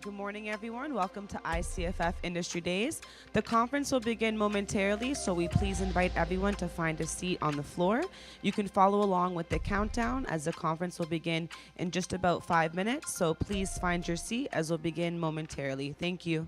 Good morning, everyone. Welcome to ICFF Industry Days. The conference will begin momentarily, so we please invite everyone to find a seat on the floor. You can follow along with the countdown as the conference will begin in just about 5 minutes, so please find your seat as we'll begin momentarily. Thank you.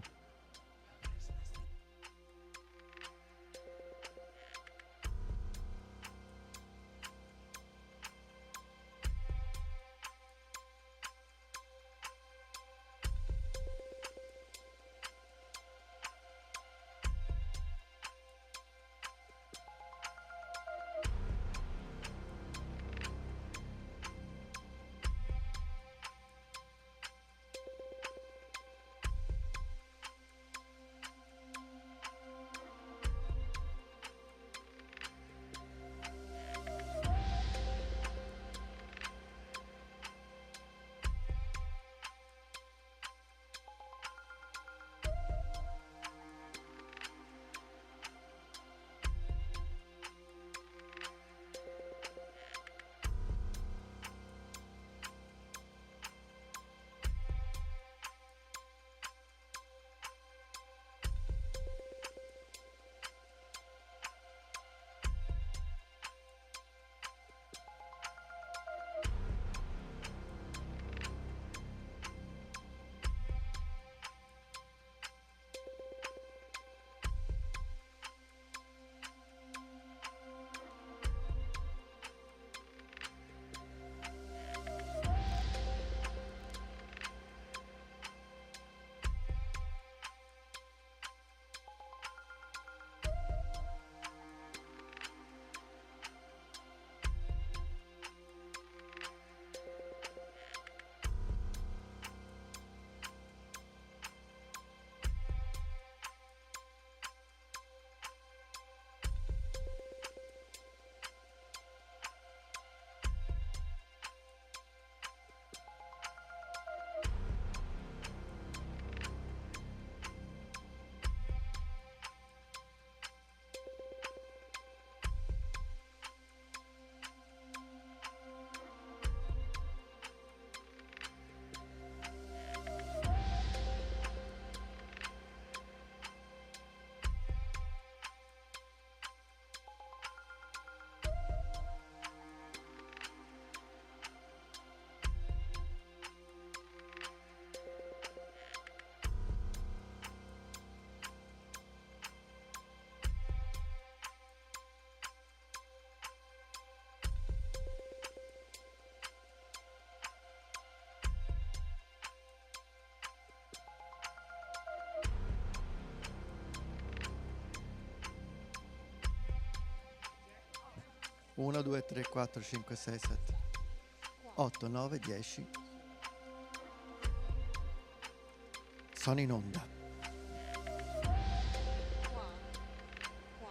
Uno, due, tre, quattro, cinque, sei, sette, 8, 9, 10. Sono in onda. Qua.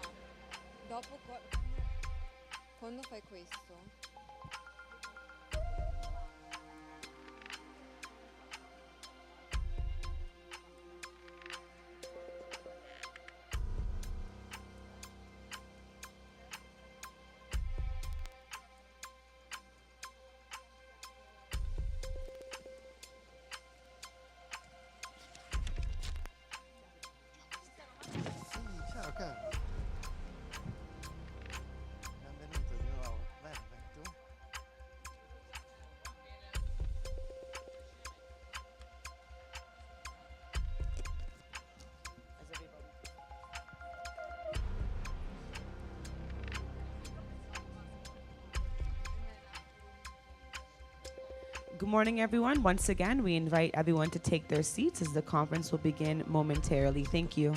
Dopo quando fai questo? Ciao caro. Benvenuto di nuovo. Bene, tu? Good morning, everyone. Once again, we invite everyone to take their seats as the conference will begin momentarily. Thank you.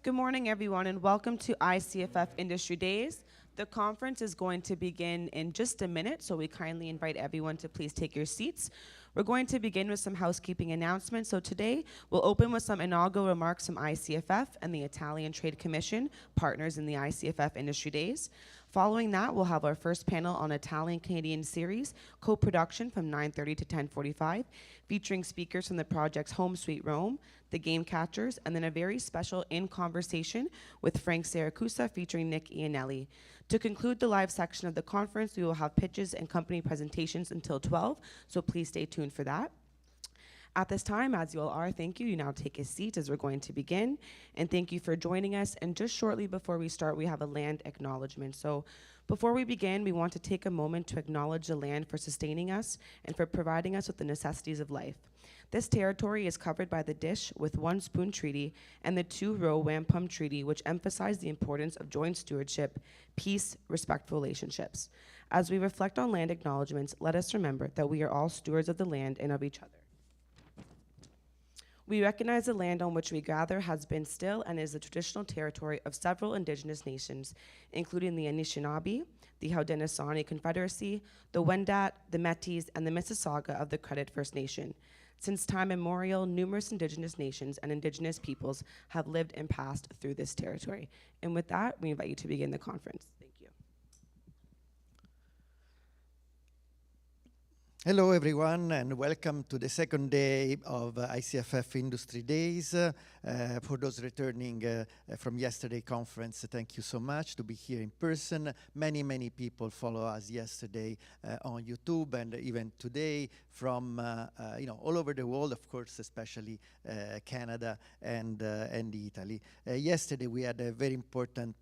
Good morning, everyone, and welcome to ICFF Industry Days. The conference is going to begin in just a minute, so we kindly invite everyone to please take your seats. We're going to begin with some housekeeping announcements. So today, we'll open with some inaugural remarks from ICFF and the Italian Trade Commission, partners in the ICFF Industry Days. Following that, we'll have our first panel on Italian-Canadian series, co-production from 9:30 to 10:45, featuring speakers from the project's Home Sweet Rome, the Game Catchers, and then a very special In Conversation with Frank Siracusa featuring Nick Iannelli. To conclude the live section of the conference, we will have pitches and company presentations until 12, so please stay tuned for that. At this time, as you all are, thank you. You now take a seat as we're going to begin. And thank you for joining us. And just shortly before we start, we have a land acknowledgement. So before we begin, we want to take a moment to acknowledge the land for sustaining us and for providing us with the necessities of life. This territory is covered by the Dish with One Spoon Treaty and the Two-Row Wampum Treaty, which emphasize the importance of joint stewardship, peace, respectful relationships. As we reflect on land acknowledgements, let us remember that we are all stewards of the land and of each other. We recognize the land on which we gather has been still and is the traditional territory of several indigenous nations, including the Anishinaabe, the Haudenosaunee Confederacy, the Wendat, the Métis, and the Mississauga of the Credit First Nation. Since time immemorial, numerous indigenous nations and indigenous peoples have lived and passed through this territory. And with that, we invite you to begin the conference. Thank you. Hello, everyone, and welcome to the second day of ICFF Industry Days. For those returning from yesterday's conference, thank you so much to be here in person. Many people follow us yesterday on YouTube and even today from all over the world, of course, especially Canada and Italy. Yesterday we had a very important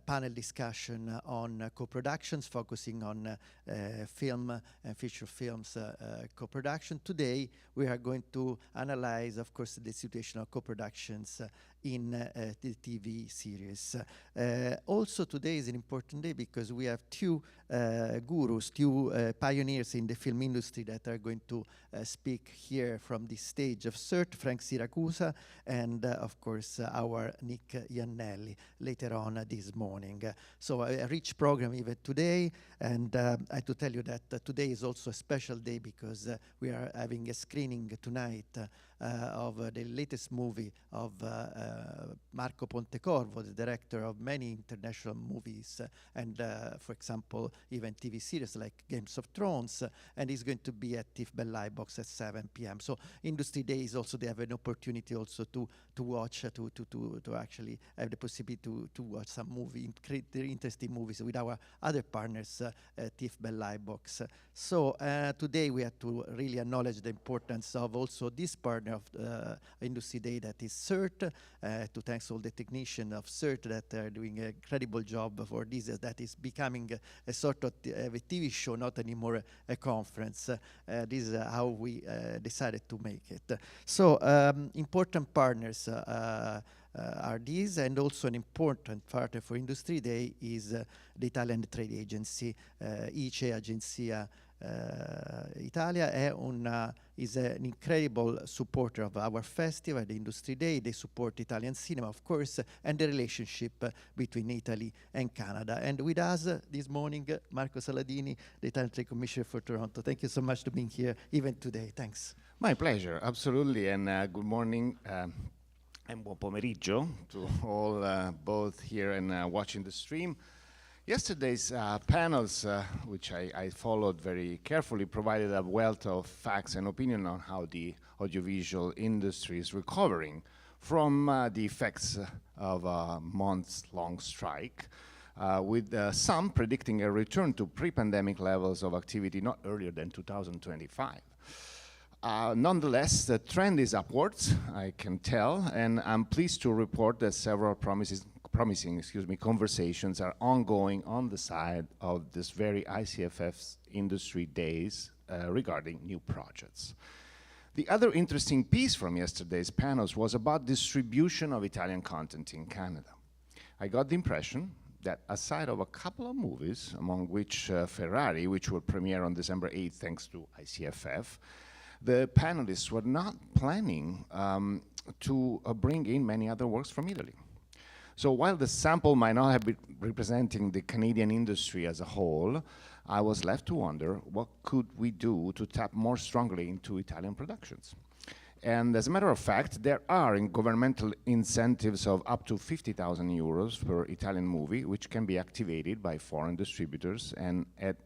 panel discussion on co-productions, focusing on film and feature films co-production. Today we are going to analyze, of course, the situation of co-productions in the TV series. Also today is an important day because we have two gurus, two pioneers in the film industry that are going to speak here from this stage of CERT, Frank Siracusa, and of course our Nick Iannelli later on this morning. So a rich program even today, and I have to tell you that today is also a special day because we are having a screening tonight of the latest movie of Marco Pontecorvo, the director of many international movies and, for example, even TV series like Games of Thrones, and he's going to be at TIFF Bell Live Box at 7 p.m. So Industry Days also, they have an opportunity also to watch, to actually have the possibility to watch some movie, interesting movies with our other partners, TIFF Bell Live Box. So today we have to really acknowledge the importance of also this partner of Industry Day, that is CERT, to thanks all the technicians of CERT that are doing an incredible job for this, that is becoming a sort of a TV show, not anymore a conference. This is how we decided to make it. So important partners are these, and also an important partner for Industry Day is the Italian Trade Agency, ICE Agenzia Italia is an incredible supporter of our festival, the Industry Day. They support Italian cinema, of course, and the relationship between Italy and Canada. And with us this morning, Marco Saladini, the Italian Trade Commissioner for Toronto. Thank you so much for being here even today. Thanks. My pleasure, absolutely, and good morning and buon pomeriggio to all both here and watching the stream. Yesterday's panels, which I followed very carefully, provided a wealth of facts and opinion on how the audiovisual industry is recovering from the effects of a months-long strike, with some predicting a return to pre-pandemic levels of activity not earlier than 2025. Nonetheless, the trend is upwards, I can tell, and I'm pleased to report that several promising conversations are ongoing on the side of this very ICFF's Industry Days regarding new projects. The other interesting piece from yesterday's panels was about distribution of Italian content in Canada. I got the impression that aside of a couple of movies, among which Ferrari, which will premiere on December 8th thanks to ICFF, the panelists were not planning to bring in many other works from Italy. So while the sample might not have been representing the Canadian industry as a whole, I was left to wonder what could we do to tap more strongly into Italian productions. And as a matter of fact, there are governmental incentives of up to 50,000 euros per Italian movie, which can be activated by foreign distributors. And at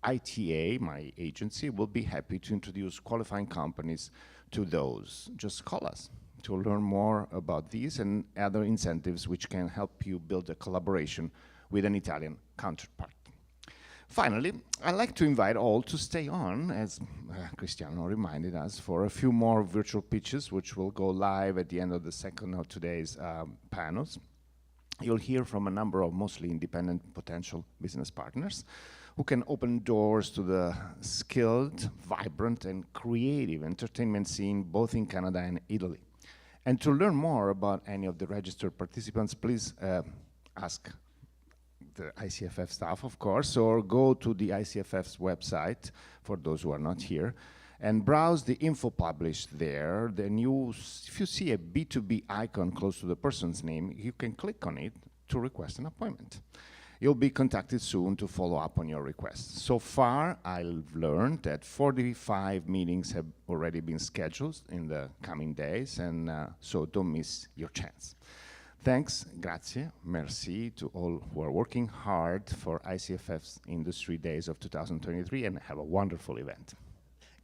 ITA, my agency, will be happy to introduce qualifying companies to those. Just call us to learn more about these and other incentives which can help you build a collaboration with an Italian counterpart. Finally, I'd like to invite all to stay on, as Cristiano reminded us, for a few more virtual pitches, which will go live at the end of the second of today's panels. You'll hear from a number of mostly independent potential business partners who can open doors to the skilled, vibrant, and creative entertainment scene both in Canada and Italy. And to learn more about any of the registered participants, please ask the ICFF staff, of course, or go to the ICFF's website, for those who are not here, and browse the info published there. Then if you see a B2B icon close to the person's name, you can click on it to request an appointment. You'll be contacted soon to follow up on your request. So far, I've learned that 45 meetings have already been scheduled in the coming days, and so don't miss your chance. Thanks, grazie, merci to all who are working hard for ICFF's Industry Days of 2023, and have a wonderful event.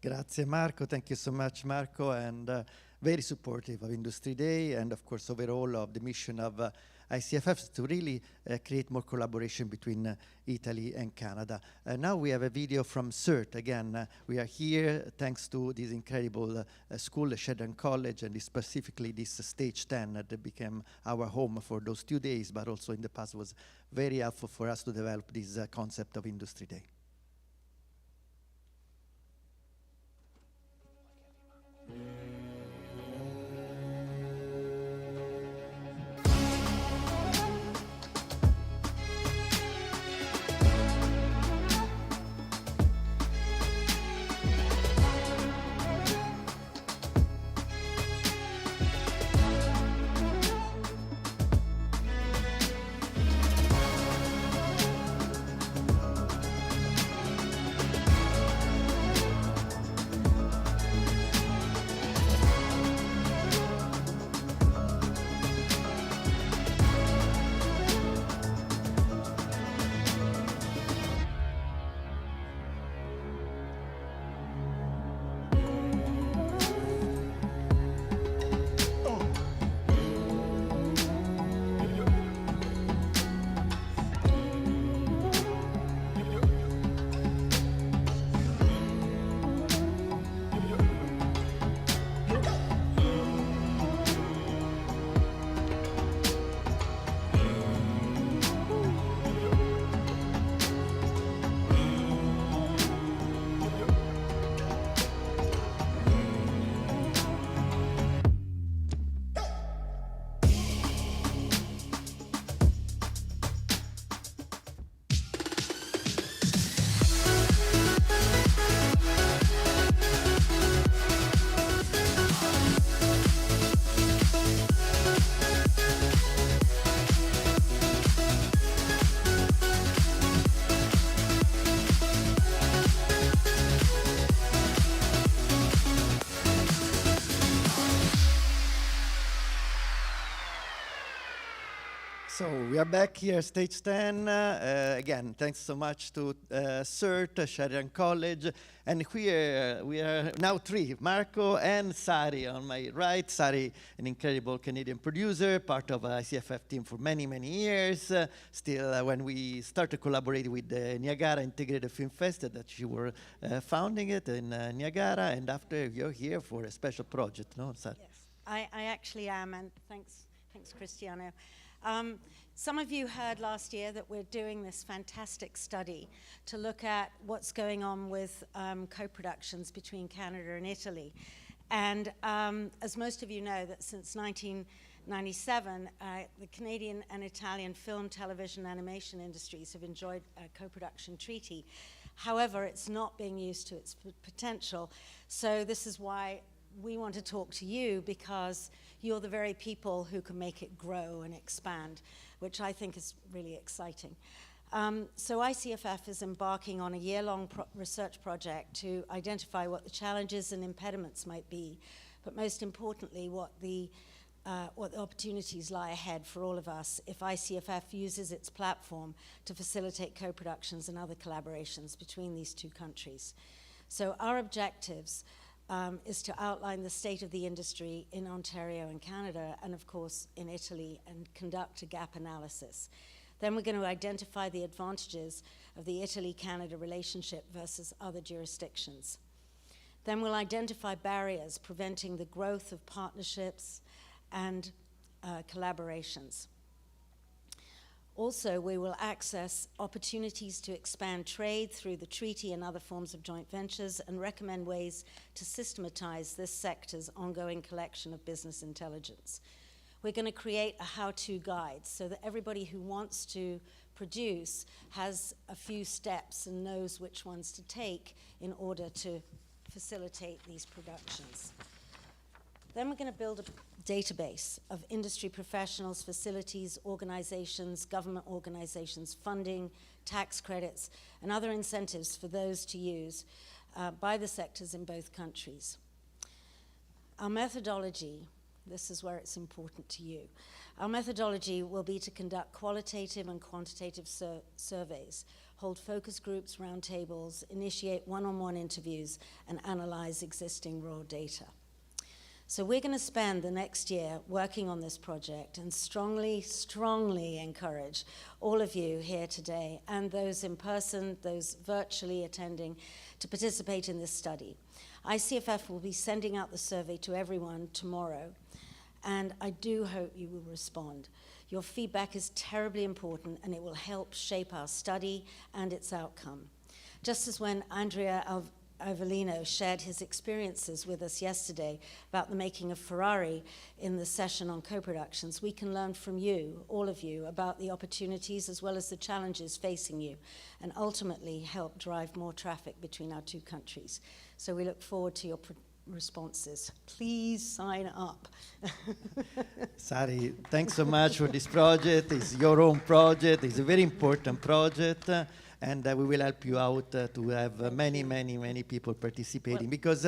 Grazie, Marco. Thank you so much, Marco, and very supportive of Industry Day, and of course overall of the mission of ICFF to really create more collaboration between Italy and Canada. Now we have a video from CERT. Again, we are here thanks to this incredible school, Sheridan College, and specifically this stage 10 that became our home for those 2 days, but also in the past was very helpful for us to develop this concept of Industry Day. So we are back here, stage 10. Again, thanks so much to CERT, Sheridan College. And here we are now 3, Marco and Sari on my right. Sari, an incredible Canadian producer, part of ICFF team for many, many years. Still, when we started collaborating with the Niagara Integrated Film Fest, that you were founding it in Niagara, and after you're here for a special project, no, Sari? Yes, I actually am, and thanks Cristiano. Some of you heard last year that we're doing this fantastic study to look at what's going on with co-productions between Canada and Italy. And as most of you know, that since 1997, the Canadian and Italian film, television, animation industries have enjoyed a co-production treaty. However, it's not being used to its potential. So this is why we want to talk to you, because you're the very people who can make it grow and expand, which I think is really exciting. So ICFF is embarking on a year-long research project to identify what the challenges and impediments might be, but most importantly, what the opportunities lie ahead for all of us if ICFF uses its platform to facilitate co-productions and other collaborations between these two countries. So our objectives is to outline the state of the industry in Ontario and Canada, and of course in Italy, and conduct a gap analysis. Then we're going to identify the advantages of the Italy-Canada relationship versus other jurisdictions. Then we'll identify barriers preventing the growth of partnerships and collaborations. Also, we will access opportunities to expand trade through the treaty and other forms of joint ventures, and recommend ways to systematize this sector's ongoing collection of business intelligence. We're going to create a how-to guide so that everybody who wants to produce has a few steps and knows which ones to take in order to facilitate these productions. Then we're going to build a database of industry professionals, facilities, organizations, government organizations, funding, tax credits, and other incentives for those to use by the sectors in both countries. Our methodology, this is where it's important to you. Our methodology will be to conduct qualitative and quantitative surveys, hold focus groups, roundtables, initiate one-on-one interviews, and analyze existing raw data. So we're going to spend the next year working on this project, and strongly, strongly encourage all of you here today and those in person, those virtually attending, to participate in this study. ICFF will be sending out the survey to everyone tomorrow, and I do hope you will respond. Your feedback is terribly important, and it will help shape our study and its outcome. Just as when Andrea Avellino shared his experiences with us yesterday about the making of Ferrari in the session on co-productions, we can learn from you, all of you, about the opportunities as well as the challenges facing you, and ultimately help drive more traffic between our two countries. So we look forward to your responses. Please sign up. Sari, thanks so much for this project. It's your own project. It's a very important project. And we will help you out to have many people participating, because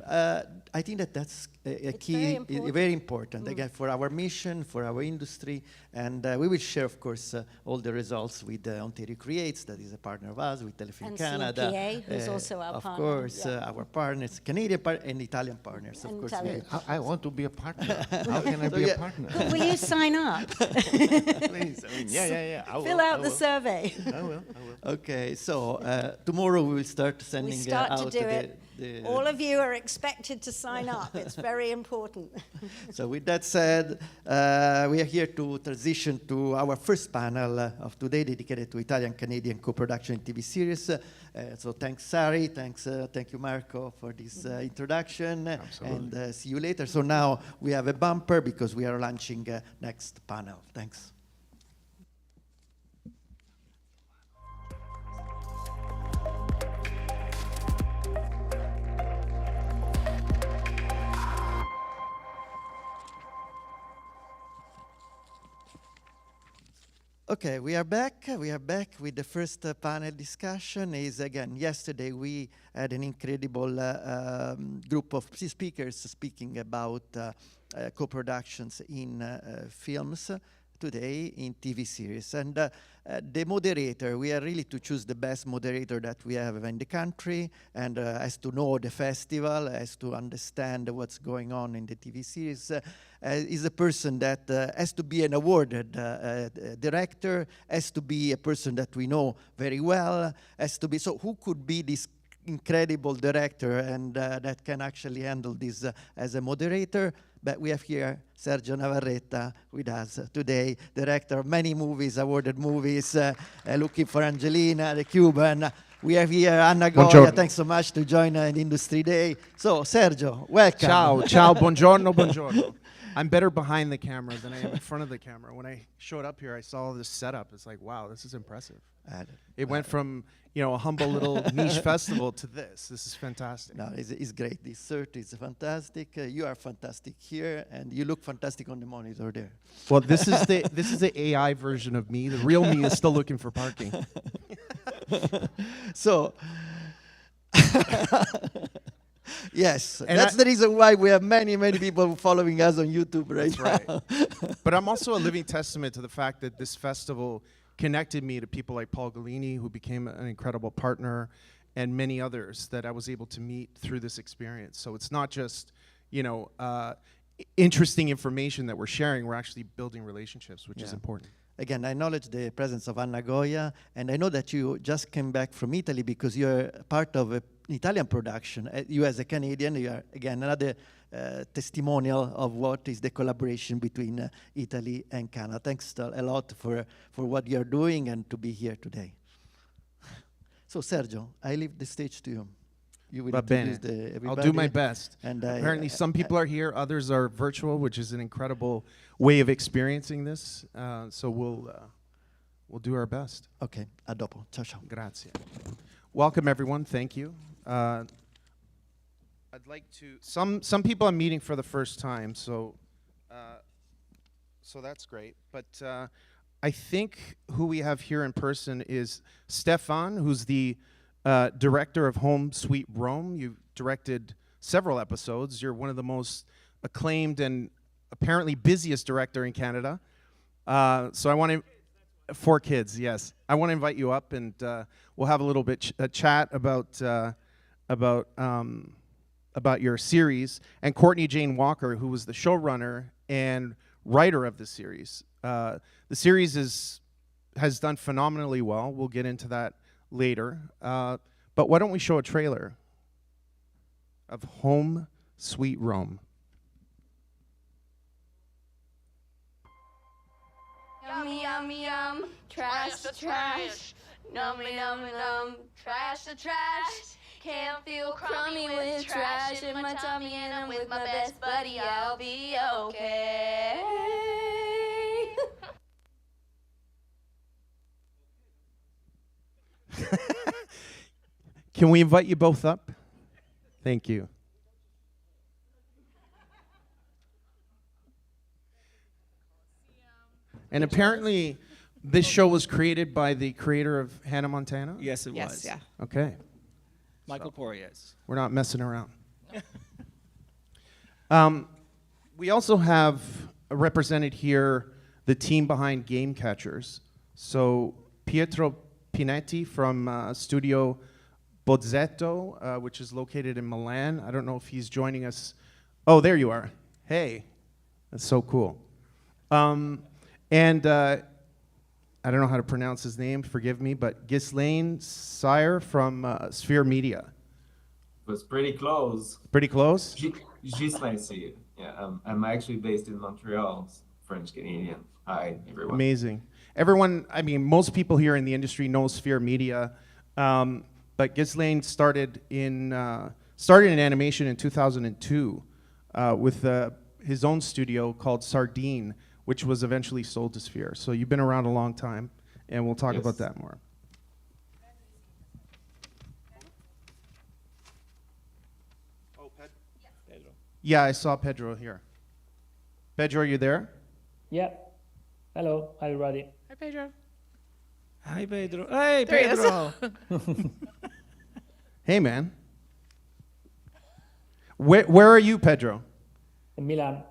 I think that that's a key, very important, again, for our mission, for our industry, and we will share, of course, all the results with Ontario Creates, that is a partner of us, with Telefilm and Canada. CPA, who's also our partner. Of course, our partners, Canadian and Italian partners, of course. I want to be a partner. How can I be a partner? Good, will you sign up? Please, I mean, yeah. I will, Fill out the survey. I will. Okay, so tomorrow we will start sending out to do it. All of you are expected to sign up. It's very important. So with that said, we are here to transition to our first panel of today, dedicated to Italian-Canadian co-production TV series. So thanks, Sari. Thank you, Marco, for this introduction. Absolutely. And see you later. So now we have a bumper because we are launching next panel. Thanks. Okay, we are back. We are back with the first panel discussion. Is again, yesterday we had an incredible group of speakers speaking about co-productions in films, today in TV series. And the moderator, we are really to choose the best moderator that we have in the country, and has to know the festival, has to understand what's going on in the TV series, is a person that has to be an awarded director, has to be a person that we know very well, has to be, so who could be this incredible director and that can actually handle this as a moderator? But we have here Sergio Navarrete with us today, director of many movies, awarded movies, Looking for Angelina, The Cuban. We have here Anna Goya. Thanks so much to join in Industry Day. So, Sergio, welcome. Ciao, buongiorno. I'm better behind the camera than I am in front of the camera. When I showed up here, I saw this setup. It's like, wow, this is impressive. It went from, you know, a humble little niche festival to this. This is fantastic. No, it's great. This shirt is fantastic. You are fantastic here, and you look fantastic on the monitor there. Well, this is the AI version of me. The real me is still looking for parking. So, yes, And that's the reason why we have many people following us on YouTube right now. Right. But I'm also a living testament to the fact that this festival connected me to people like Paul Galini, who became an incredible partner, and many others that I was able to meet through this experience. So it's not just, you know, interesting information that we're sharing. We're actually building relationships, which is important. Again, I acknowledge the presence of Anna Goya, and I know that you just came back from Italy because you're part of an Italian production. You as a Canadian, you are, again, another testimonial of what is the collaboration between Italy and Canada. Thanks a lot for what you're doing and to be here today. So, Sergio, I leave the stage to you. You will introduce everybody. I'll do my best. And apparently some people are here, others are virtual, which is an incredible way of experiencing this. So we'll do our best. Okay, a dopo. Ciao, ciao. Grazie. Welcome, everyone. Thank you. I'd like to. Some people I'm meeting for the first time, so that's great. But I think who we have here in person is Stefan, who's the director of Home Sweet Rome. You've directed several episodes. You're one of the most acclaimed and apparently busiest director in Canada. So I want to. 4 kids, yes. I want to invite you up, and we'll have a little bit chat about your series. And Courtney Jane Walker, who was the showrunner and writer of the series. The series has done phenomenally well. We'll get into that later. But why don't we show a trailer of Home Sweet Rome? Yummy, yummy, yum. Trash the trash. Nummy, nummy, num. Trash the trash. Can't feel crummy with trash in my tummy, and I'm with my best buddy. I'll be okay. Can we invite you both up? Thank you. And apparently, this show was created by the creator of Hannah Montana? Yes, it was. Yeah. Okay. Michael Porias. We're not messing around. We also have represented here the team behind Game Catchers. So Pietro Pinetti from Studio Bozzetto, which is located in Milan. I don't know if he's joining us. Oh, there you are. Hey, that's so cool. And I don't know how to pronounce his name, forgive me, but Ghislaine Sire from Sphere Media. It was pretty close. Pretty close? Ghislaine Sire. Yeah, I'm actually based in Montreal, French Canadian. Hi, everyone. Amazing. Everyone, I mean, most people here in the industry know Sphere Media, but Ghislaine started in animation in 2002 with his own studio called Sardine, which was eventually sold to Sphere. So you've been around a long time, and we'll talk about that more. Oh, Pedro. Yeah, I saw Pedro here. Pedro, are you there? Yeah. Hello, hi everybody. Hi, Pedro. Hi, Pedro. Hey, There he is. Pedro. Hey, man. Where are you, Pedro? In Milan.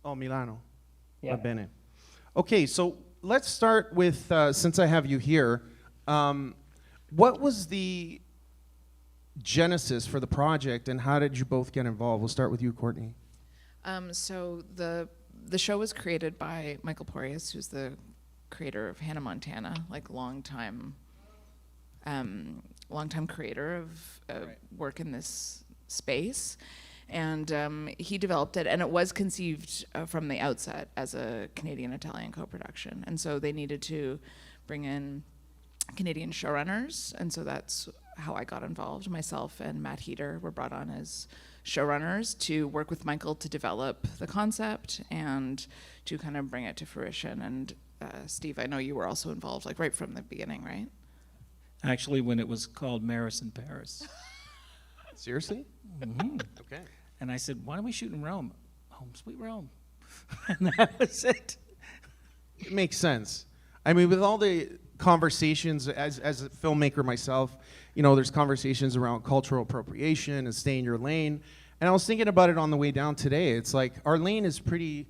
Oh, Milano. Yeah. Va bene. Okay, so let's start with, since I have you here, what was the genesis for the project, and how did you both get involved? We'll start with you, Courtney. So the show was created by Michael Porias, who's the creator of Hannah Montana, like longtime creator of work in this space. And he developed it, and it was conceived from the outset as a Canadian-Italian co-production. And so they needed to bring in Canadian showrunners, and so that's how I got involved. Myself and Matt Heater were brought on as showrunners to work with Michael to develop the concept and to kind of bring it to fruition. And Steve, I know you were also involved, like right from the beginning, right? Actually, when it was called Maris in Paris. Seriously? Mm-hmm. Okay. And I said, why don't we shoot in Rome? Home sweet Rome. And that was it. It makes sense. I mean, with all the conversations, as a filmmaker myself, you know, there's conversations around cultural appropriation and stay in your lane. And I was thinking about it on the way down today. It's like, our lane is pretty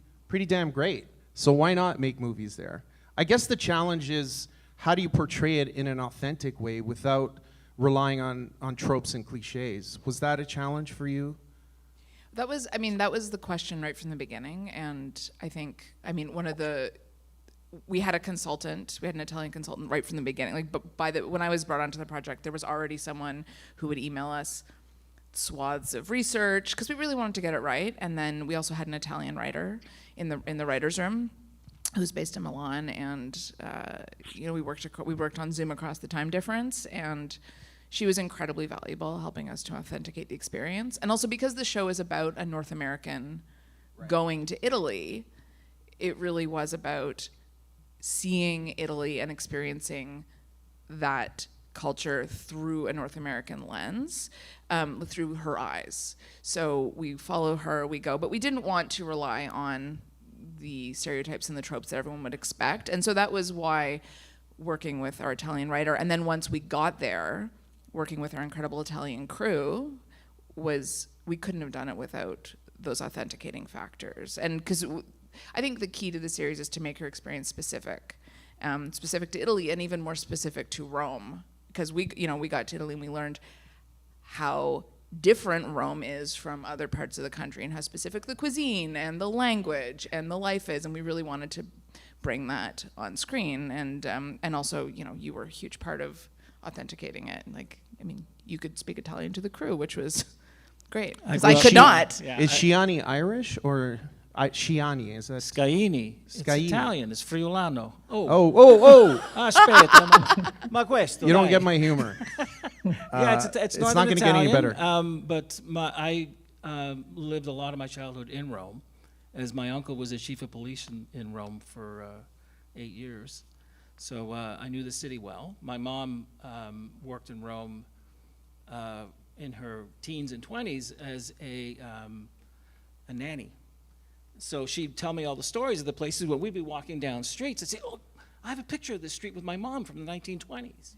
damn great. So why not make movies there? I guess the challenge is, how do you portray it in an authentic way without relying on tropes and cliches? Was that a challenge for you? That was the question right from the beginning. And I think, we had a consultant, we had an Italian consultant right from the beginning. Like, but when I was brought onto the project, there was already someone who would email us swaths of research, because we really wanted to get it right. And then we also had an Italian writer in the writer's room who's based in Milan. And, we worked on Zoom across the time difference. And she was incredibly valuable, helping us to authenticate the experience. And also because the show is about a North American going to Italy, it really was about seeing Italy and experiencing that culture through a North American lens, through her eyes. So we follow her, we go, but we didn't want to rely on the stereotypes and the tropes that everyone would expect. And so that was why working with our Italian writer, and then once we got there, working with our incredible Italian crew, we couldn't have done it without those authenticating factors. And because I think the key to the series is to make her experience specific to Italy, and even more specific to Rome. Because we got to Italy and we learned how different Rome is from other parts of the country, and how specific the cuisine and the language and the life is. And we really wanted to bring that on screen. And also, you were a huge part of authenticating it. You could speak Italian to the crew, which was great, because I could not. Yeah, is Sciani Irish or Sciani? Is that Scaini? It's Italian. It's Friulano. Oh! Aspetta, ma questo. You don't get my humor. Yeah, it's not going to get any better. But I lived a lot of my childhood in Rome, as my uncle was a chief of police in Rome for 8 years. So I knew the city well. My mom worked in Rome in her teens and 20s as a nanny. So she'd tell me all the stories of the places where we'd be walking down streets and say, "Oh, I have a picture of this street with my mom from the 1920s."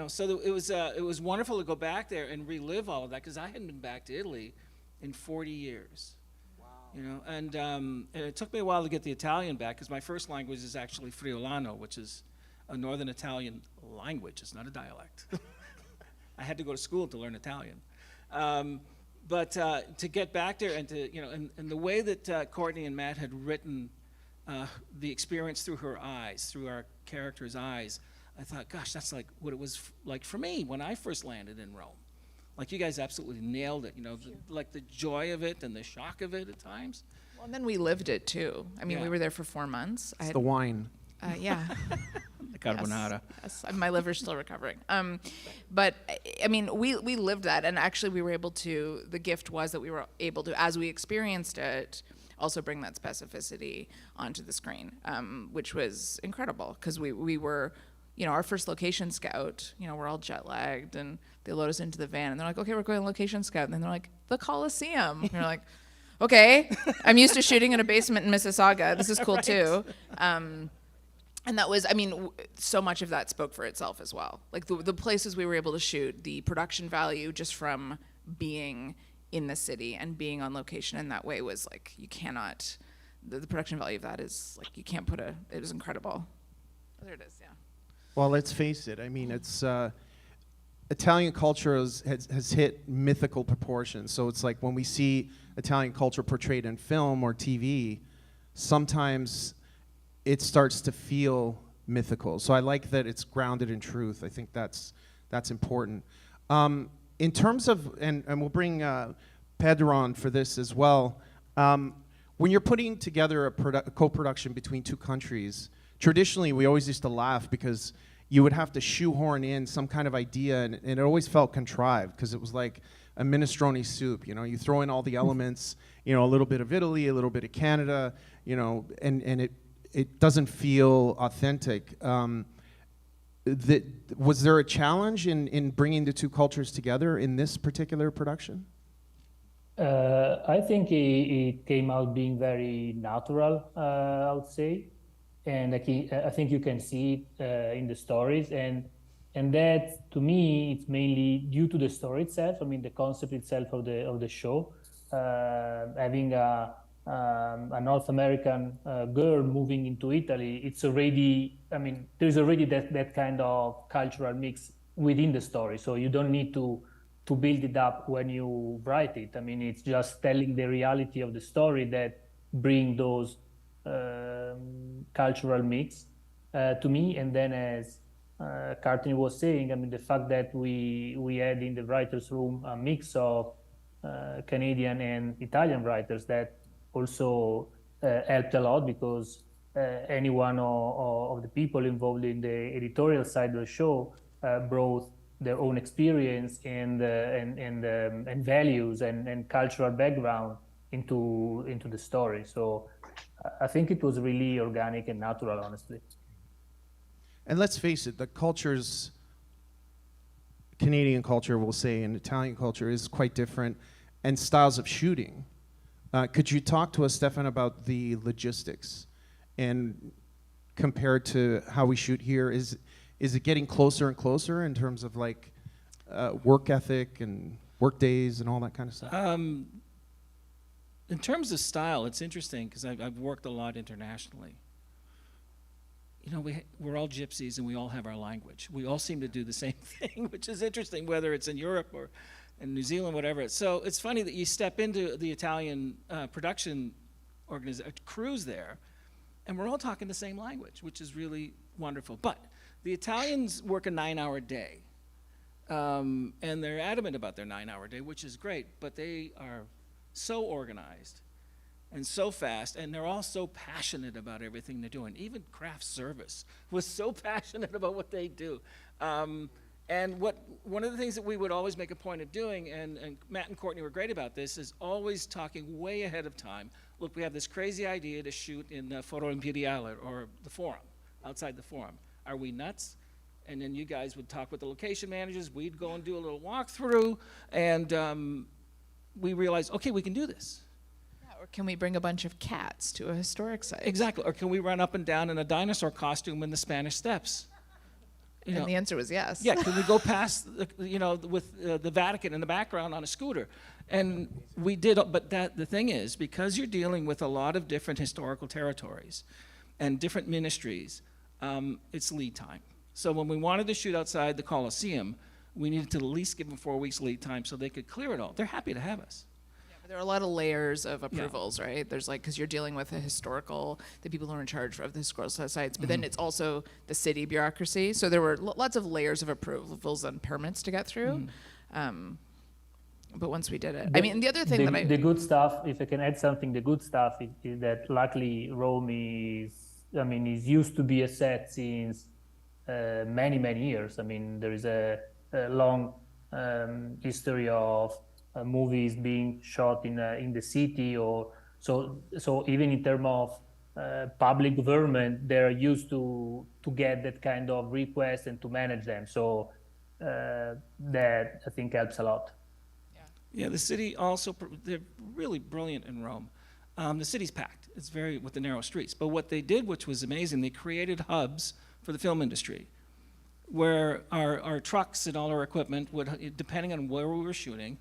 So it was wonderful to go back there and relive all of that, because I hadn't been back to Italy in 40 years. Wow. And it took me a while to get the Italian back, because my first language is actually Friulano, which is a Northern Italian language. It's not a dialect. I had to go to school to learn Italian. But to get back there and to, and the way that Courtney and Matt had written the experience through her eyes, through our character's eyes, I thought, gosh, that's like what it was like for me when I first landed in Rome. Like, you guys absolutely nailed it, like the joy of it and the shock of it at times. Well, and then we lived it too. We were there for 4 months. It's the wine. Yeah. The carbonara. Yes, my liver's still recovering. But we lived that, and actually we were able to. The gift was that we were able to, as we experienced it, also bring that specificity onto the screen, which was incredible, because we were, our first location scout. We're all jet lagged, and they load us into the van, and they're like, "Okay, we're going location scout," and then they're like, "The Coliseum." And you're like, "Okay, I'm used to shooting in a basement in Mississauga. This is cool too." And that was, so much of that spoke for itself as well. Like the places we were able to shoot, the production value just from being in the city and being on location in that way was like, you cannot, the production value of that is like, you can't put it was incredible. There it is, yeah. Well, let's face it. It's Italian culture has hit mythical proportions. So it's like when we see Italian culture portrayed in film or TV, sometimes it starts to feel mythical. So I like that it's grounded in truth. I think that's important. In terms of, and we'll bring Pedro on for this as well, when you're putting together a co-production between two countries, traditionally we always used to laugh because you would have to shoehorn in some kind of idea, and it always felt contrived, because it was like, a minestrone soup. You know, you throw in all the elements, you know, a little bit of Italy, a little bit of Canada, you know, and it doesn't feel authentic. Was there a challenge in bringing the two cultures together in this particular production? I think it came out being very natural, I would say, and I think you can see it in the stories, and that to me it's mainly due to the story itself. I mean, the concept itself of the show, having a North American girl moving into Italy. It's already, I mean, there's already that kind of cultural mix within the story, so you don't need to build it up when you write it. I mean, it's just telling the reality of the story that bring those cultural mix to me. And then, as Courtney was saying, I mean, the fact that we had in the writers' room a mix of Canadian and Italian writers, that also helped a lot, because any one of the people involved in the editorial side of the show brought their own experience and values and cultural background into the story. So I think it was really organic and natural, honestly. And let's face it, the cultures, Canadian culture, we'll say, and Italian culture is quite different, and styles of shooting. Could you talk to us, Stefan, about the logistics and compared to how we shoot here? Is it getting closer and closer in terms of like work ethic and work days and all that kind of stuff? In terms of style, it's interesting because I've worked a lot internationally. You know, we're all gypsies and we all have our language. We all seem to do the same thing, which is interesting, whether it's in Europe or in New Zealand, whatever. So it's funny that you step into the Italian production crews there, and we're all talking the same language, which is really wonderful. But the Italians work a 9-hour day, and they're adamant about their 9-hour day, which is great, but they are so organized and so fast, and they're all so passionate about everything they're doing. Even craft service was so passionate about what they do. And one of the things that we would always make a point of doing, and Matt and Courtney were great about this, is always talking way ahead of time. Look, we have this crazy idea to shoot in Foro Imperiale, or the Forum, outside the Forum. Are we nuts? And then you guys would talk with the location managers. We'd go and do a little walkthrough, and we realized, okay, we can do this. Yeah, or can we bring a bunch of cats to a historic site? Exactly. Or can we run up and down in a dinosaur costume in the Spanish Steps? And the answer was yes. Yeah, can we go past, with the Vatican in the background on a scooter? And we did, but the thing is, because you're dealing with a lot of different historical territories and different ministries, it's lead time. So when we wanted to shoot outside the Colosseum, we needed to at least give them 4 weeks lead time so they could clear it all. They're happy to have us. There are a lot of layers of approvals, right? There's like, because you're dealing with the people who are in charge of the historical sites, but then it's also the city bureaucracy. So there were lots of layers of approvals and permits to get through. But once we did it, I mean, the other thing the good stuff, if I can add something, the good stuff is that luckily Rome is used to be a set since many, many years. I mean, there is a long history of movies being shot in the city, or so even in terms of public government, they're used to get that kind of request and to manage them. So that I think helps a lot. Yeah, the city also, they're really brilliant in Rome. The city's packed. It's very, with the narrow streets. But what they did, which was amazing, they created hubs for the film industry, where our trucks and all our equipment would, depending on where we were shooting,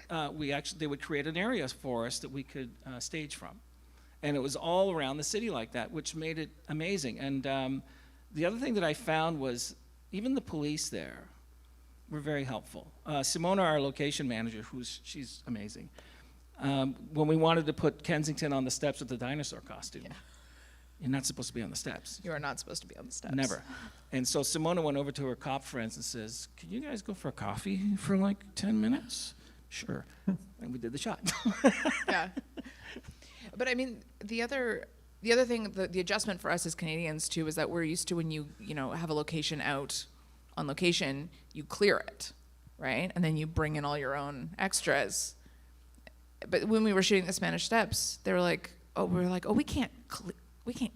they would create an area for us that we could stage from. And it was all around the city like that, which made it amazing. And the other thing that I found was even the police there were very helpful. Simona, our location manager, she's amazing. When we wanted to put Kensington on the steps with the dinosaur costume, you're not supposed to be on the steps. You are not supposed to be on the steps. Never. And so Simona went over to her cop friends and says, "Can you guys go for a coffee for like 10 minutes? Sure. And we did the shot. Yeah. But I mean, the other thing, the adjustment for us as Canadians too, is that we're used to when you have a location out on location, you clear it. right? And then you bring in all your own extras. But when we were shooting the Spanish Steps, they were like, we can't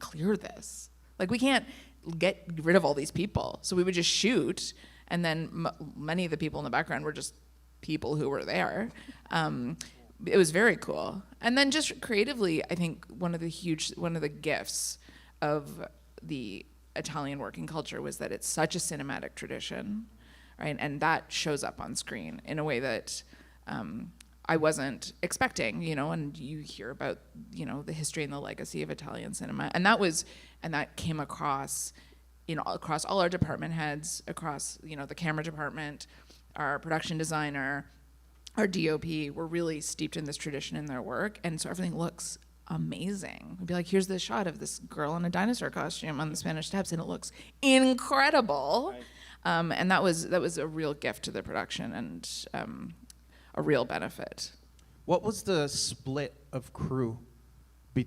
clear this. Like, we can't get rid of all these people. So we would just shoot, and then many of the people in the background were just people who were there. It was very cool. And then just creatively, I think one of the gifts of the Italian working culture was that it's such a cinematic tradition, right? And that shows up on screen in a way that I wasn't expecting, and you hear about, the history and the legacy of Italian cinema. And that came across, across all our department heads, across, the camera department, our production designer, our DOP were really steeped in this tradition in their work, and so everything looks amazing. We'd be like, here's this shot of this girl in a dinosaur costume on the Spanish Steps, and it looks incredible. Right. And that was a real gift to the production and a real benefit. What was the split of crew?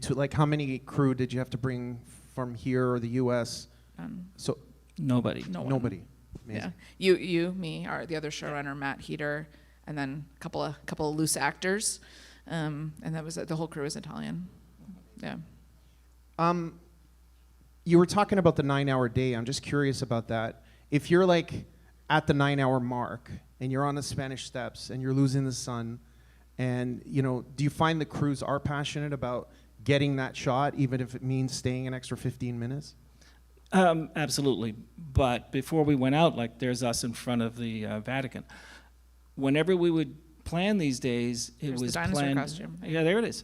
Like, how many crew did you have to bring from here or the U.S.? So nobody. Nobody. Amazing. Yeah. You, me, the other showrunner, Matt Heater, and then a couple of loose actors, and that was the whole crew is Italian. Yeah. You were talking about the 9-hour day. I'm just curious about that. If you're like at the 9-hour mark and you're on the Spanish Steps and you're losing the sun, and do you find the crews are passionate about getting that shot, even if it means staying an extra 15 minutes? Absolutely. But before we went out, like there's us in front of the Vatican. Whenever we would plan these days, There's was the dinosaur planned. Costume. Yeah, there it is.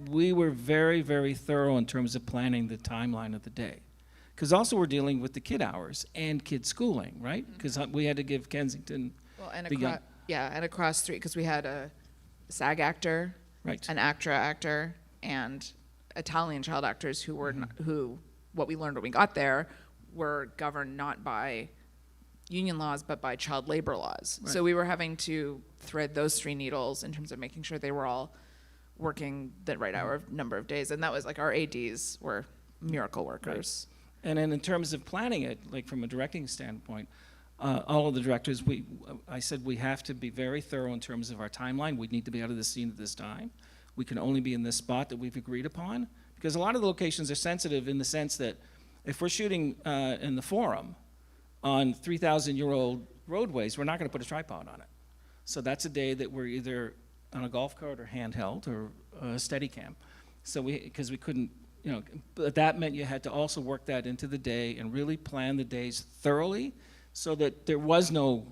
We were very, very thorough in terms of planning the timeline of the day, because also we're dealing with the kid hours and kid schooling, right? Because we had to give Kensington. Well, and across three, because we had a SAG actor, right, an ACTRA actor, and Italian child actors who were who. What we learned when we got there were governed not by union laws, but by child labor laws. Right. So we were having to thread those three needles in terms of making sure they were all working the right number of days. And that was like our ADs were miracle workers. Right. And then in terms of planning it, like from a directing standpoint, all of the directors, I said we have to be very thorough in terms of our timeline. We need to be out of the scene at this time. We can only be in this spot that we've agreed upon. Because a lot of the locations are sensitive in the sense that if we're shooting in the Forum on 3,000-year-old roadways, we're not going to put a tripod on it. So that's a day that we're either on a golf cart or handheld or a Steadicam. So because we couldn't, but that meant you had to also work that into the day and really plan the days thoroughly so that there was no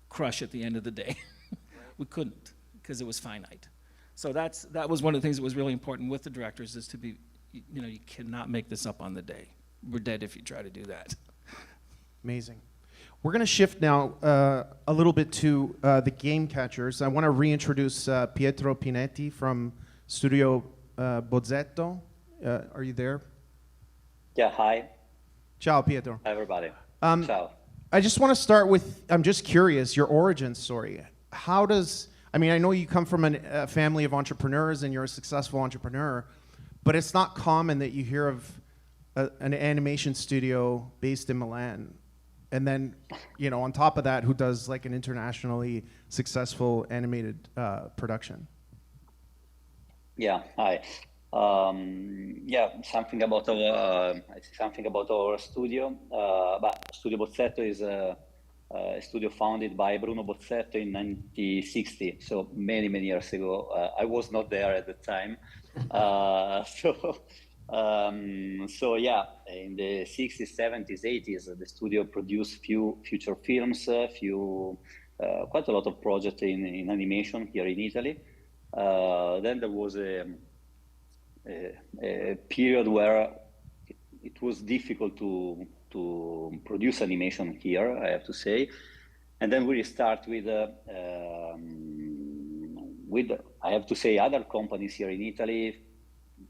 crush at the end of the day. We couldn't because it was finite. So that was one of the things that was really important with the directors is to be, you cannot make this up on the day. We're dead if you try to do that. Amazing. We're going to shift now a little bit to the game catchers. I want to reintroduce Pietro Pinetti from Studio Bozzetto. Are you there? Yeah, hi. Ciao, Pietro. Hi, everybody. Ciao. I just want to start with, I'm just curious, your origin story. I know you come from a family of entrepreneurs and you're a successful entrepreneur, but it's not common that you hear of an animation studio based in Milan. And then, on top of that, who does like an internationally successful animated production? Yeah, hi. Something about our studio. But Studio Bozzetto is a studio founded by Bruno Bozzetto in 1960, so many years ago. I was not there at the time. In the 60s, 70s, 80s, the studio produced few feature films, quite a lot of projects in animation here in Italy. Then there was a period where it was difficult to produce animation here, I have to say. And then we start with I have to say, other companies here in Italy.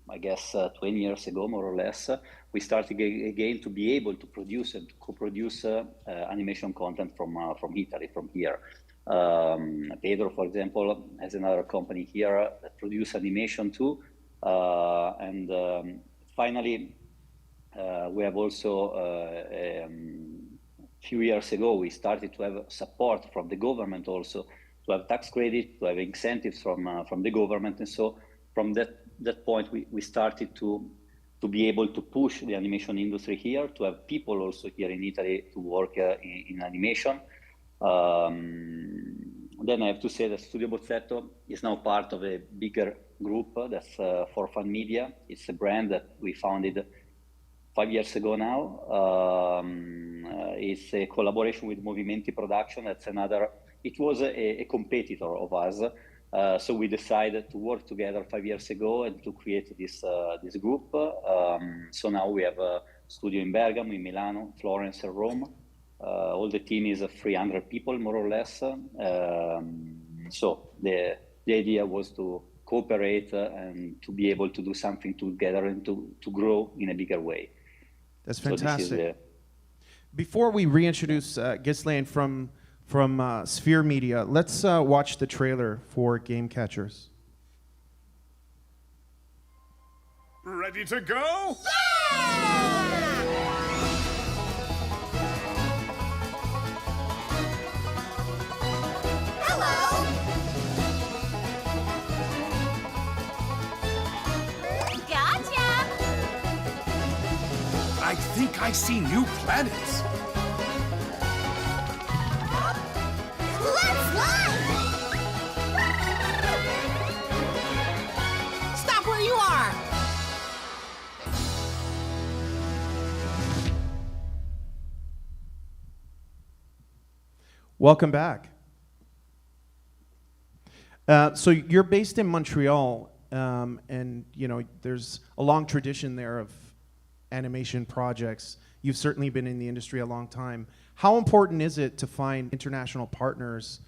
I guess 20 years ago, more or less, we started again to be able to produce and co-produce animation content from Italy, from here. Pedro, for example, has another company here that produces animation too. Finally, we have also few years ago, we started to have support from the government also, to have tax credit, to have incentives from the government. And so from that point, we started to be able to push the animation industry here, to have people also here in Italy to work in animation. Then I have to say that Studio Bozzetto is now part of a bigger group that's For Fun Media. It's a brand that we founded 5 years ago now. It's a collaboration with Movimenti Production. That's another, it was a competitor of us. So we decided to work together 5 years ago and to create this group. So now we have a studio in Bergamo, in Milano, Florence, and Rome. All the team is 300 people, more or less. So the idea was to cooperate and to be able to do something together and to grow in a bigger way. That's fantastic. Before we reintroduce Ghislaine from Sphere Media, let's watch the trailer for Game Catchers. Ready to go? I think I see new planets. Let's fly! Stop where you are! Welcome back. So you're based in Montreal, and you know there's a long tradition there of animation projects. You've certainly been in the industry a long time. How important is it to find international partners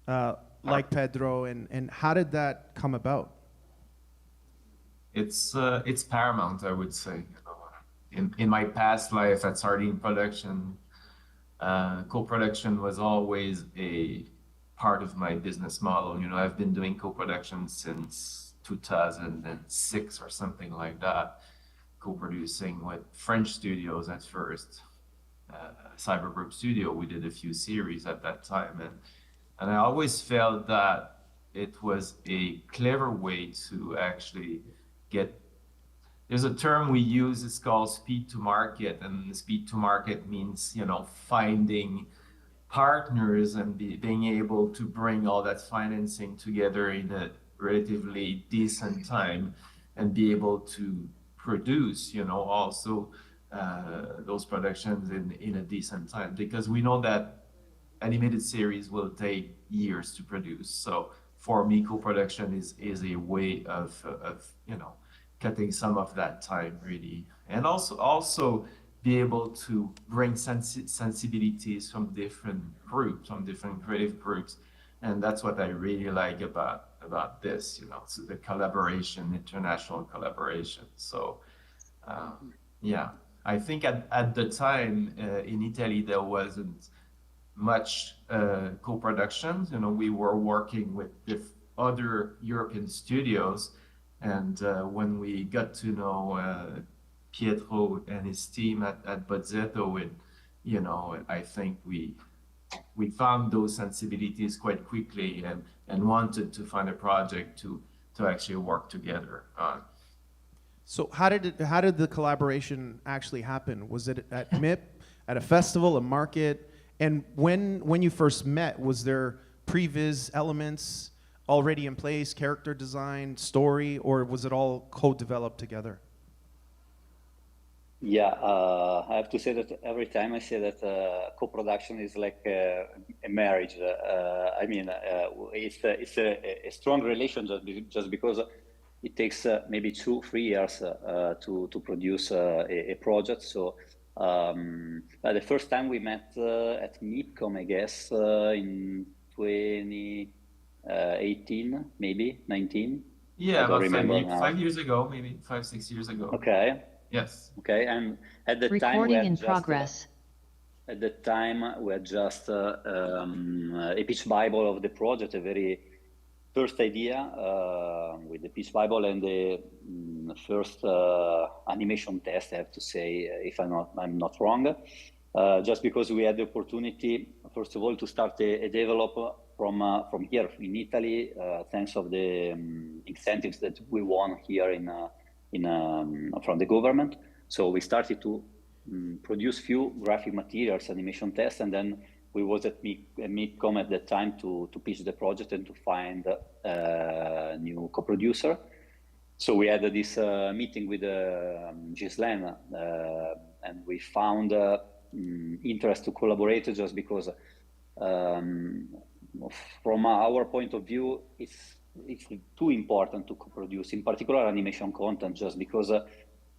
like Pedro, and how did that come about? It's paramount, I would say. In my past life at Sardine Production, co-production was always a part of my business model. You know, I've been doing co-production since 2006 or something like that. Co-producing with French studios at first. Cybergroup Studio, we did a few series at that time, and I always felt that it was a clever way to actually get, there's a term we use, it's called speed to market, and speed to market means, you know, finding partners and being able to bring all that financing together in a relatively decent time and be able to produce, you know, also those productions in a decent time, because we know that animated series will take years to produce. So for me, co-production is a way of you know, cutting some of that time really, and also be able to bring sensibilities from different groups, from different creative groups, and that's what I really like about this, you know, so the collaboration, international collaboration. So yeah, I think at the time in Italy there wasn't much co-productions. You know, we were working with other European studios, and when we got to know Pietro and his team at Bozzetto, and you know, I think we found those sensibilities quite quickly and wanted to find a project to actually work together on. So how did the collaboration actually happen? Was it at MIP, at a festival, a market? And when you first met, was there previs elements already in place, character design, story, or was it all co-developed together? Yeah, I have to say that every time I say that co-production is like a marriage. I mean, it's a strong relation just because it takes maybe 2-3 years to produce a project. So the first time we met at MIPCOM, I guess, in 2018, maybe 19. Yeah, about 5 years ago, maybe 5-6 years ago. Okay. Yes. Okay, and at the time Recording in progress. At the time, we had just a pitch Bible of the project, a very first idea with the pitch Bible and the first animation test, I have to say, if I'm not wrong. just because we had the opportunity, first of all, to start a develop from here in Italy, thanks of the incentives that we won here from the government. So we started to produce few graphic materials, animation tests, and then we was at MidCom at that time to pitch the project and to find a new co-producer. So we had this meeting with Ghislaine, and we found interest to collaborate just because from our point of view, it's too important to co-produce, in particular animation content, just because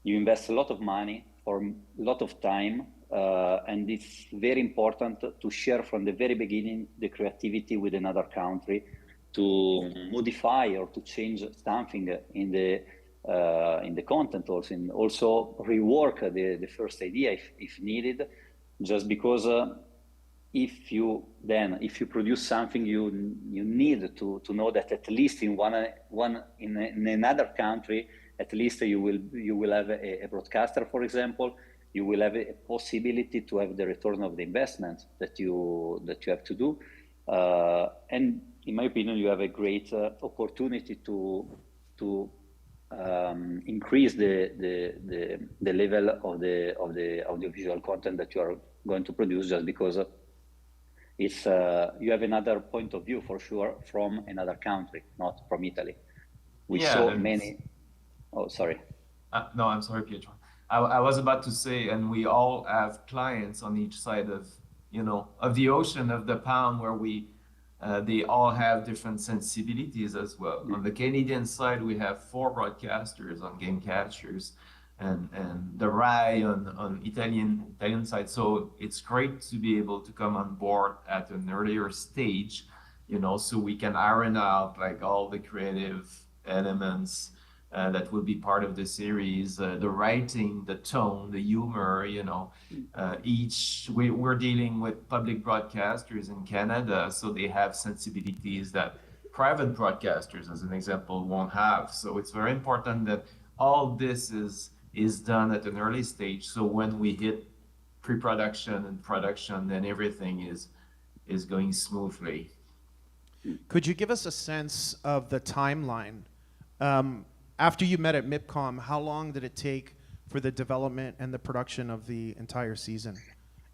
you invest a lot of money for a lot of time, and it's very important to share from the very beginning the creativity with another country, to modify or to change something in the content, also rework the first idea if needed, just because if you produce something, you need to know that at least in another country, at least you will have a broadcaster, for example. You will have a possibility to have the return of the investment that you have to do, and in my opinion, you have a great opportunity to increase the level of the audiovisual content that you are going to produce, just because it's you have another point of view for sure from another country, not from Italy. We saw many. Oh, sorry. No, I'm sorry, Pietro. I was about to say, and we all have clients on each side of the ocean, of the pond, where they all have different sensibilities as well. On the Canadian side, we have 4 broadcasters on game catchers, and the RAI on Italian side. So it's great to be able to come on board at an earlier stage, so we can iron out like all the creative elements that will be part of the series, the writing, the tone, the humor, we're dealing with public broadcasters in Canada, so they have sensibilities that private broadcasters, as an example, won't have. So it's very important that all this is done at an early stage, so when we hit pre-production and production, then everything is going smoothly. Could you give us a sense of the timeline? After you met at MIPCOM, how long did it take for the development and the production of the entire season?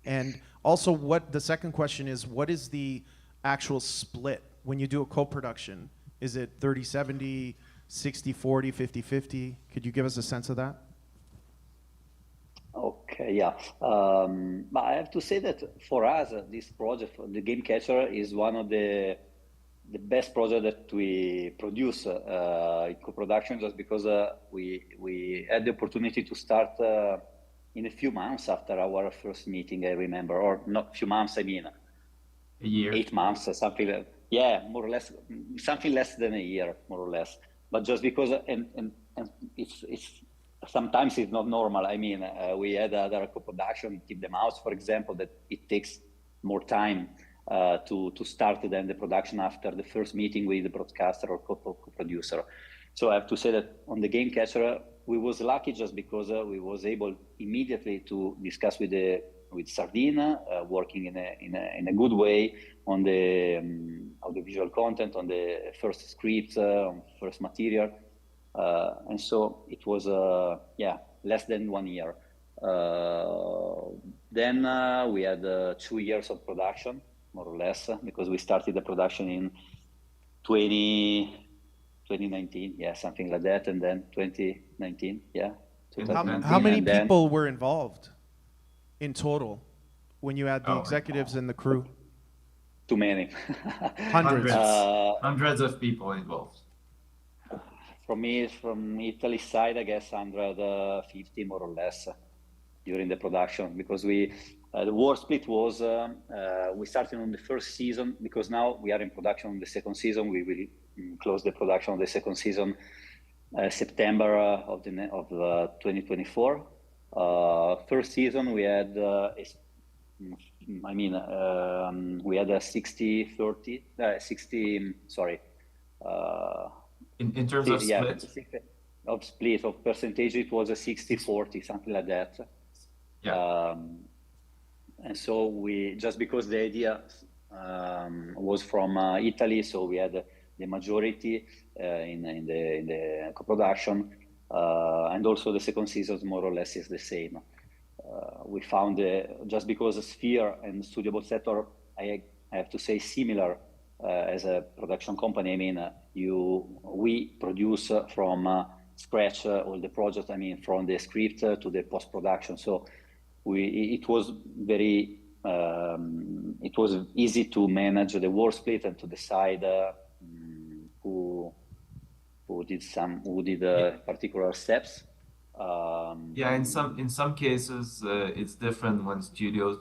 And also, the second question is, what is the actual split when you do a co-production? Is it 30-70, 60-40, 50-50? Could you give us a sense of that? Okay, yeah. But I have to say that for us, this project, the Game Catcher, is one of the best project that we produce in co-production, just because we had the opportunity to start in a few months after our first meeting, I remember, or not few months, I mean, a year, 8 months, something more or less, something less than a year, more or less. But just because, and it's sometimes it's not normal. I mean, we had other co-production, Keep the Mouse, for example, that it takes more time to start then the production after the first meeting with the broadcaster or co-producer. So I have to say that on the Game Catcher, we was lucky just because we was able immediately to discuss with Sardine, working in a good way on the audiovisual content, on the first script, on first material, and so it was less than 1 year. Then we had 2 years of production, more or less, because we started the production in 2019, something like that, and then 2019, 2019. How many people were involved in total when you add the executives and the crew? Too many. Hundreds. Hundreds of people involved. From Italy side, I guess 150 more or less during the production, because the war split was we started on the first season, because now we are in production on the second season. We will close the production of the second season September of 2024. First season we had we had a 60-30, 60. Sorry. In terms of split? Of percentage, it was a 60-40, something like that. Yeah. And so we, just because the idea was from Italy, so we had the majority in the co-production, and also the second season more or less is the same. We found just because Sphere and Studio Bozzetto, I have to say similar as a production company. I mean, we produce from scratch all the projects. I mean, from the script to the post-production. So it was very it was easy to manage the work split and to decide who did particular steps. Yeah, in some cases it's different when studios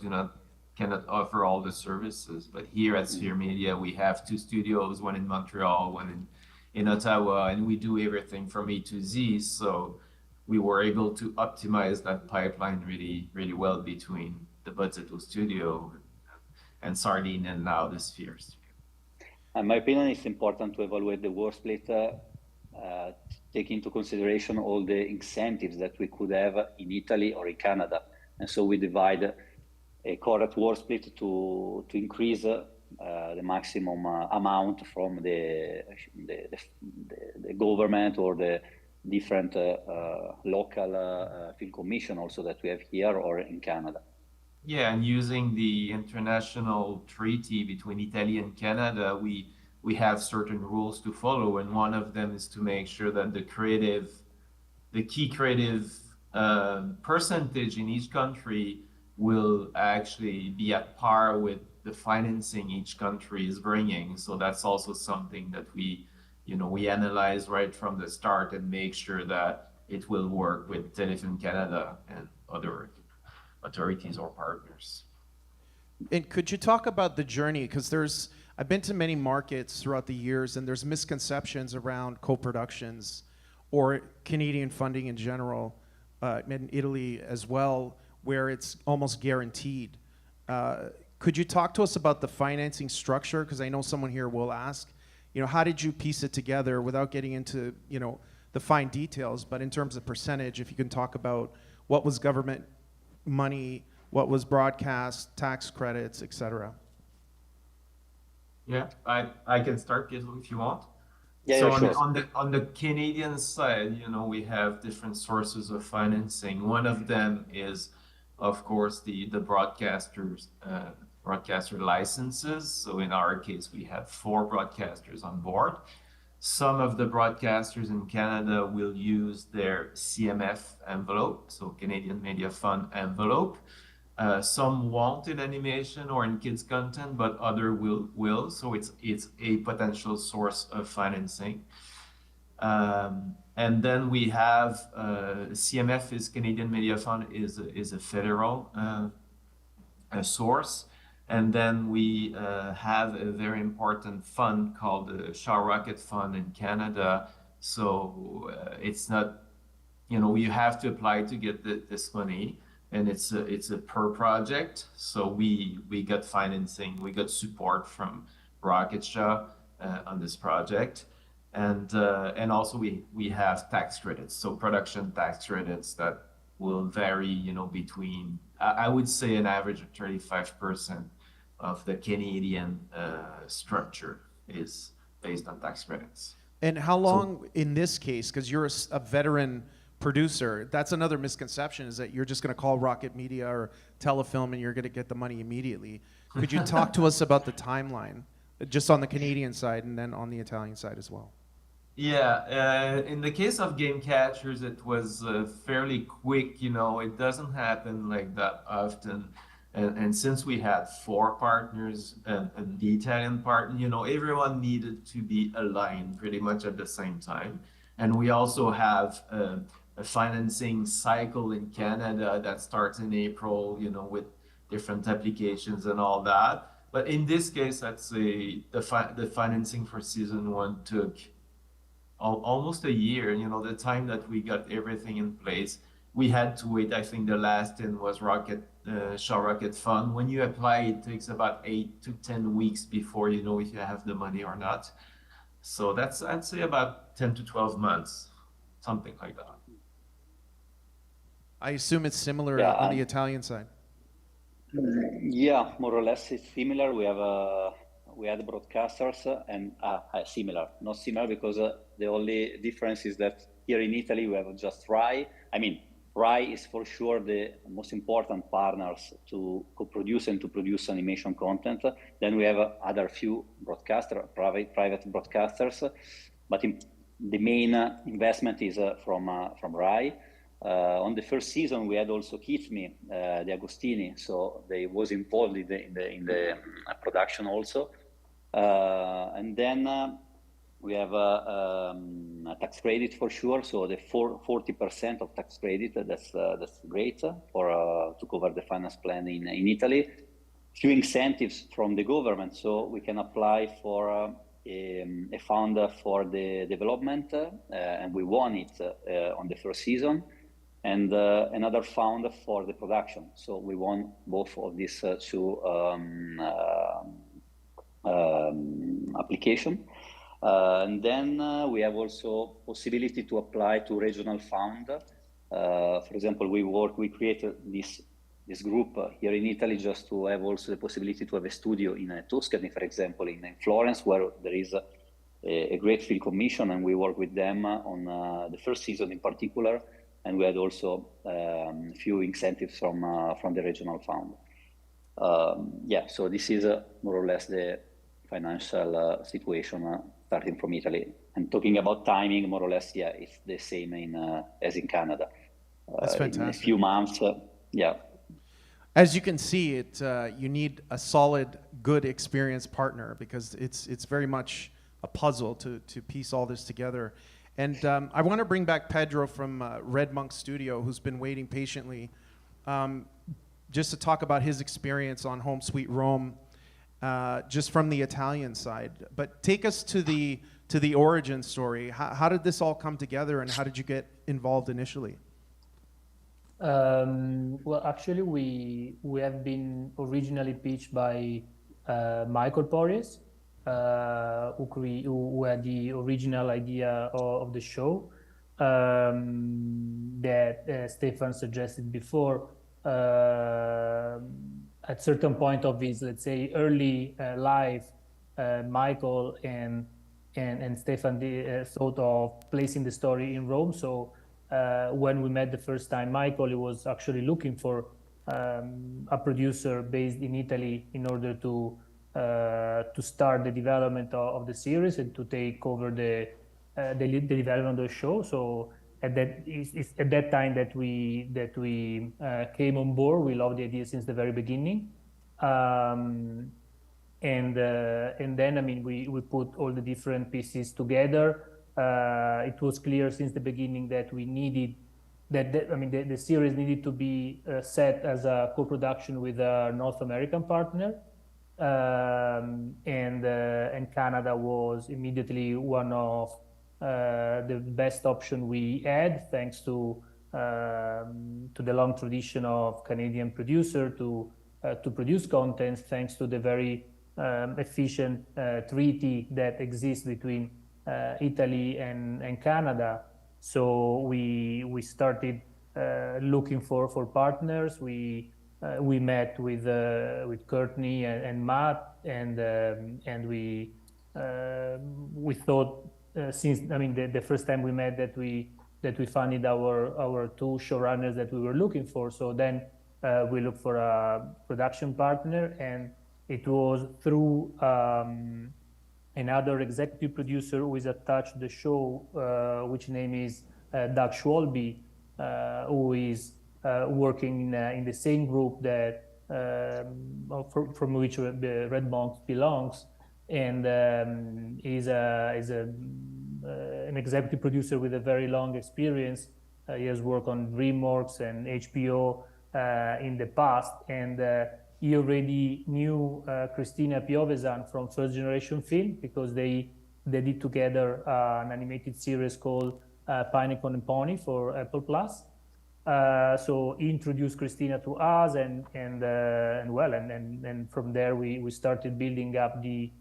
cannot offer all the services. But here at Sphere Media, we have 2 studios, one in Montreal, one in Ottawa, and we do everything from A to Z. So we were able to optimize that pipeline really well between the Bozzetto studio and Sardine and now the Sphere studio. In my opinion, it's important to evaluate the work split, take into consideration all the incentives that we could have in Italy or in Canada. And so we divide a correct work split to increase the maximum amount from the government or the different local film commission also that we have here or in Canada. Yeah, and using the international treaty between Italy and Canada, we have certain rules to follow, and one of them is to make sure that the key creative percentage in each country will actually be at par with the financing each country is bringing. So that's also something that we analyze right from the start and make sure that it will work with Telefilm Canada and other authorities or partners. And could you talk about the journey? Because I've been to many markets throughout the years, and there's misconceptions around co-productions or Canadian funding in general, in Italy as well, where it's almost guaranteed. Could you talk to us about the financing structure? Because I know someone here will ask, how did you piece it together without getting into, the fine details, but in terms of percentage, if you can talk about what was government money, what was broadcast, tax credits, etc. Yeah, I can start, Gizmo, if you want. Yeah, so sure. on the Canadian side, we have different sources of financing. One of them is, of course, the broadcaster licenses. So in our case, we have 4 broadcasters on board. Some of the broadcasters in Canada will use their CMF envelope, so Canadian Media Fund envelope. Some won't in animation or in kids content, but other will. So it's a potential source of financing. And then we have CMF is Canadian Media Fund is a federal source. And then we have a very important fund called the Shaw Rocket Fund in Canada. So it's not, you have to apply to get this money, and it's a per project. So we got financing, we got support from Rocket Shaw on this project, and also we have tax credits, so production tax credits that will vary, between I would say an average of 35% of the Canadian structure is based on tax credits. And how long, in this case, because you're a veteran producer, that's another misconception, is that you're just going to call Rocket Media or Telefilm and you're going to get the money immediately. Could you talk to us about the timeline, just on the Canadian side and then on the Italian side as well? Yeah, in the case of Game Catchers, it was fairly quick. It doesn't happen like that often. And since we had 4 partners and the Italian partner, everyone needed to be aligned pretty much at the same time. And we also have a financing cycle in Canada that starts in April, with different applications and all that. But in this case, I'd say the financing for season 1 took almost a year. The time that we got everything in place, we had to wait. I think the last in was Shaw Rocket Fund. When you apply, it takes about 8 to 10 weeks before you know if you have the money or not. So that's, I'd say, about 10 to 12 months, something like that. I assume it's similar on the Italian side. Yeah, more or less it's similar. We had broadcasters and similar, not similar because the only difference is that here in Italy we have just RAI. I mean, RAI is for sure the most important partners to co-produce and to produce animation content. Then we have other few private broadcasters, but the main investment is from RAI. On the first season, we had also Kitmi, the Agostini, so they was involved in the production also. And then we have a tax credit for sure, so the 40% of tax credit, that's great for to cover the finance plan in Italy. Few incentives from the government, so we can apply for a fund for the development, and we won it on the first season. And another fund for the production. So we won both of these two application. And then we have also possibility to apply to regional fund. For example, we created this group here in Italy just to have also the possibility to have a studio in Tuscany, for example, in Florence, where there is a great film commission, and we work with them on the first season in particular. And we had also a few incentives from the regional fund. Yeah, so this is more or less the financial situation starting from Italy. And talking about timing, more or less, yeah, it's the same as in Canada. That's fantastic. In a few months, yeah. As you can see, you need a solid, good, experienced partner because it's very much a puzzle to piece all this together. And I want to bring back Pedro from Red Monk Studio, who's been waiting patiently, just to talk about his experience on Home Sweet Rome, just from the Italian side. But take us to the origin story. How did this all come together, and how did you get involved initially? Well, actually, we have been originally pitched by Michael Porres, who had the original idea of the show that Stefan suggested before. At certain point of his, let's say, early life, Michael and Stefan thought of placing the story in Rome. So when we met the first time, Michael was actually looking for a producer based in Italy in order to start the development of the series and to take over the development of the show. So at that time that we came on board. We loved the idea since the very beginning, and then I mean we put all the different pieces together. It was clear since the beginning that we needed that I mean the series needed to be set as a co-production with a North American partner. And Canada was immediately one of the best option we had, thanks to the long tradition of Canadian producer to produce content, thanks to the very efficient treaty that exists between Italy and Canada. So we started looking for partners. We met with Courtney and Matt, and we thought since I mean the first time we met that we funded our two showrunners that we were looking for. So then we looked for a production partner, and it was through another executive producer who is attached to the show, which name is Doug Schwalbe, who is working in the same group that from which the Red Monk belongs, and is an executive producer with a very long experience. He has worked on DreamWorks and HBO in the past, and he already knew Cristina Piovesan from First Generation Film because they did together an animated series called Pineapple and Pony for Apple Plus. So he introduced Cristina to us, and from there we started building up the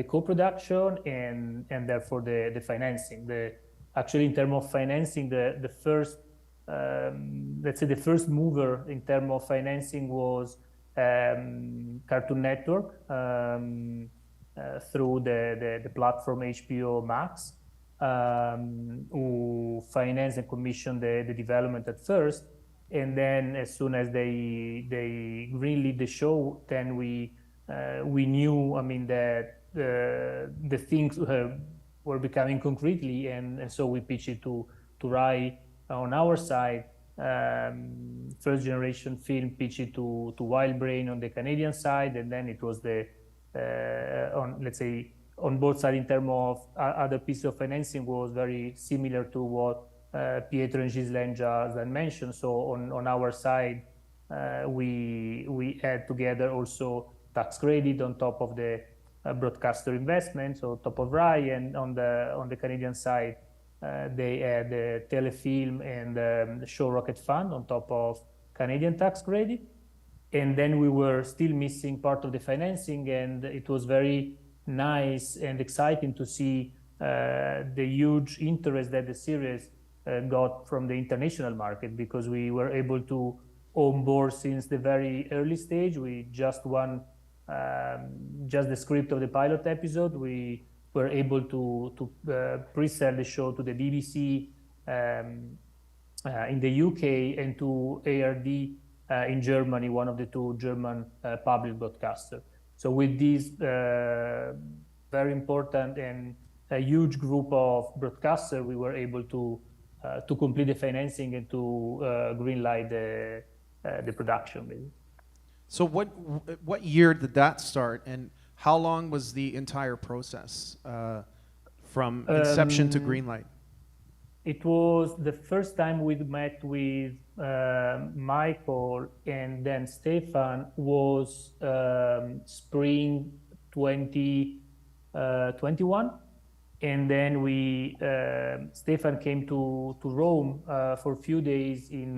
co-production and therefore the financing. Actually, in terms of financing, the first let's say the first mover in terms of financing was Cartoon Network through the platform HBO Max, who financed and commissioned the development at first. And then as soon as they greenlit the show, then we knew, I mean, that the things were becoming concretely, and so we pitched it to Rai on our side. First generation film pitched it to Wild Brain on the Canadian side, and then it was the on, let's say, on both sides in terms of other pieces of financing was very similar to what Pietro and Ghislaine just mentioned. So on our side, we had together also tax credit on top of the broadcaster investment, so top of Rai, and on the Canadian side, they had the telefilm and the show Rocket Fund on top of Canadian tax credit. And then we were still missing part of the financing, and it was very nice and exciting to see the huge interest that the series got from the international market, because we were able to onboard since the very early stage. We just won just the script of the pilot episode. We were able to pre-sell the show to the BBC in the UK and to ARD in Germany, one of the two German public broadcasters. So with this very important and a huge group of broadcasters, we were able to complete the financing and to greenlight the production, basically. So what year did that start, and how long was the entire process from inception to greenlight? It was the first time we met with Michael and then Stefan was spring 2021. And then Stefan came to Rome for a few days in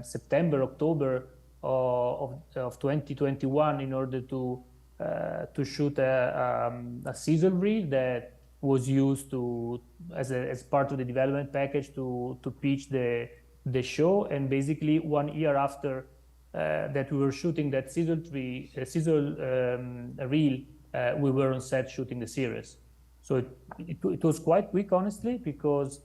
September, October of 2021 in order to shoot a sizzle reel that was used as part of the development package to pitch the show. And basically 1 year after that we were shooting that sizzle reel, we were on set shooting the series. So it was quite quick, honestly, because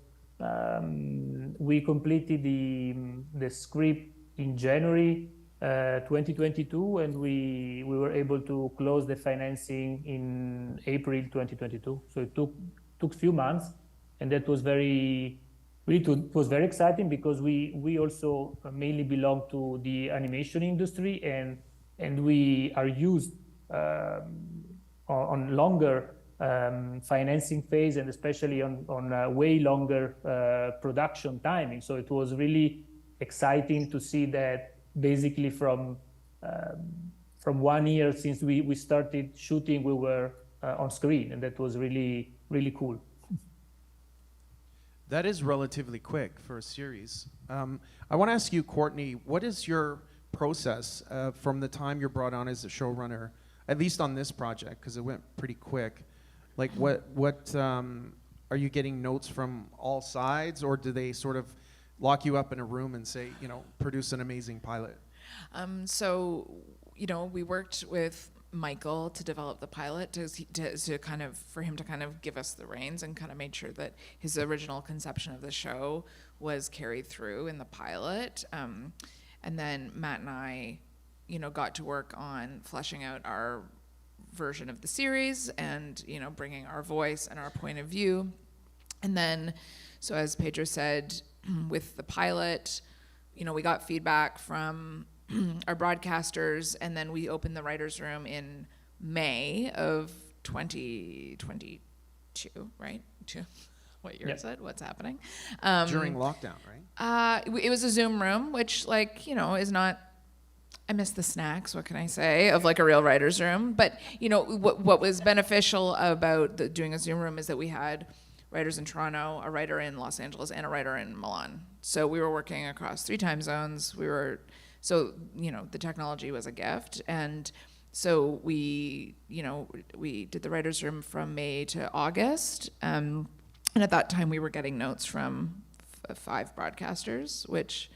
we completed the script in January 2022, and we were able to close the financing in April 2022. So it took a few months, and that was very exciting, because we also mainly belong to the animation industry, and we are used on longer financing phase, and especially on way longer production timing. So it was really exciting to see that basically from 1 year since we started shooting, we were on screen, and that was really, really cool. That is relatively quick for a series. I want to ask you, Courtney, what is your process from the time you're brought on as a showrunner, at least on this project, because it went pretty quick? Like, what are you getting notes from all sides, or do they sort of lock you up in a room and say, produce an amazing pilot? So, we worked with Michael to develop the pilot to kind of, for him to kind of give us the reins, and kind of made sure that his original conception of the show was carried through in the pilot. And then Matt and I, got to work on fleshing out our version of the series and, bringing our voice and our point of view. And then, so as Pedro said, with the pilot, we got feedback from our broadcasters, and then we opened the writer's room in May of 2022, right? What year is it? What's happening? During lockdown, right? It was a Zoom room, which, is not, I miss the snacks, what can I say, of like a real writer's room. But, what was beneficial about doing a Zoom room is that we had writers in Toronto, a writer in Los Angeles, and a writer in Milan. So we were working across 3 time zones. So, the technology was a gift. And so we did the writer's room from May to August. And at that time we were getting notes from 5 broadcasters, which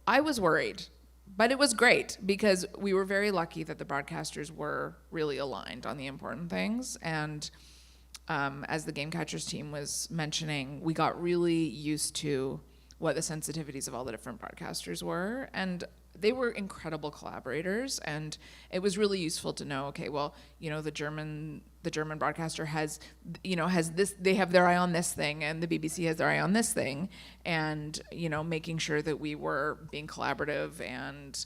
I was worried, But it was great because we were very lucky that the broadcasters were really aligned on the important things. And as the Game Catchers team was mentioning, we got really used to what the sensitivities of all the different broadcasters were. And they were incredible collaborators, and it was really useful to know, okay, well, the German broadcaster has this, they have their eye on this thing, and the BBC has their eye on this thing, and making sure that we were being collaborative and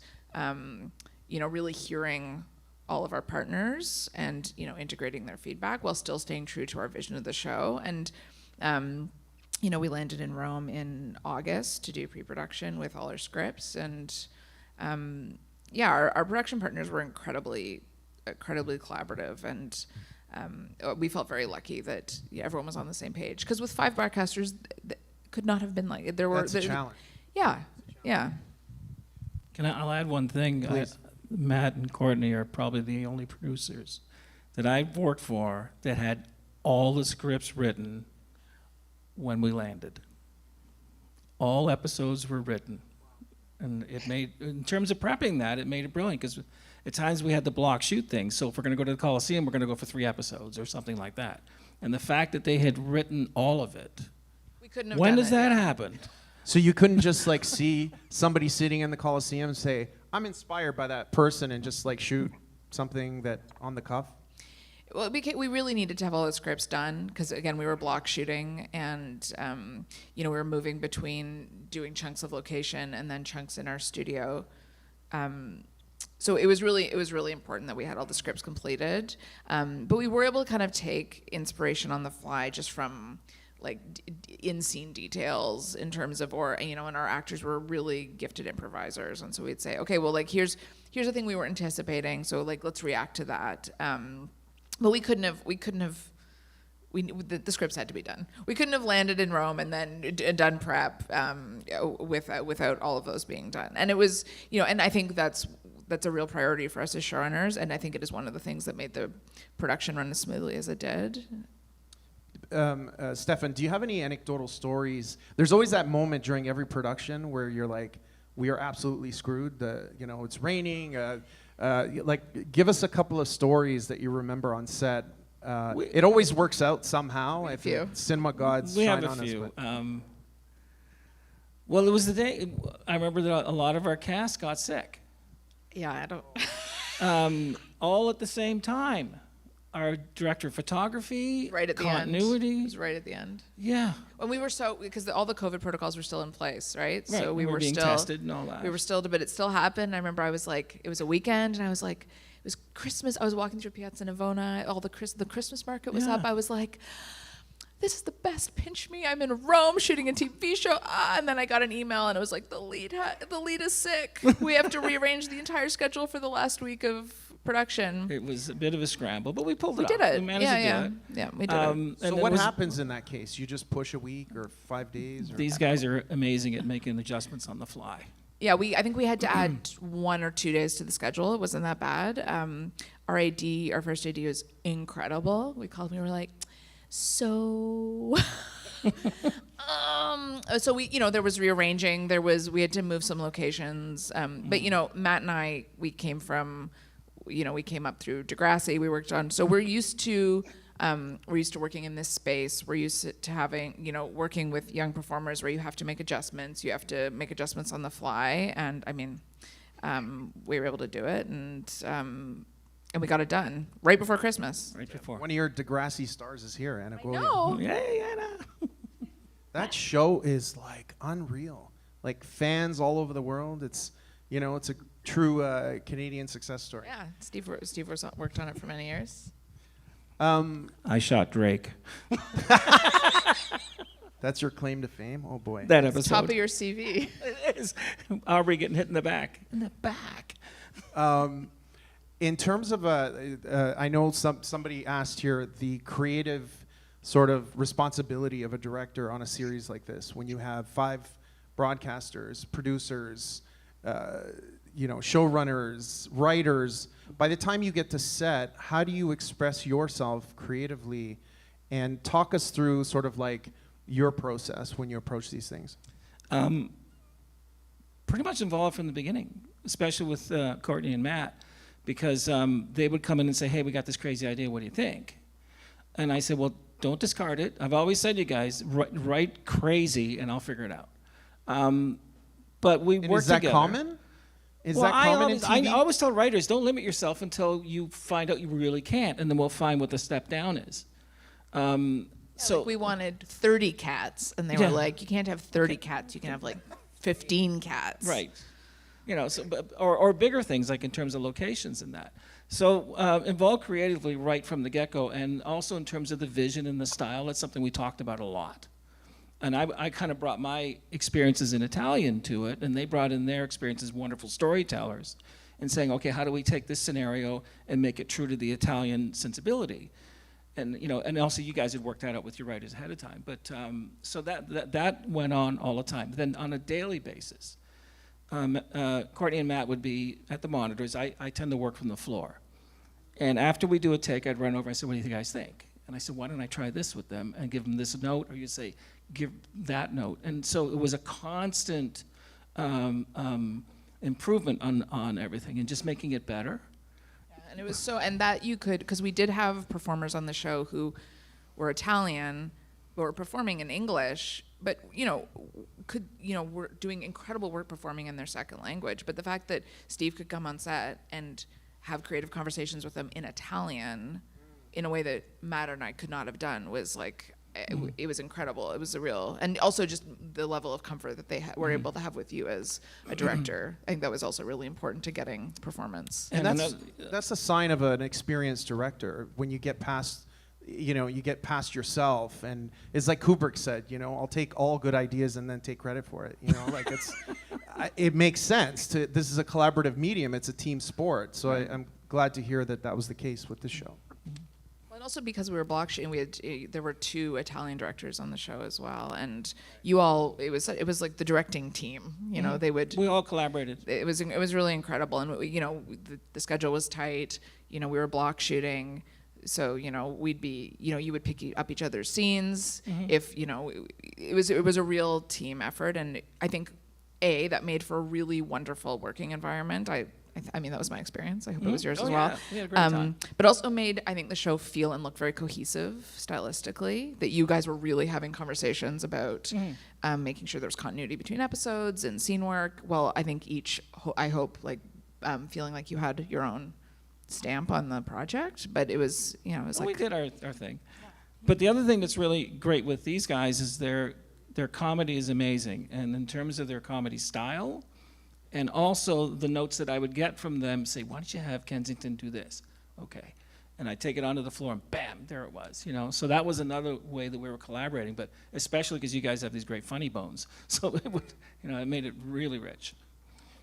really hearing all of our partners and integrating their feedback while still staying true to our vision of the show. And we landed in Rome in August to do pre-production with all our scripts, and our production partners were incredibly collaborative, and we felt very lucky that everyone was on the same page. Because with 5 broadcasters, could not have been like there were. That's a challenge. Yeah. I'll add one thing. Matt and Courtney are probably the only producers that I've worked for that had all the scripts written when we landed. All episodes were written. And it made, in terms of prepping that, it made it brilliant, because at times we had to block shoot things. So if we're going to go to the Coliseum, we're going to go for 3 episodes or something like that. And the fact that they had written all of it. We couldn't have when done does it, that yeah. happen? So you couldn't just see somebody sitting in the Coliseum and say, I'm inspired by that person, and just shoot something that on the cuff? Well, we really needed to have all the scripts done because, again, we were block shooting, and we were moving between doing chunks of location and then chunks in our studio. So it was really important that we had all the scripts completed, but we were able to kind of take inspiration on the fly just from in-scene details in terms of, and our actors were really gifted improvisers, and so we'd say, okay, well, here's the thing we were anticipating, so let's react to that. But the scripts had to be done. We couldn't have landed in Rome and then done prep without all of those being done. And it was, and I think that's a real priority for us as showrunners, and I think it is one of the things that made the production run as smoothly as it did. Stefan, do you have any anecdotal stories? There's always that moment during every production where you're like, we are absolutely screwed. It's raining. Give us a couple of stories that you remember on set. It always works out somehow. If cinema gods shine on us. We have a few. Well, it was the day. I remember that a lot of our cast got sick. Yeah, I don't. All at the same time. Our director of photography, right at the continuity. End. It was right at the end. Yeah. And we were because all the COVID protocols were still in place, right? So we were being still tested and all that. We were still, but it still happened. I remember I was it was a weekend, and I was it was Christmas. I was walking through Piazza Navona. All the Christmas market was up. I was like, this is the best pinch me. I'm in Rome shooting a TV show. And then I got an email, and it was the lead is sick. We have to rearrange the entire schedule for the last week of production. It was a bit of a scramble, but we pulled it off. We did it. We managed to do it. Yeah, we did it. So what happens in that case? You just push a week or 5 days? Or These guys are amazing at making adjustments on the fly. Yeah, I think we had to add 1 or 2 days to the schedule. It wasn't that bad. Our AD, our first AD, was incredible. We called him. We were like, so... so we, there was rearranging. We had to move some locations. But Matt and I, we came up through Degrassi. We worked on. So we're used to working in this space. We're used to having, working with young performers where you have to make adjustments. You have to make adjustments on the fly. And I mean, we were able to do it, and we got it done right before Christmas. Right before. One of your Degrassi stars is here, Anna Goya. No. Yeah, no. That show is unreal. Fans all over the world. It's it's a true Canadian success story. Yeah, Steve worked on it for many years. I shot Drake. That's your claim to fame? Oh boy. That episode. Top of your CV. It is. Aubrey getting hit in the back. In the back. In terms of, I know somebody asked here the creative sort of responsibility of a director on a series like this, when you have 5 broadcasters, producers, showrunners, writers. By the time you get to set, how do you express yourself creatively, and talk us through sort of your process when you approach these things? Pretty much involved from the beginning. especially with Courtney and Matt, because they would come in and say, hey, we got this crazy idea, what do you think? And I said, well, don't discard it. I've always said, you guys, write crazy and I'll figure it out. But we work is that together. common? Is Well, that common in I TV? always tell writers, don't limit yourself until you find out you really can't, and then we'll find what the step down is. So like we wanted 30 cats, and they Yeah. were like, you can't have 30 cats, you can have like 15 cats. Right. You know, so, or bigger things like in terms of locations and that. So involve creatively right from the get-go, and also in terms of the vision and the style. That's something we talked about a lot. And I kind of brought my experiences in Italian to it, and they brought in their experiences as wonderful storytellers, and saying, okay, how do we take this scenario and make it true to the Italian sensibility? And you know, and also you guys had worked that out with your writers ahead of time. But so that went on all the time. Then on a daily basis, Courtney and Matt would be at the monitors. I tend to work from the floor. And after we do a take, I'd run over, I said, what do you guys think? And I said, why don't I try this with them and give them this note? Or you say, give that note. And so it was a constant improvement on everything and just making it better. And it was so, and that you could, because we did have performers on the show who were Italian, but were performing in English, but were doing incredible work performing in their second language. But the fact that Steve could come on set and have creative conversations with them in Italian in a way that Matt and I could not have done was like, it was incredible. It was a real, and also just the level of comfort that they were able to have with you as a director. I think that was also really important to getting performance. And that's a sign of an experienced director when you get past, you get past yourself, and it's like Kubrick said, I'll take all good ideas and then take credit for it. Like it makes sense. This is a collaborative medium. It's a team sport. So I'm glad to hear that was the case with this show. And also because we were block shooting, there were 2 Italian directors on the show as well, and it was like the directing team. We all collaborated. It was really incredible, and the schedule was tight. We were block shooting, so we'd be you would pick up each other's scenes. If it was a real team effort, and I think that made for a really wonderful working environment. I mean, that was my experience. I hope it was yours as well. Yeah. We had a great time. But also made, I think, the show feel and look very cohesive stylistically, that you guys were really having conversations about making sure there was continuity between episodes and scene work. Well, I think I hope, feeling like you had your own stamp on the project, but it was, We did our thing. But the other thing that's really great with these guys is their comedy is amazing. And in terms of their comedy style, and also the notes that I would get from them say, why don't you have Kensington do this? Okay. And I take it onto the floor and bam, there it was. So that was another way that we were collaborating, but especially because you guys have these great funny bones. So it made it really rich.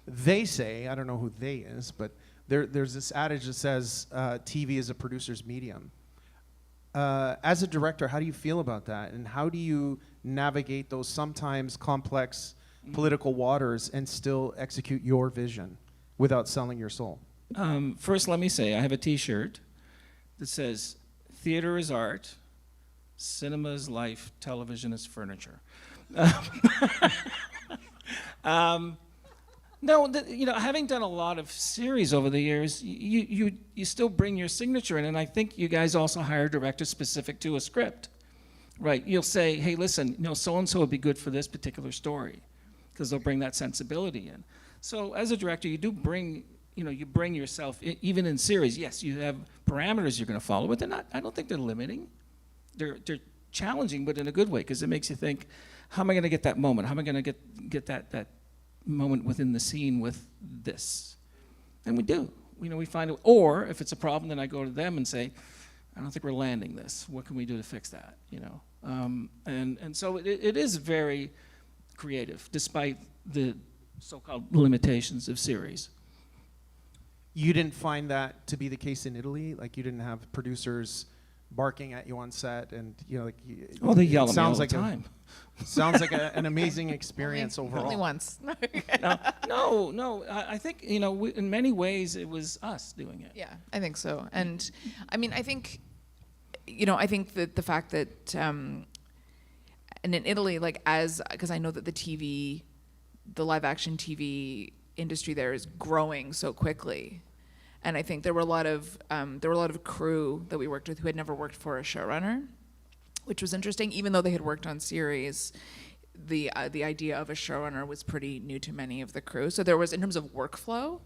They say, I don't know who they is, but there's this adage that says TV is a producer's medium. As a director, how do you feel about that? And how do you navigate those sometimes complex political waters and still execute your vision without selling your soul? First, let me say, I have a T-shirt that says, theater is art, cinema is life, television is furniture. Having done a lot of series over the years, you still bring your signature in, and I think you guys also hire directors specific to a script, right? You'll say, hey, listen, so-and-so would be good for this particular story, because they'll bring that sensibility in. So as a director, you do bring, you bring yourself, even in series, yes, you have parameters you're going to follow, but I don't think they're limiting. They're challenging, but in a good way, because it makes you think, how am I going to get that moment? How am I going to get that moment within the scene with this? And we do. We find it. Or if it's a problem, then I go to them and say, I don't think we're landing this. What can we do to fix that? And so it is very creative, despite the so-called limitations of series. You didn't find that to be the case in Italy? Like you didn't have producers barking at you on set, and they yell at me all the time. Sounds like an amazing experience overall. Only once. No. I think in many ways it was us doing it. Yeah, I think so. And I mean, I think that the fact that and in Italy, because I know that the live action TV industry there is growing so quickly. And I think there were a lot of crew that we worked with who had never worked for a showrunner, which was interesting. Even though they had worked on series, the idea of a showrunner was pretty new to many of the crew. So there was, in terms of workflow,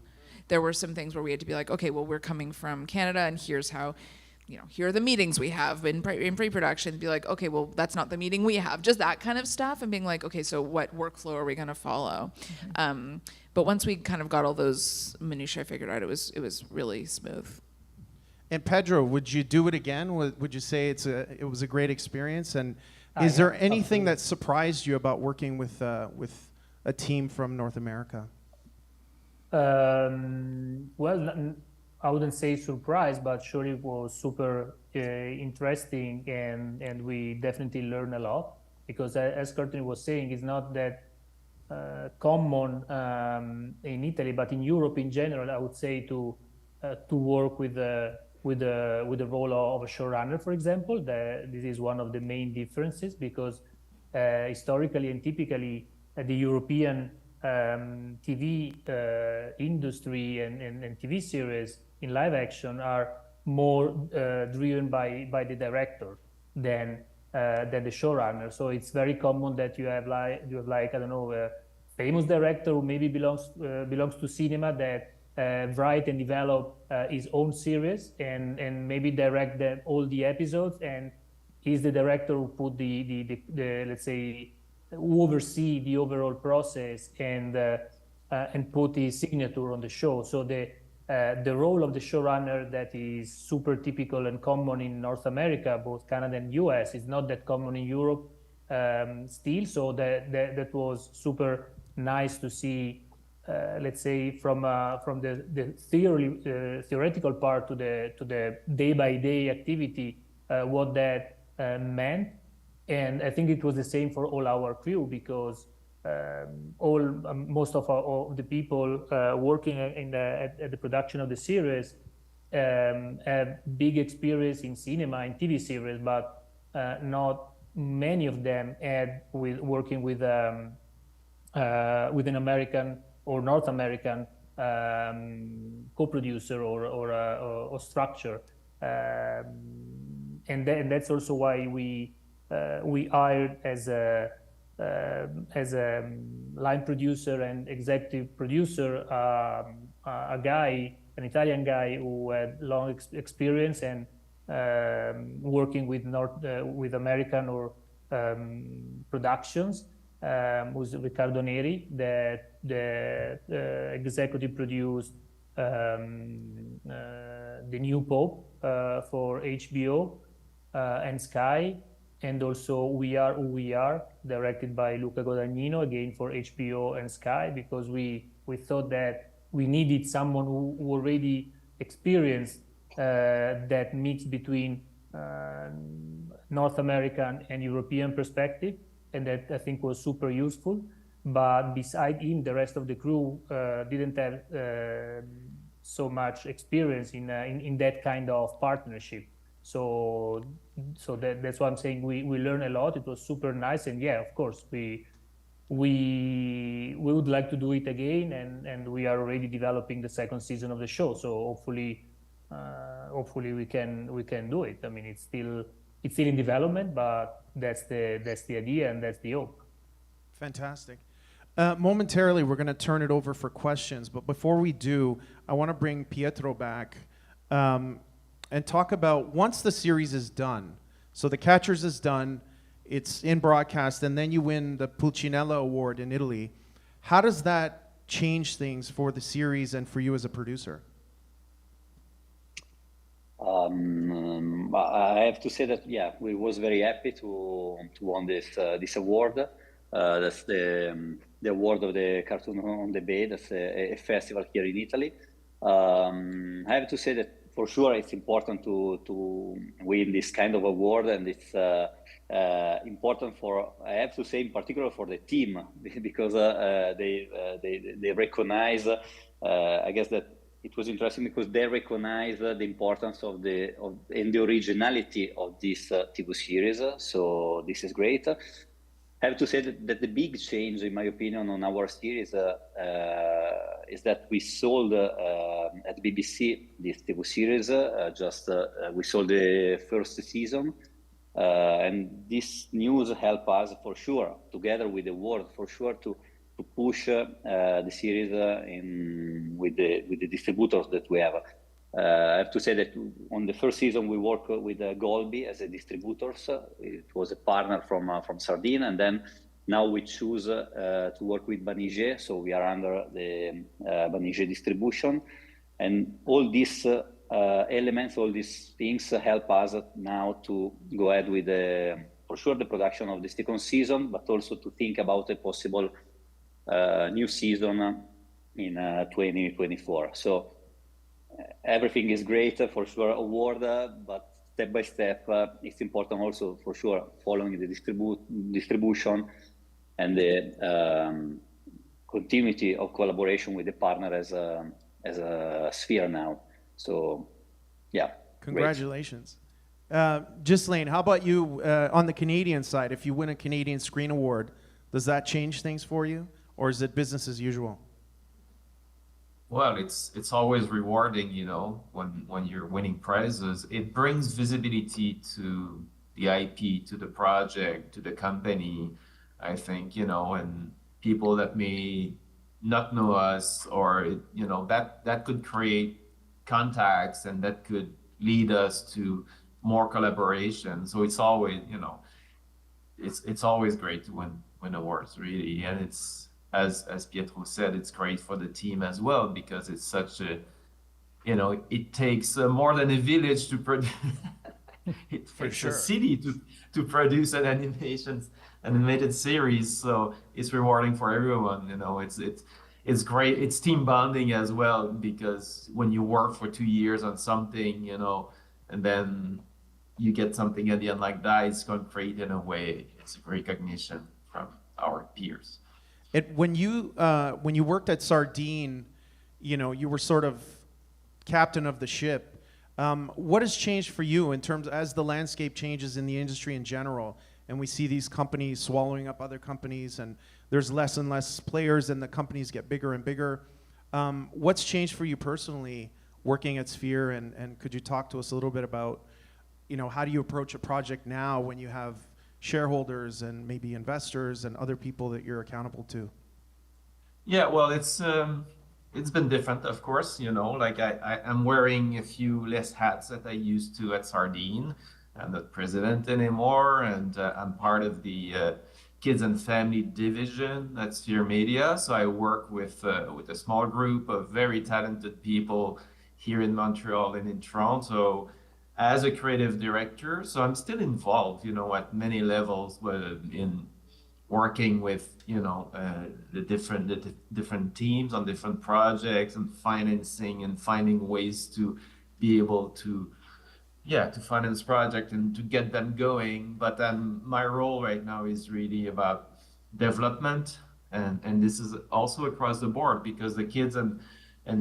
there were some things where we had to be like, okay, well, we're coming from Canada, and here's how, here are the meetings we have in pre-production. Be like, okay, well, that's not the meeting we have. Just that kind of stuff, and being like, okay, so what workflow are we going to follow? But once we kind of got all those minutiae figured out, it was really smooth. And Pedro, would you do it again? Would you say it was a great experience? And is there anything that surprised you about working with a team from North America? Well, I wouldn't say surprised, but sure it was super interesting, and we definitely learned a lot, because as Courtney was saying, it's not that common in Italy, but in Europe in general, I would say to work with the role of a showrunner, for example. This is one of the main differences, because historically and typically the European TV industry and TV series in live action are more driven by the director than the showrunner. So it's very common that you have like I don't know, a famous director who maybe belongs to cinema that write and develop his own series and maybe direct all the episodes, and he's the director who put the let's say, who oversee the overall process and put his signature on the show. So the role of the showrunner, that is super typical and common in North America, both Canada and US, is not that common in Europe still. So that was super nice to see. Let's say from the theoretical part to the day-by-day activity, what that meant. And I think it was the same for all our crew, because most of the people working at the production of the series have big experience in cinema and TV series, but not many of them had working with an American or North American co-producer or structure, and that's also why we hired as a line producer and executive producer an Italian guy who had long experience and working with American or productions. Was Riccardo Neri, that executive produced the New Pope for HBO and Sky, and also We Are Who We Are, directed by Luca Guadagnino, again for HBO and Sky, because we thought that we needed someone who already experienced that mix between North American and European perspective, and that I think was super useful. But beside him, the rest of the crew didn't have so much experience in that kind of partnership. So that's why I'm saying we learned a lot. It was super nice, and yeah, of course we would like to do it again, and we are already developing the second season of the show. So hopefully we can do it. I mean, it's still in development, but that's the idea and that's the hope. Fantastic. Momentarily, we're going to turn it over for questions, but before we do, I want to bring Pietro back and talk about, once the series is done, so The Catchers is done, it's in broadcast, and then you win the Pulcinella Award in Italy. How does that change things for the series and for you as a producer? I have to say that, yeah, we was very happy to win this award. That's the award of the Cartoon on the Bay. That's a festival here in Italy. I have to say that for sure it's important to win this kind of award, and it's important for, I have to say, in particular for the team, because they recognize. I guess that it was interesting because they recognize the importance and the originality of this TV series. So this is great. I have to say that the big change, in my opinion, on our series is that we sold at BBC this TV series. We sold the first season, and this news helped us for sure, together with the world, for sure, to push the series with the distributors that we have. I have to say that on the first season we worked with Golby as a distributors. It was a partner from Sardine, and then now we choose to work with Banijé, so we are under the Banijé distribution, and all these elements, all these things help us now to go ahead with for sure the production of the second season, but also to think about a possible new season in 2024. So everything is great, for sure, award, but step by step, it's important also, for sure, following the distribution and the continuity of collaboration with the partner as a sphere now. So, yeah. Congratulations. Ghislaine, how about you on the Canadian side? If you win a Canadian Screen Award, does that change things for you, or is it business as usual? Well, it's always rewarding, you know, when you're winning prizes. It brings visibility to the IP, to the project, to the company, I think, you know, and people that may not know us, or, you know, that could create contacts and that could lead us to more collaboration. So it's always, you know, it's always great to win awards, really. And it's, as Pietro said, it's great for the team as well, because it's such a, you know, it takes more than a village to produce. It takes a city to produce an animated series. So it's rewarding for everyone. You know, it's great. It's team bonding as well, because when you work for 2 years on something, you know, and then you get something at the end like that, it's concrete in a way. It's recognition from our peers. When you worked at Sardine, you know, you were sort of captain of the ship. What has changed for you in terms, as the landscape changes in the industry in general, and we see these companies swallowing up other companies, and there's less and less players, and the companies get bigger and bigger. What's changed for you personally working at Sphere, and could you talk to us a little bit about, you know, how do you approach a project now when you have shareholders and maybe investors and other people that you're accountable to? Yeah, well, it's been different, of course, you know, like I'm wearing a few less hats that I used to at Sardine. I'm not president anymore, and I'm part of the kids and family division at Sphere Media. So I work with a small group of very talented people here in Montreal and in Toronto as a creative director. So I'm still involved, you know, at many levels in working with, you know, the different teams on different projects and financing and finding ways to be able to finance project and to get them going. But my role right now is really about development, and this is also across the board, because the kids and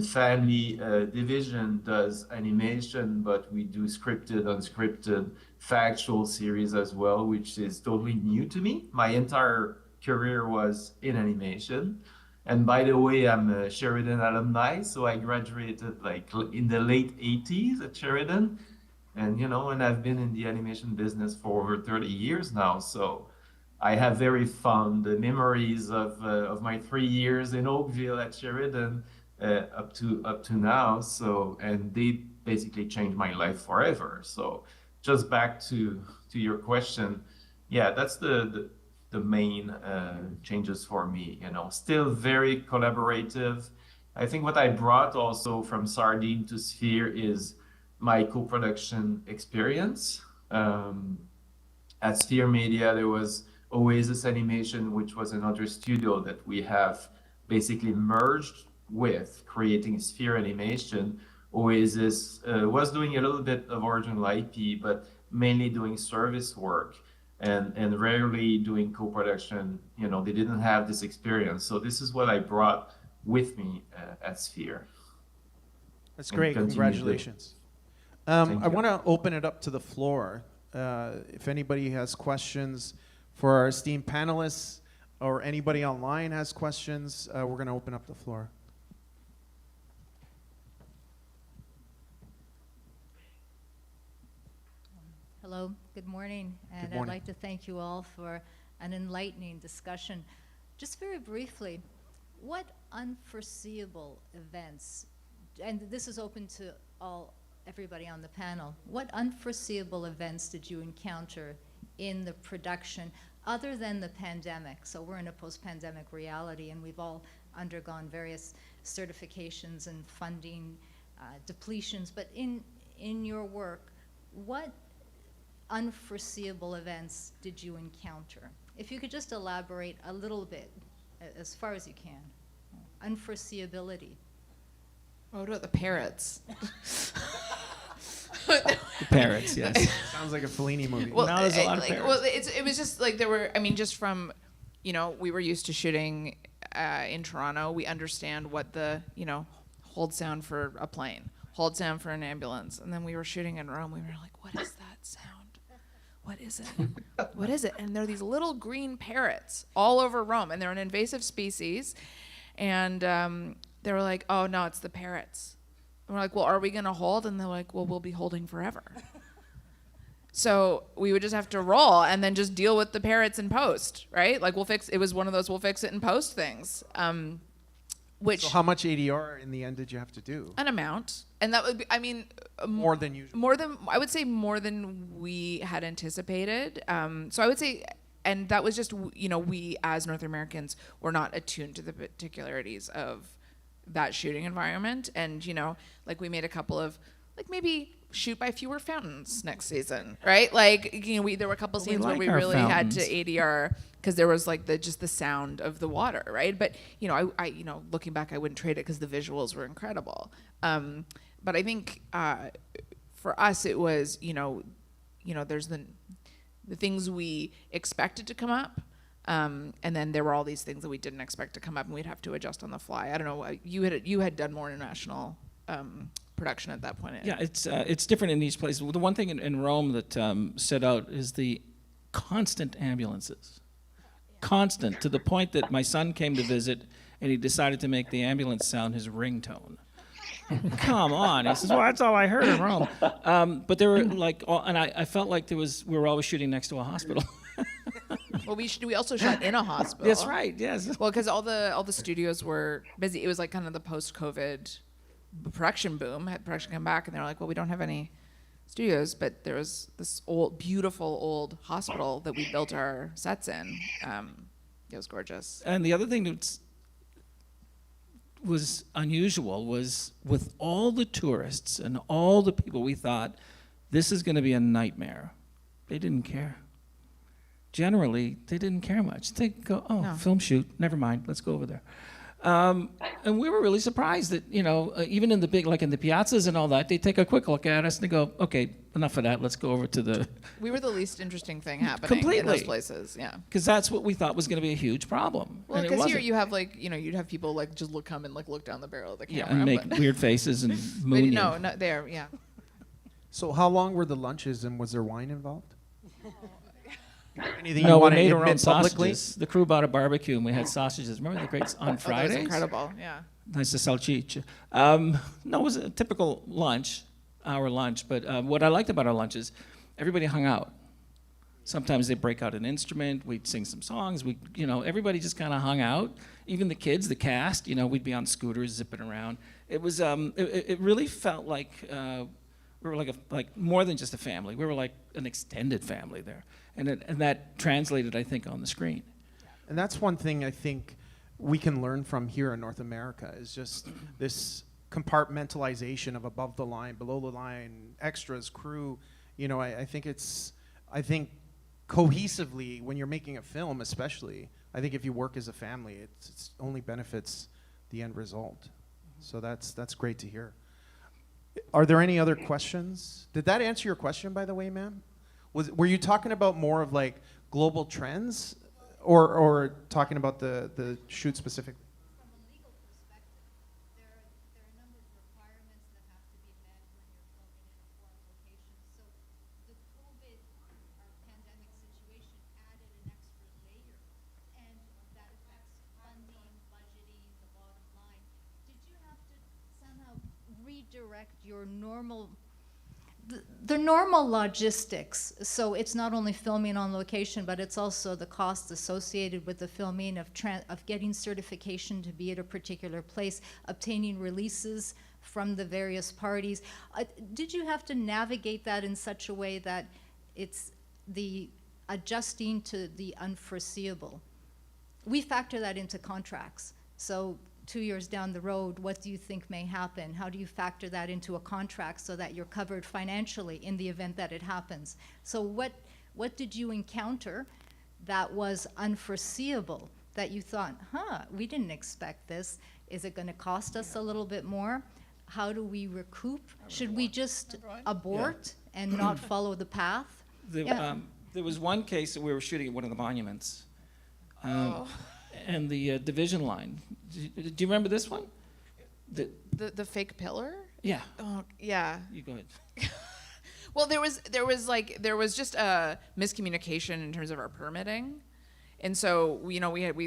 family division does animation, but we do scripted, unscripted, factual series as well, which is totally new to me. My entire career was in animation. And by the way, I'm a Sheridan alumni, so I graduated like in the late 80s at Sheridan. And, you know, and I've been in the animation business for over 30 years now. So I have very fond memories of my 3 years in Oakville at Sheridan. Up to now, so, and they basically changed my life forever. So just back to your question, yeah, that's the main changes for me, you know. Still very collaborative. I think what I brought also from Sardine to Sphere is my co-production experience. At Sphere Media, there was Oasis Animation, which was another studio that we have basically merged with, creating Sphere Animation. Oasis was doing a little bit of original IP, but mainly doing service work and rarely doing co-production. You know, they didn't have this experience. So this is what I brought with me at Sphere. That's great. Congratulations. I want to open it up to the floor. If anybody has questions For our esteemed panelists or anybody online has questions, we're going to open up the floor. Hello, good morning. And Good morning. I'd like to thank you all for an enlightening discussion. Just very briefly, what unforeseeable events, and this is open to everybody on the panel, what unforeseeable events did you encounter in the production other than the pandemic? So we're in a post-pandemic reality, and we've all undergone various certifications and funding depletions. But in your work, what unforeseeable events did you encounter? If you could just elaborate a little bit, as far as you can. Unforeseeability. What about the parrots? The parrots, yes. Sounds like a Fellini movie. Well, now there's a lot of parrots. Well, it was just like there were, I mean, just from, you know, we were used to shooting in Toronto. We understand what the, you know, hold sound for a plane, hold sound for an ambulance. And then we were shooting in Rome. We were like, what is that sound? What is it? What is it? And there are these little green parrots all over Rome, and they're an invasive species. And they were like, oh, no, it's the parrots. And we're like, well, are we going to hold? And they're like, well, we'll be holding forever. So we would just have to roll and then just deal with the parrots in post, right? Like it was one of those we'll fix it in post things. So how much ADR in the end did you have to do? An amount. And that would be, I mean, more than usual. I would say more than we had anticipated. So I would say, and that was just, you know, we as North Americans were not attuned to the particularities of that shooting environment. And, you know, like we made a couple of, like maybe shoot by fewer fountains next season, right? Like, you know, there were a couple scenes where we really had to ADR because there was like just the sound of the water, right? But, you know, I you know, looking back, I wouldn't trade it because the visuals were incredible. But I think for us, it was, you know, there's the things we expected to come up, and then there were all these things that we didn't expect to come up, and we'd have to adjust on the fly. I don't know. You had done more international production at that point. Yeah, it's different in each place. The one thing in Rome that stood out is the constant ambulances. Constant, to the point that my son came to visit, and he decided to make the ambulance sound his ringtone. Come on. He says, well, that's all I heard in Rome. But there were like, and I felt like we were always shooting next to a hospital. Well, we also shot in a hospital. That's right, yes. Well, because all the studios were busy. It was like kind of the post-COVID production boom. Had production come back, and they were like, well, we don't have any studios, but there was this beautiful old hospital that we built our sets in. It was gorgeous. And the other thing that was unusual was with all the tourists and all the people, we thought this is going to be a nightmare. They didn't care. Generally, they didn't care much. They go, oh, no. Film shoot, never mind, let's go over there. And we were really surprised that, you know, even in the big, like in the piazzas and all that, they take a quick look at us and they go, okay, enough of that, let's go over to the... We were the least interesting thing happening in those places, yeah. Because that's what we thought was going to be a huge problem. Well, because here you have like, you know, you'd have people like just come and like look down the barrel of the camera. Yeah, and make weird faces and moon. No, there, yeah. So how long were the lunches, and was there wine involved? Anything no, we made our own sausages. The crew bought a barbecue, and we had sausages. Remember the great on Fridays? That was incredible, yeah. Nice to salchicha. No, it was a typical lunch, our lunch. But what I liked about our lunches, everybody hung out. Sometimes they'd break out an instrument. We'd sing some songs. Everybody just kind of hung out. Even the kids, the cast. We'd be on scooters zipping around. It was. It really felt like we were like more than just a family. We were like an extended family there. And that translated, I think, on the screen. And that's one thing I think we can learn from here in North America is just this compartmentalization of above the line, below the line, extras, crew. I think cohesively, when you're making a film especially, I think if you work as a family, it only benefits the end result. So that's great to hear. Are there any other questions? Did that answer your question, by the way, ma'am? Were you talking about more of like global trends or talking about the shoot specifically? From a legal perspective, there are a number of requirements that have to be met when you're filming in a foreign location. So the COVID or pandemic situation added an extra correct, your normal, the normal logistics, so it's not only filming on location, but it's also the costs associated with the filming of getting certification to be at a particular place, obtaining releases from the various parties. Did you have to navigate that in such a way that it's the adjusting to the unforeseeable? We factor that into contracts. So 2 years down the road, what do you think may happen? How do you factor that into a contract so that you're covered financially in the event that it happens? So what did you encounter that was unforeseeable, that you thought, we didn't expect this? Is it going to cost us a little bit more? How do we recoup? Should we just abort and not follow the path? There was one case that we were shooting at one of the monuments. And the division line. Do you remember this one? The fake pillar? Yeah. Oh, yeah. You go ahead. Well, there was just a miscommunication in terms of our permitting. And so, we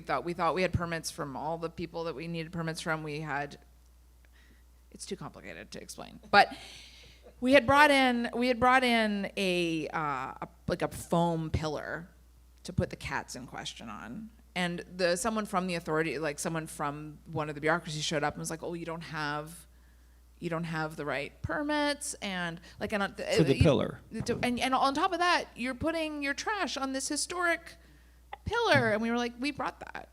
thought we had permits from all the people that we needed permits from. It's too complicated to explain. But we had brought in a foam pillar to put the cats in question on. And someone from the authority, someone from one of the bureaucracies showed up and was like, "Oh, you don't have the right permits," and for the pillar. And on top of that, you're putting your trash on this historic pillar, and we were like, "We brought that.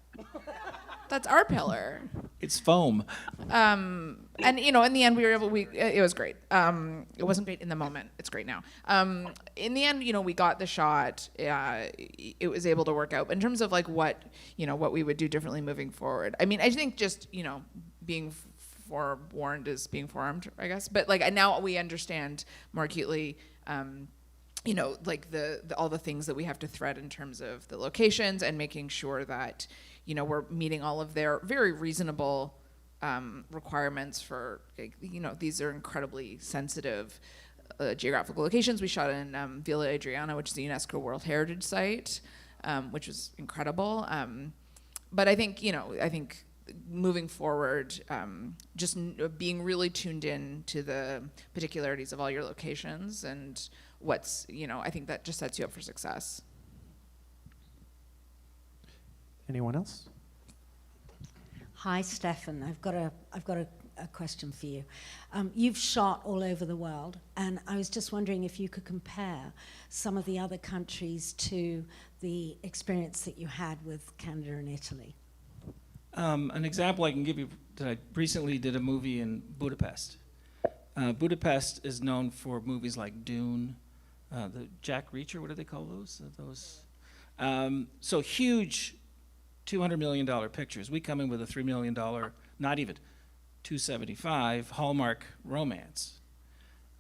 That's our pillar." It's foam. And in the end, it was great. It wasn't great in the moment. It's great now. In the end, we got the shot. It was able to work out. But in terms of what we would do differently moving forward. I mean, I think just being forewarned is being forearmed, I guess. But now we understand more acutely. All the things that we have to thread in terms of the locations and making sure that we're meeting all of their very reasonable requirements for, these are incredibly sensitive geographical locations. We shot in Villa Adriana, which is a UNESCO World Heritage Site, which was incredible. But I think moving forward, just being really tuned in to the particularities of all your locations and I think that just sets you up for success. Anyone else? Hi, Stefan. I've got a question for you. You've shot all over the world, and I was just wondering if you could compare some of the other countries to the experience that you had with Canada and Italy. An example I can give you that I recently did a movie in Budapest. Budapest is known for movies like Dune, the Jack Reacher, what do they call those? So huge $200 million pictures. We come in with a $3 million, not even, $275 Hallmark romance.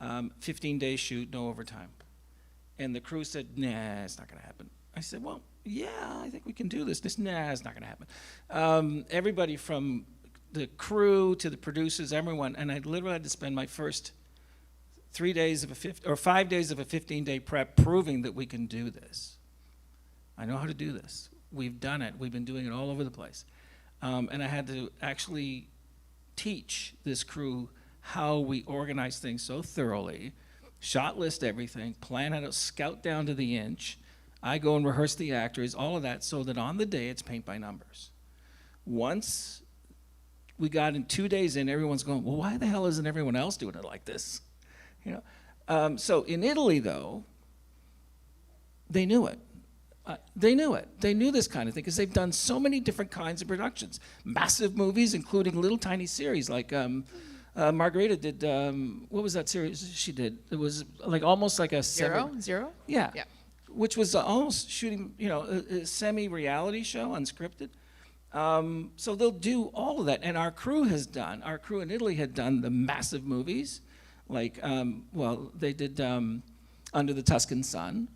15-day shoot, no overtime. And the crew said, nah, it's not gonna happen. I said, well, yeah, I think we can do this. Nah, it's not gonna happen. Everybody from the crew to the producers, everyone, and I literally had to spend my first 5 days of a 15-day prep proving that we can do this. I know how to do this. We've done it. We've been doing it all over the place. And I had to actually teach this crew how we organize things so thoroughly, shot list everything, plan how to scout down to the inch. I go and rehearse the actors, all of that, so that on the day it's paint by numbers. Once we got in 2 days in, everyone's going, well, why the hell isn't everyone else doing it like this? So in Italy, though, they knew it. They knew it. They knew this kind of thing because they've done so many different kinds of productions. Massive movies, including little tiny series like Margarita did, what was that series she did? It was almost like a Zero? Yeah. Which was almost shooting, a semi-reality show, unscripted. So they'll do all of that. And our crew in Italy had done the massive movies. They did Under the Tuscan Sun.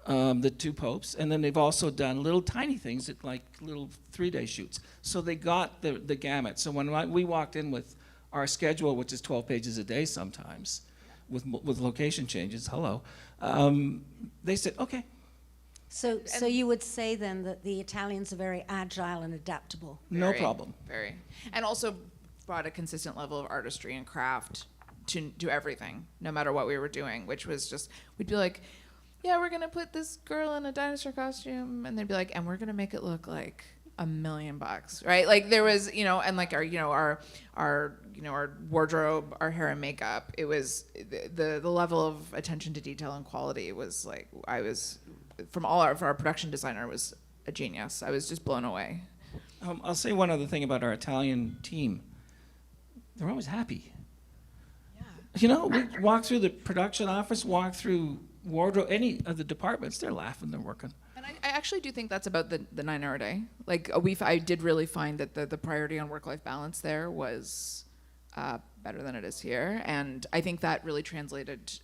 The Two Popes, and then they've also done little tiny things that little 3-day shoots. So they got the gamut. So when we walked in with our schedule, which is 12 pages a day sometimes, with location changes, they said, okay. So you would say then that the Italians are very agile and adaptable? No problem. Very. And also brought a consistent level of artistry and craft to everything, no matter what we were doing, which was just, we'd be like, yeah, we're gonna put this girl in a dinosaur costume, and they'd be like, and we're gonna make it look like $1 million, right? Like there was, and like our wardrobe, our hair and makeup, it was the level of attention to detail and quality was like, from our production designer was a genius. I was just blown away. I'll say one other thing about our Italian team. They're always happy. Yeah. We walk through the production office, walk through wardrobe, any of the departments, they're laughing, they're working. And I actually do think that's about the 9-hour day. Like I did really find that the priority on work-life balance there was better than it is here. And I think that really translated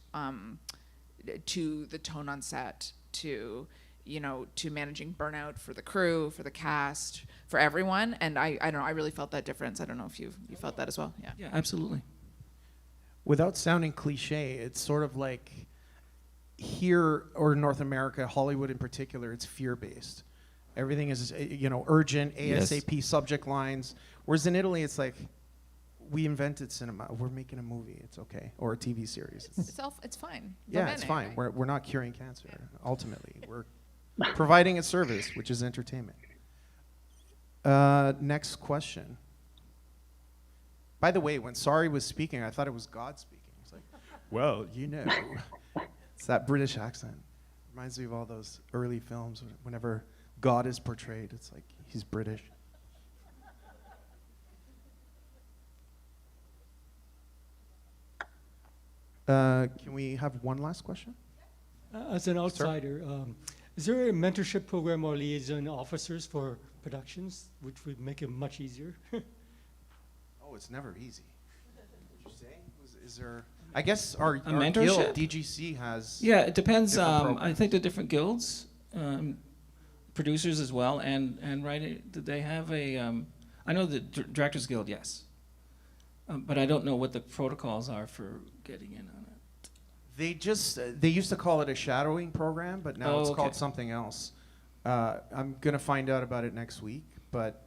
to the tone on set, to managing burnout for the crew, for the cast, for everyone. And I don't know, I really felt that difference. I don't know if you felt that as well. Yeah. Yeah, absolutely. Without sounding cliche, it's sort of like here, or North America, Hollywood in particular, it's fear-based. Everything is, urgent, ASAP subject lines. Whereas in Italy, it's like, we invented cinema. We're making a movie. It's okay, or a TV series. It's fine. Yeah, it's fine. We're not curing cancer. Ultimately, we're providing a service, which is entertainment. Next question. By the way, when Sari was speaking, I thought it was God speaking. It's like, well, it's that British accent. Reminds me of all those early films. Whenever God is portrayed, it's like he's British. Can we have one last question? As an outsider, is there a mentorship program or liaison officers for productions, which would make it much easier? Oh, it's never easy. Would you say? Is there? I guess our mentorship? guild, DGC, has. Yeah, it depends. I think the different guilds, producers as well, and writing. Did they have a? I know the Directors Guild, yes, but I don't know what the protocols are for getting in on it. They used to call it a shadowing program, but now it's called something else. I'm gonna find out about it next week, but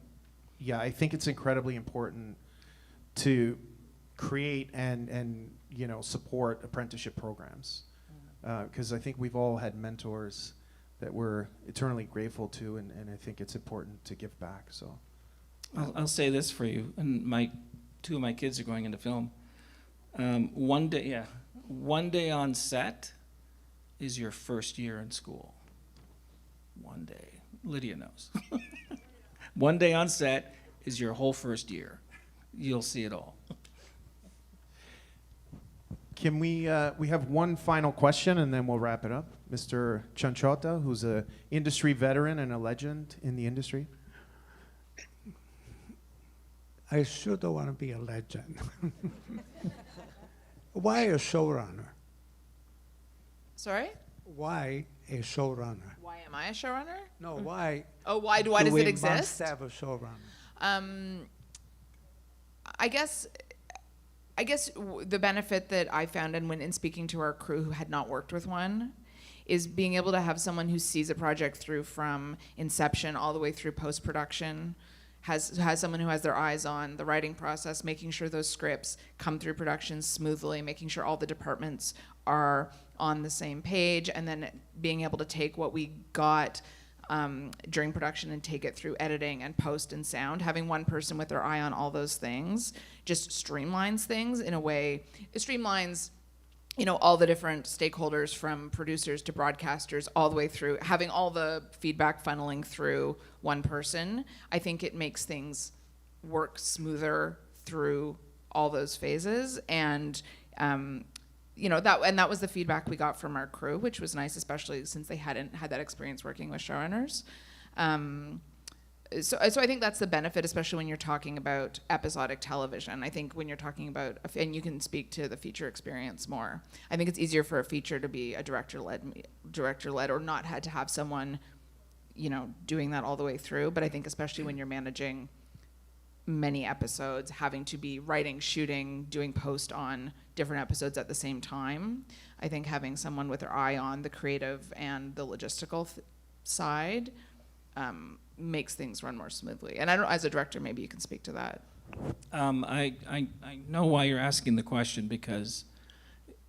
yeah, I think it's incredibly important to create and support apprenticeship programs, because I think we've all had mentors that we're eternally grateful to, and I think it's important to give back. So I'll say this for you, and two of my kids are going into film. One day on set is your first year in school. One day. Lydia knows. One day on set is your whole first year. You'll see it all. Can we have one final question and then we'll wrap it up? Mr. Cianciotta, who's an industry veteran and a legend in the industry. I sure don't want to be a legend. Why a showrunner? Sorry? Why a showrunner? Why am I a showrunner? No, why? Oh, why does it exist? Must have a showrunner. I guess the benefit that I found in speaking to our crew who had not worked with one is being able to have someone who sees a project through from inception all the way through post-production, has someone who has their eyes on the writing process, making sure those scripts come through production smoothly, making sure all the departments are on the same page, and then being able to take what we got during production and take it through editing and post and sound. Having one person with their eye on all those things just streamlines things in a way. It streamlines, all the different stakeholders from producers to broadcasters all the way through. Having all the feedback funneling through one person, I think it makes things work smoother through all those phases. And that was the feedback we got from our crew, which was nice, especially since they hadn't had that experience working with showrunners. So I think that's the benefit, especially when you're talking about episodic television. I think when you're talking about, and you can speak to the feature experience more, I think it's easier for a feature to be a director-led or not had to have someone, doing that all the way through. But I think especially when you're managing many episodes, having to be writing, shooting, doing post on different episodes at the same time, I think having someone with their eye on the creative and the logistical side makes things run more smoothly. And I don't, as a director, maybe you can speak to that. I know why you're asking the question, because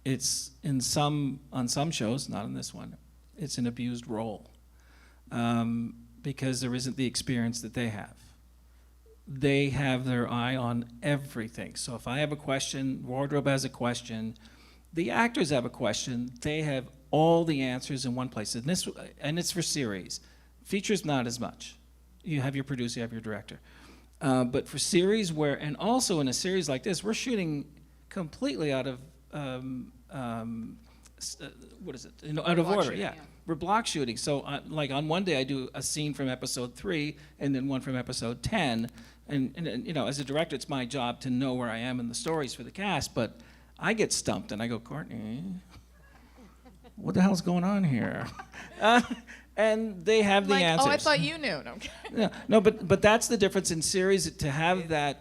it's on some shows, not on this one, it's an abused role, because there isn't the experience that they have. They have their eye on everything. So if I have a question, wardrobe has a question, the actors have a question, they have all the answers in one place. And it's for series. Features, not as much. You have your producer, you have your director. But for series and also in a series like this, we're shooting completely out of, what is it? Out of order, shooting, yeah. yeah. We're block shooting. So like on one day I do a scene from episode 3 and then one from episode 10. And as a director, it's my job to know where I am in the stories for the cast, but I get stumped and I go, Courtney, what the hell's going on here? And they have the answers. Oh, I thought you knew. No, I'm kidding. No, but that's the difference in series, to have that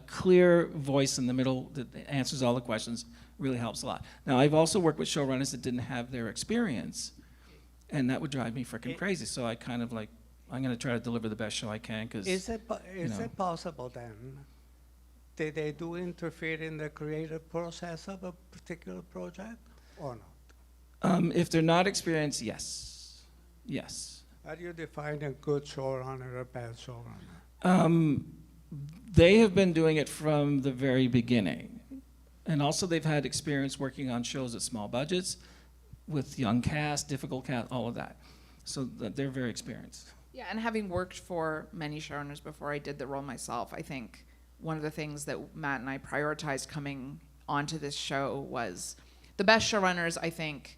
clear voice in the middle that answers all the questions really helps a lot. Now, I've also worked with showrunners that didn't have their experience, and that would drive me freaking crazy. So I kind of like, I'm going to try to deliver the best show I can, because Is it possible then? They do interfere in the creative process of a particular project or not? If they're not experienced, yes. Yes. How do you define a good showrunner or a bad showrunner? They have been doing it from the very beginning. And also they've had experience working on shows at small budgets with young cast, difficult cast, all of that. So they're very experienced. Yeah, and having worked for many showrunners before I did the role myself, I think one of the things that Matt and I prioritized coming onto this show was the best showrunners, I think,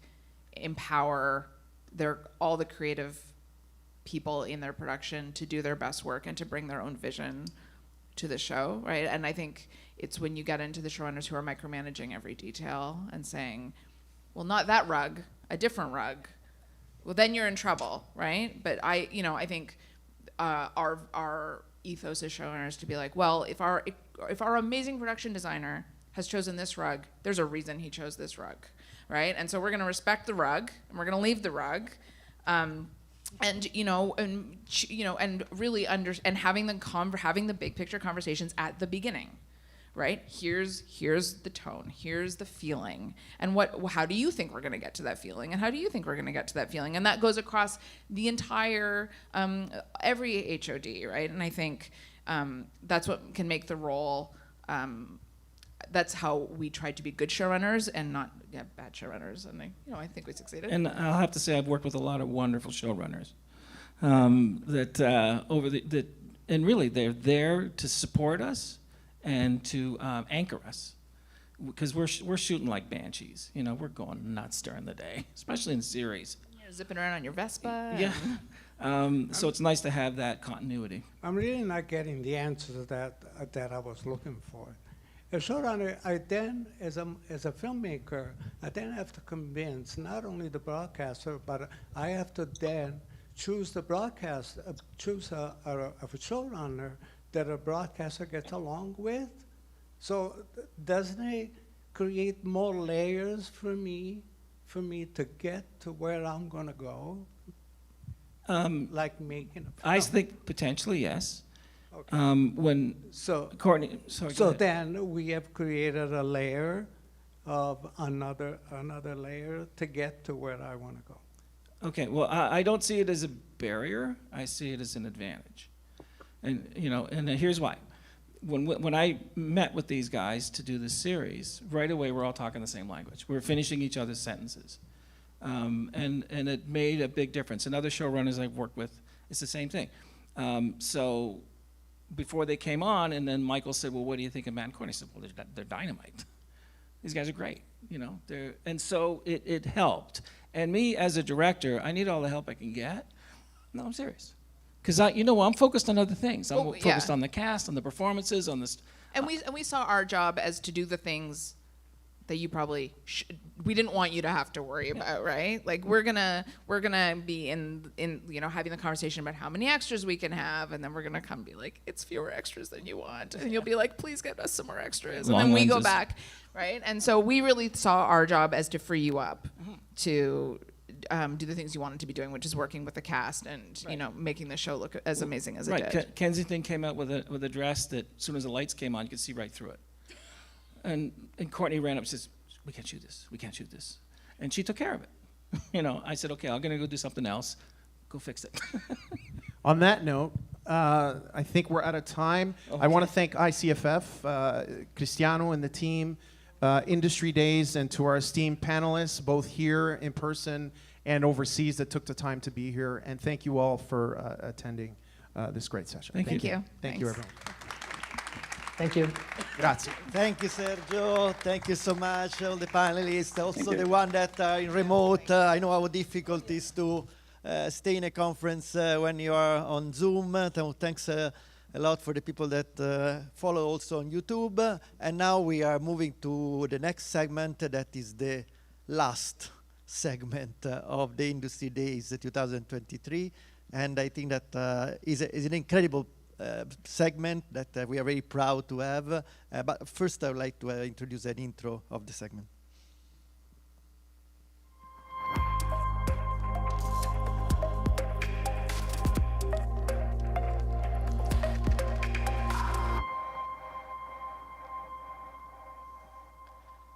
empower all the creative people in their production to do their best work and to bring their own vision to the show, right? And I think it's when you get into the showrunners who are micromanaging every detail and saying, well, not that rug, a different rug, well, then you're in trouble, right? But I think our ethos as showrunners to be like, well, if our amazing production designer has chosen this rug, there's a reason he chose this rug, right? And so we're going to respect the rug, and we're going to leave the rug, and really having the big picture conversations at the beginning, right? Here's the tone, here's the feeling, and how do you think we're going to get to that feeling, and how do you think we're going to get to that feeling, and that goes across the entire every HOD, right? And I think that's what can make the role. That's how we tried to be good showrunners and not bad showrunners, and I think we succeeded. And I'll have to say I've worked with a lot of wonderful showrunners and really they're there to support us and to anchor us, because we're shooting like banshees. We're going nuts during the day, especially in series. You're zipping around on your Vespa. Yeah. So it's nice to have that continuity. I'm really not getting the answer to that I was looking for. As showrunner, I then, as a filmmaker, I then have to convince not only the broadcaster, but I have to then choose a showrunner that a broadcaster gets along with. So doesn't it create more layers for me to get to where I'm gonna go? Like making a film. I think potentially yes. Okay. Courtney, sorry. So then we have created a layer of another layer to get to where I want to go. Okay. Well, I don't see it as a barrier. I see it as an advantage, and here's why. When I met with these guys to do this series, right away we're all talking the same language. We're finishing each other's sentences, and it made a big difference. And other showrunners I've worked with, it's the same thing. So before they came on, and then Michael said, well, what do you think of Matt and Courtney? I said, well, they're dynamite. These guys are great, and so it helped. And me as a director, I need all the help I can get. No, I'm serious. Because I'm focused on other things. I'm focused on the cast, on the performances, on this. And we saw our job as to do the things that you probably we didn't want you to have to worry about, right? Like we're gonna be in having the conversation about how many extras we can have, and then we're gonna come be like, it's fewer extras than you want, and you'll be like, please get us some more extras, and then we go back, right? And so we really saw our job as to free you up to do the things you wanted to be doing, which is working with the cast and you know making the show look as amazing as it Right. did. Kensington came out with a dress that as soon as the lights came on, you could see right through it. And Courtney ran up and says, "We can't shoot this. We can't shoot this." And she took care of it. You know, I said, "Okay, I'm gonna go do something else. Go fix it." On that note, I think we're out of time. I want to thank ICFF, Cristiano and the team, Industry Days, and to our esteemed panelists, both here in person and overseas, that took the time to be here. And thank you all for attending this great session. Thank you. Thank you, everyone. Thank you. Grazie. Thank you, Sergio. Thank you so much, all the panelists, also the one that are in remote. I know how difficult it is to stay in a conference when you are on Zoom. Thanks a lot for the people that follow also on YouTube. And now we are moving to the next segment that is the last segment of the Industry Days 2023. And I think that is an incredible segment that we are very proud to have. But first I would like to introduce an intro of the segment.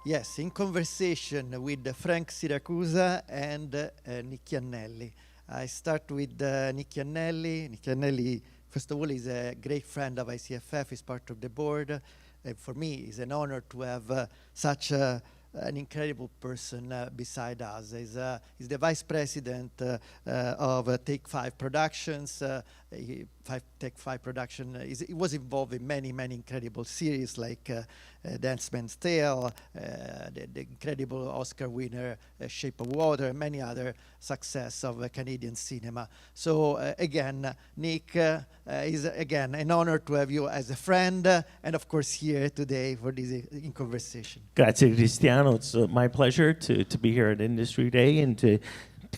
Yes, in conversation with Frank Siracusa and Nick Iannelli. I start with Nick Iannelli. Nick Iannelli, first of all, is a great friend of ICFF, is part of the board. And for me, it's an honor to have such an incredible person beside us. He's the vice president of Take 5 Productions. Take 5 Production. He was involved in many incredible series like Dance Man's Tale, the incredible Oscar winner Shape of Water, and many other success of Canadian cinema. So again, Nick, is again an honor to have you as a friend and of course here today for this in conversation. Grazie Cristiano, it's my pleasure to be here at Industry Day and to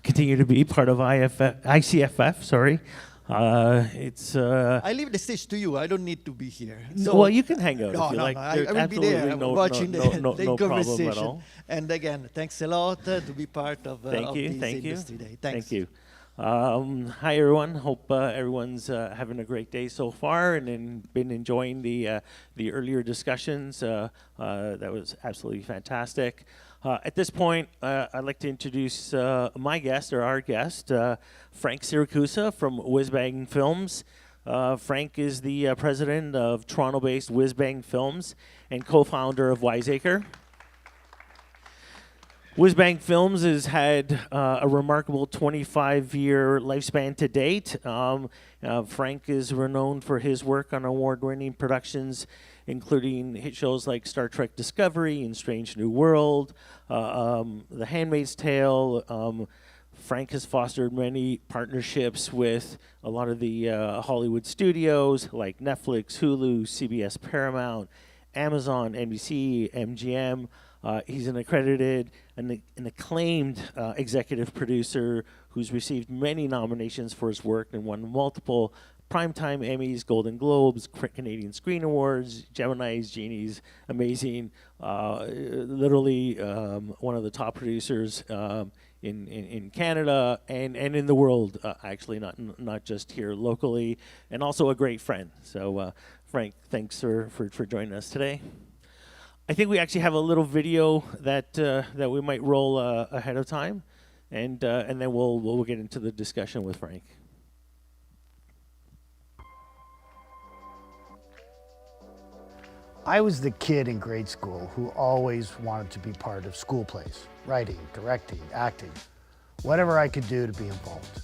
continue to be part of ICFF, sorry. I leave the stage to you. I don't need to be here. So well, you can hang out if you like. I will be there watching the conversation. Problem at all. And again, thanks a lot to be part of, thank of you, this thank Industry you. Day. Thanks. Thank you. Hi everyone. Hope everyone's having a great day so far and been enjoying the earlier discussions. That was absolutely fantastic. At this point, I'd like to introduce my guest, or our guest, Frank Siracusa from Whizbang Films. Frank is the president of Toronto-based Whizbang Films and co-founder of Wiseacre. Whizbang Films has had a remarkable 25-year lifespan to date. Frank is renowned for his work on award-winning productions, including hit shows like Star Trek Discovery and Strange New World, The Handmaid's Tale. Frank has fostered many partnerships with a lot of the Hollywood studios like Netflix, Hulu, CBS Paramount, Amazon, NBC, MGM. He's an accredited and an acclaimed executive producer who's received many nominations for his work and won multiple Primetime Emmys, Golden Globes, Canadian Screen Awards, Gemini's, Genie's, amazing. Literally one of the top producers in Canada and in the world, actually, not just here locally, and also a great friend. So Frank, thanks for joining us today. I think we actually have a little video that we might roll ahead of time, and then we'll get into the discussion with Frank. I was the kid in grade school who always wanted to be part of school plays, writing, directing, acting, whatever I could do to be involved.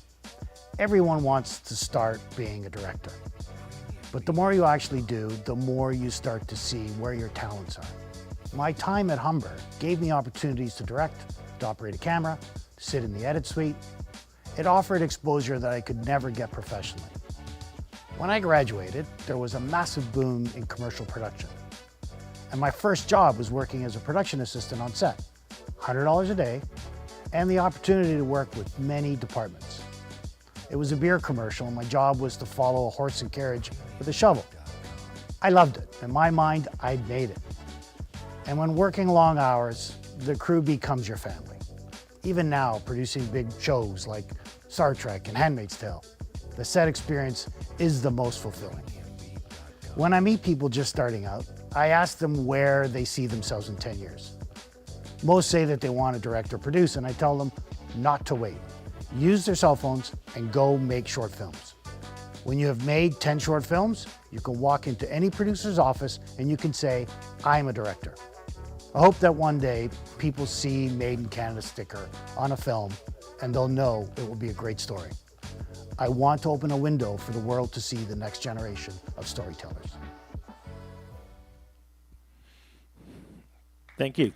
Everyone wants to start being a director. But the more you actually do, the more you start to see where your talents are. My time at Humber gave me opportunities to direct, to operate a camera, to sit in the edit suite. It offered exposure that I could never get professionally. When I graduated, there was a massive boom in commercial production. And my first job was working as a production assistant on set, $100 a day, and the opportunity to work with many departments. It was a beer commercial, and my job was to follow a horse and carriage with a shovel. I loved it. In my mind, I'd made it. And when working long hours, the crew becomes your family. Even now, producing big shows like Star Trek and Handmaid's Tale, the set experience is the most fulfilling. When I meet people just starting out, I ask them where they see themselves in 10 years. Most say that they want to direct or produce, and I tell them not to wait. Use their cell phones and go make short films. When you have made 10 short films, you can walk into any producer's office and you can say, I'm a director. I hope that one day people see Made in Canada sticker on a film and they'll know it will be a great story. I want to open a window for the world to see the next generation of storytellers. Thank you.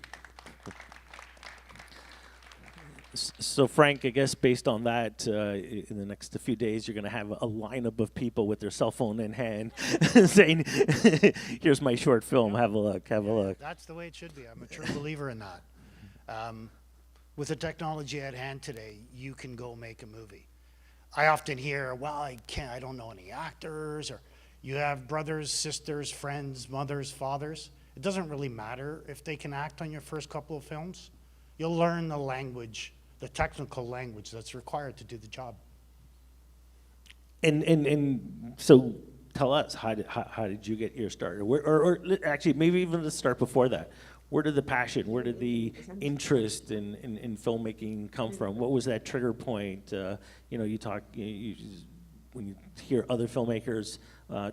So Frank, I guess based on that, in the next few days, you're going to have a lineup of people with their cell phone in hand saying, here's my short film, have a look, have a look. That's the way it should be. I'm a true believer in that. With the technology at hand today, you can go make a movie. I often hear, well, I don't know any actors, or you have brothers, sisters, friends, mothers, fathers. It doesn't really matter if they can act on your first couple of films. You'll learn the language, the technical language that's required to do the job. And so tell us, how did you get your start? Or actually, maybe even let's start before that. Where did the passion, where did the interest in filmmaking come from? What was that trigger point? You know, when you hear other filmmakers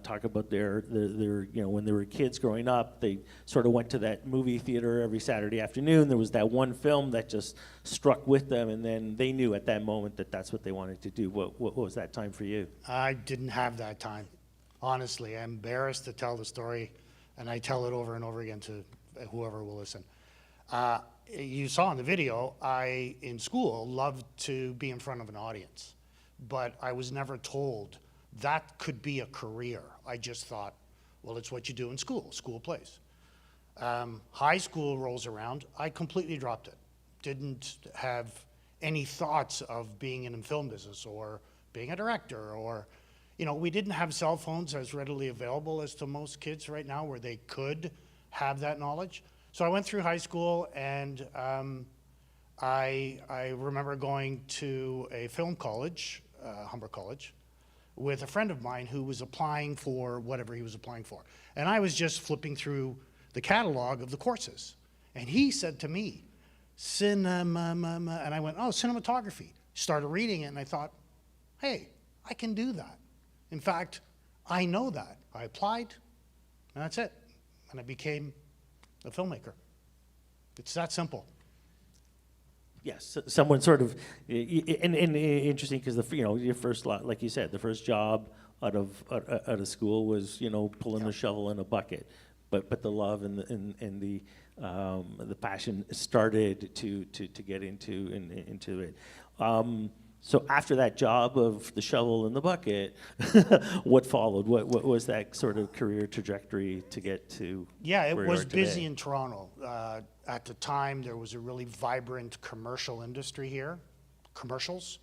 talk about their you know, when they were kids growing up, they sort of went to that movie theater every Saturday afternoon. There was that one film that just struck with them, and then they knew at that moment that that's what they wanted to do. What was that time for you? I didn't have that time. Honestly, I'm embarrassed to tell the story, and I tell it over and over again to whoever will listen. You saw in the video, I, in school, loved to be in front of an audience, but I was never told that could be a career. I just thought, well, it's what you do in school, school plays. High school rolls around, I completely dropped it. Didn't have any thoughts of being in the film business or being a director, or, you know, we didn't have cell phones as readily available as to most kids right now where they could have that knowledge. So I went through high school, and I remember going to a film college, Humber College, with a friend of mine who was applying for whatever he was applying for. And I was just flipping through the catalog of the courses. And he said to me, cinema, and I went, oh, cinematography. Started reading it, and I thought, hey, I can do that. In fact, I know that. I applied, and that's it. And I became a filmmaker. It's that simple. Yes, someone sort of, and interesting because you know, your first, like you said, the first job out of school was, you know, pulling the shovel in a bucket, but the love and the passion started to get into it. So after that job of the shovel in the bucket, what followed? What was that sort of career trajectory to get to? Yeah, it where you was are today? busy in Toronto. At the time, there was a really vibrant commercial industry here, commercials.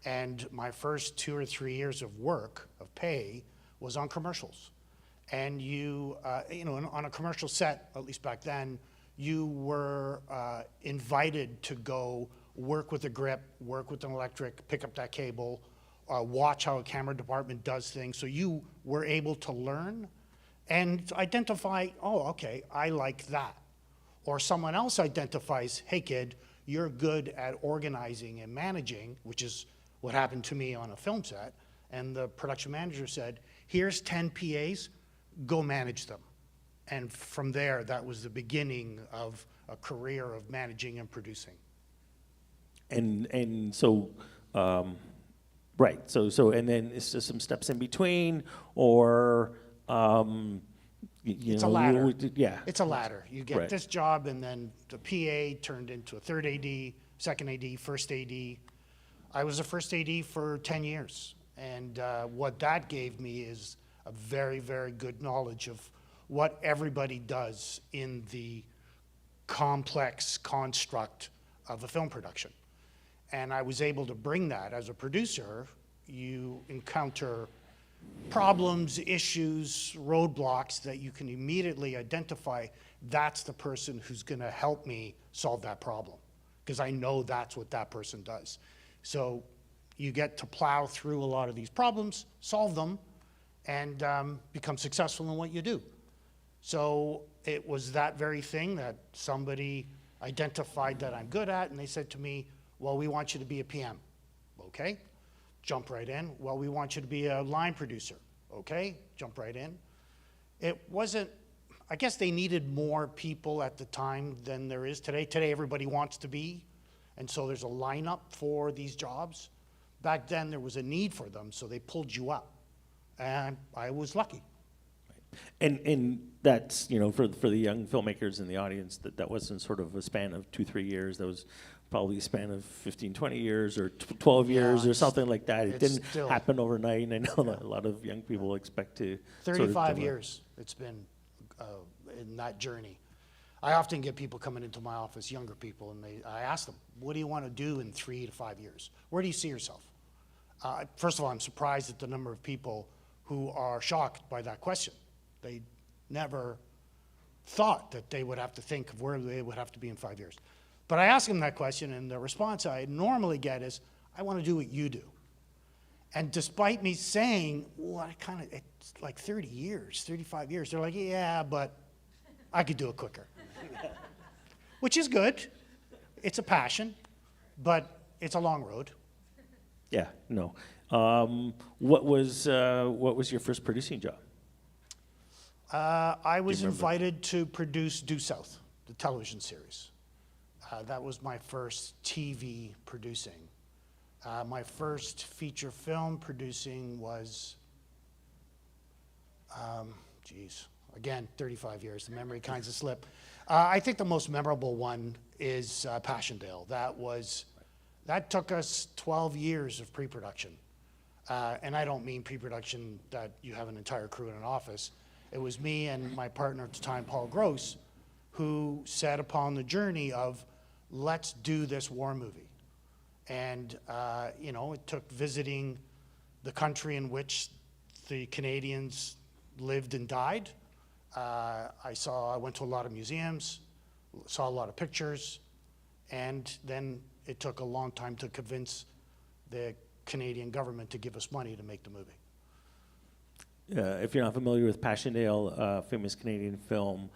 And my first 2 or 3 years of work, of pay, was on commercials. And you know, on a commercial set, at least back then, you were invited to go work with a grip, work with an electric, pick up that cable, watch how a camera department does things. So you were able to learn and identify, oh, okay, I like that. Or someone else identifies, hey kid, you're good at organizing and managing, which is what happened to me on a film set. And the production manager said, here's 10 PAs, go manage them. And from there, that was the beginning of a career of managing and producing. And so, right. So and then it's just some steps in between, or It's a ladder. Yeah. It's a ladder. You get Right. this job, and then the PA turned into a third AD, second AD, first AD. I was a first AD for 10 years. And what that gave me is a very, very good knowledge of what everybody does in the complex construct of a film production. And I was able to bring that as a producer. You encounter problems, issues, roadblocks that you can immediately identify. That's the person who's going to help me solve that problem. because I know that's what that person does. So you get to plow through a lot of these problems, solve them, and become successful in what you do. So it was that very thing that somebody identified that I'm good at, and they said to me, well, we want you to be a PM. Okay, jump right in. Well, we want you to be a line producer. Okay, jump right in. It wasn't, I guess they needed more people at the time than there is today. Today, everybody wants to be, and so there's a lineup for these jobs. Back then, there was a need for them, so they pulled you up, and I was lucky. And that's, you know, for the young filmmakers in the audience, that wasn't sort of a span of 2-3 years. That was probably a span of 15, 20 years or 12 years or something like that. It didn't happen overnight, and I know that a lot of young people expect to 35 years it's been in that journey. I often get people coming into my office, younger people, and I ask them, what do you want to do in 3 to 5 years? Where do you see yourself? First of all, I'm surprised at the number of people who are shocked by that question. They never thought that they would have to think of where they would have to be in 5 years. But I ask them that question, and the response I normally get is, I want to do what you do. And despite me saying, well, it's like 30 years, 35 years, they're like, yeah, but I could do it quicker. Which is good. It's a passion, but it's a long road. Yeah, no. What was your first producing job? I was invited to produce Due South, the television series. That was my first TV producing. My first feature film producing was, again, 35 years, the memory kinds of slip. I think the most memorable one is Passchendaele. That took us 12 years of pre-production. And I don't mean pre-production that you have an entire crew in an office. It was me and my partner at the time, Paul Gross, who set upon the journey of, let's do this war movie. And, you know, it took visiting the country in which the Canadians lived and died. I went to a lot of museums, saw a lot of pictures, and then it took a long time to convince the Canadian government to give us money to make the movie. If you're not familiar with Passchendaele, famous Canadian film,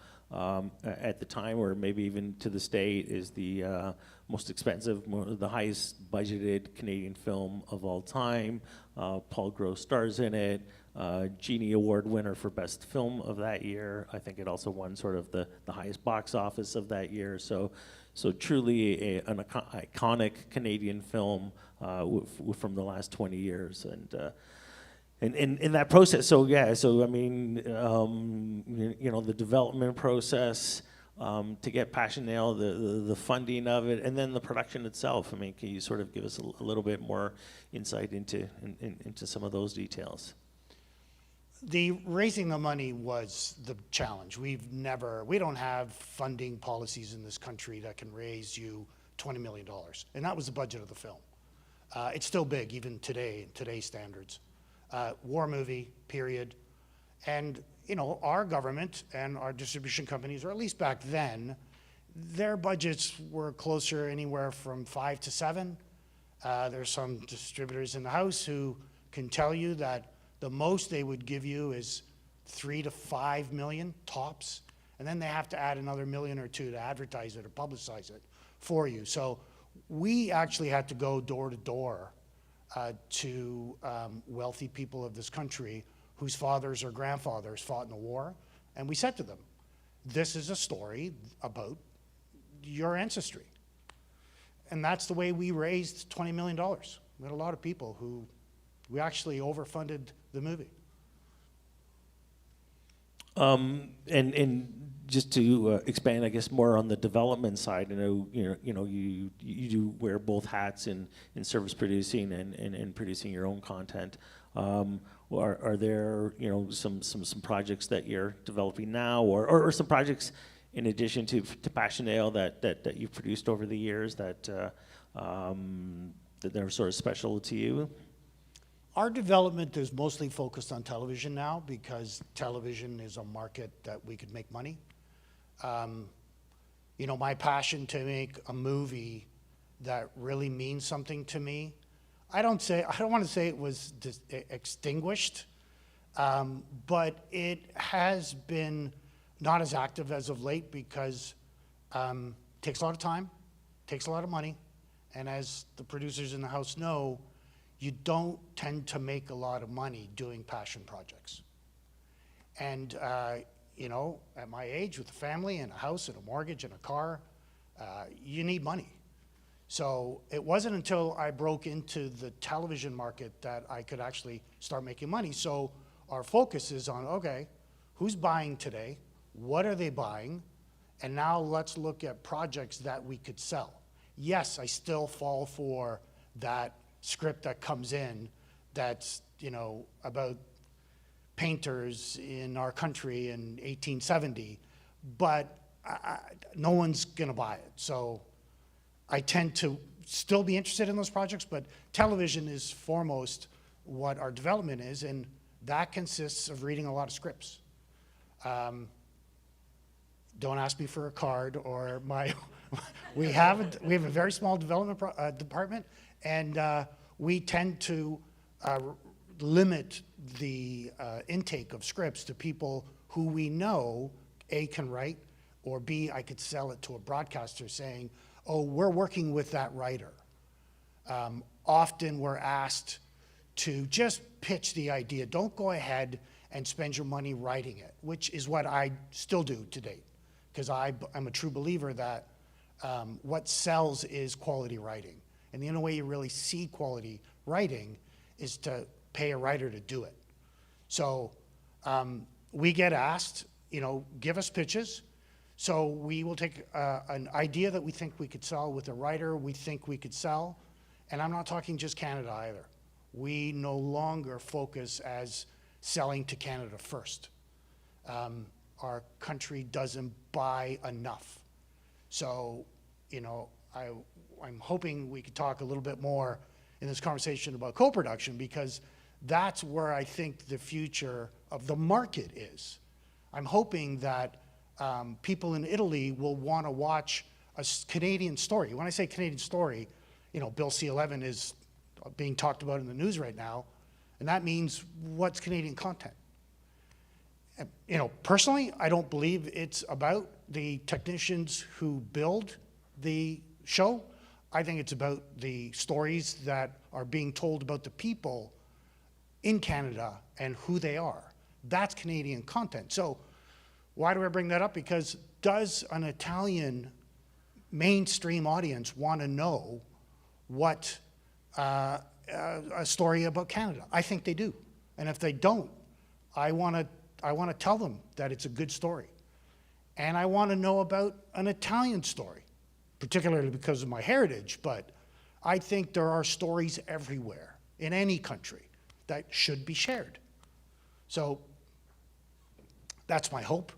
at the time, or maybe even to this day, is the most expensive, the highest budgeted Canadian film of all time. Paul Gross stars in it. Genie Award winner for Best Film of that year. I think it also won sort of the highest box office of that year. So truly an iconic Canadian film from the last 20 years. And in that process, so I mean, you know, the development process to get Passchendaele, the funding of it, and then the production itself. I mean, can you sort of give us a little bit more insight into some of those details? The raising the money was the challenge. We don't have funding policies in this country that can raise you $20 million, and that was the budget of the film. It's still big, even today, in today's standards. War movie, period. And, you know, our government and our distribution companies, or at least back then, their budgets were closer anywhere from 5 to 7. There's some distributors in the house who can tell you that the most they would give you is 3 to 5 million tops, and then they have to add another $1 million or 2 to advertise it or publicize it for you. So we actually had to go door to door to wealthy people of this country whose fathers or grandfathers fought in the war, and we said to them, this is a story about your ancestry. And that's the way we raised $20 million. We had a lot of people who we actually overfunded the movie. And just to expand, I guess, more on the development side, I know you do wear both hats in service producing and producing your own content. Are there some projects that you're developing now, or some projects in addition to Passchendaele that you've produced over the years that they're sort of special to you? Our development is mostly focused on television now because television is a market that we could make money. My passion to make a movie that really means something to me. I don't want to say it was extinguished, but it has been not as active as of late because it takes a lot of time, takes a lot of money, and as the producers in the house know, you don't tend to make a lot of money doing passion projects. And you know, at my age with a family and a house and a mortgage and a car, you need money. So it wasn't until I broke into the television market that I could actually start making money. So our focus is on, okay, who's buying today? What are they buying? And now let's look at projects that we could sell. Yes, I still fall for that script that comes in that's, you know, about painters in our country in 1870, but no one's gonna buy it. So I tend to still be interested in those projects, but television is foremost what our development is, and that consists of reading a lot of scripts. Don't ask me for a card or my, we have a very small development department, and we tend to limit the intake of scripts to people who we know, A, can write, or B, I could sell it to a broadcaster saying, oh, we're working with that writer. Often we're asked to just pitch the idea. Don't go ahead and spend your money writing it, which is what I still do to date, because I'm a true believer that what sells is quality writing. And the only way you really see quality writing is to pay a writer to do it. So we get asked, you know, give us pitches. So we will take an idea that we think we could sell with a writer we think we could sell. And I'm not talking just Canada either. We no longer focus as selling to Canada first. Our country doesn't buy enough. So, you know, I'm hoping we could talk a little bit more in this conversation about co-production, because that's where I think the future of the market is. I'm hoping that people in Italy will want to watch a Canadian story. When I say Canadian story, you know, Bill C-11 is being talked about in the news right now, and that means what's Canadian content? You know, personally, I don't believe it's about the technicians who build the show. I think it's about the stories that are being told about the people in Canada and who they are. That's Canadian content. So why do I bring that up? Because does an Italian mainstream audience want to know what a story about Canada? I think they do. And if they don't, I want to tell them that it's a good story. And I want to know about an Italian story, particularly because of my heritage, but I think there are stories everywhere in any country that should be shared. So that's my hope.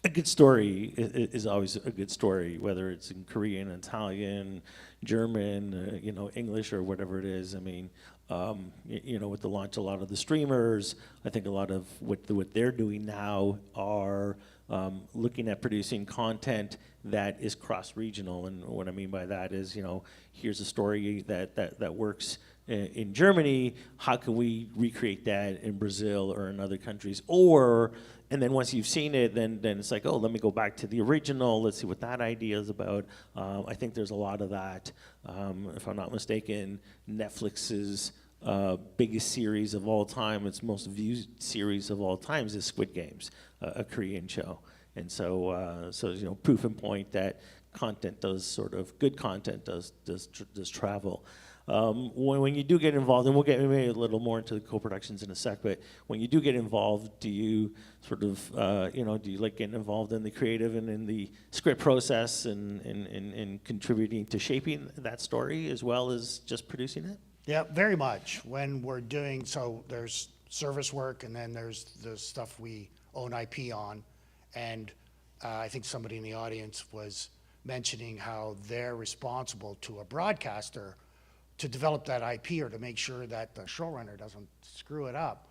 A good story is always a good story, whether it's in Korean, Italian, German, you know, English, or whatever it is. I mean, you know, with the launch, a lot of the streamers, I think a lot of what they're doing now are looking at producing content that is cross-regional. And what I mean by that is, you know, here's a story that works in Germany. How can we recreate that in Brazil or in other countries? Or, and then once you've seen it, then it's like, oh, let me go back to the original. Let's see what that idea is about. I think there's a lot of that. If I'm not mistaken, Netflix's biggest series of all time, its most viewed series of all time, is Squid Games, a Korean show. And so, you know, proof and point that content does sort of, good content does travel. When you do get involved, and we'll get maybe a little more into the co-productions in a sec, but when you do get involved, do you sort of, you know, do you like getting involved in the creative and in the script process and contributing to shaping that story as well as just producing it? Yeah, very much. When we're doing, so there's service work, and then there's the stuff we own IP on. And I think somebody in the audience was mentioning how they're responsible to a broadcaster to develop that IP or to make sure that the showrunner doesn't screw it up.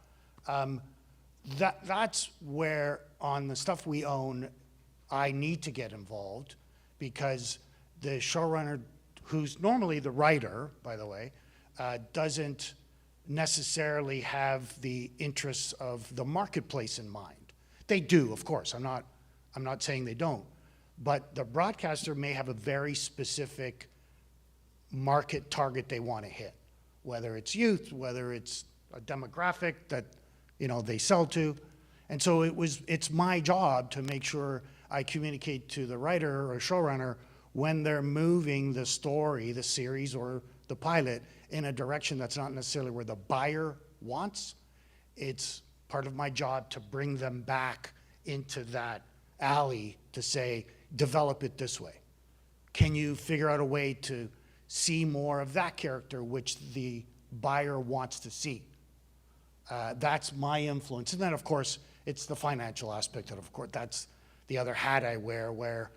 That's where, on the stuff we own, I need to get involved, because the showrunner who's normally the writer, by the way, doesn't necessarily have the interests of the marketplace in mind. They do, of course. I'm not saying they don't. But the broadcaster may have a very specific market target they want to hit, whether it's youth, whether it's a demographic that they sell to. And so it's my job to make sure I communicate to the writer or showrunner when they're moving the story, the series, or the pilot in a direction that's not necessarily where the buyer wants. It's part of my job to bring them back into that alley to say, develop it this way. Can you figure out a way to see more of that character which the buyer wants to see? That's my influence. And then, of course, it's the financial aspect of course, that's the other hat I wear where,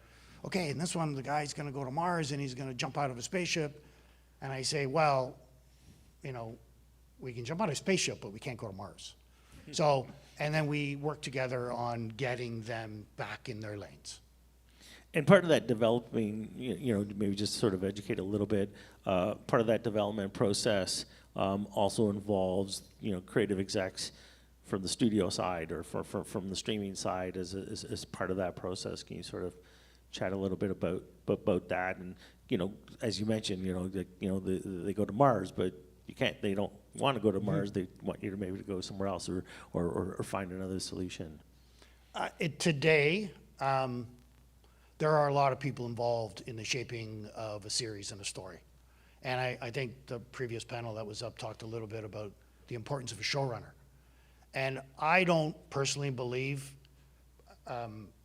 okay, in this one, the guy's going to go to Mars and he's going to jump out of a spaceship. And I say, well, we can jump out of a spaceship, but we can't go to Mars. So, and then we work together on getting them back in their lanes. And part of that developing, maybe just sort of educate a little bit, part of that development process also involves, creative execs from the studio side or from the streaming side as part of that process. Can you sort of chat a little bit about that? And, as you mentioned, they go to Mars, but they don't want to go to Mars. They want you to maybe go somewhere else or find another solution. Today, there are a lot of people involved in the shaping of a series and a story. And I think the previous panel that was up talked a little bit about the importance of a showrunner. And I don't personally believe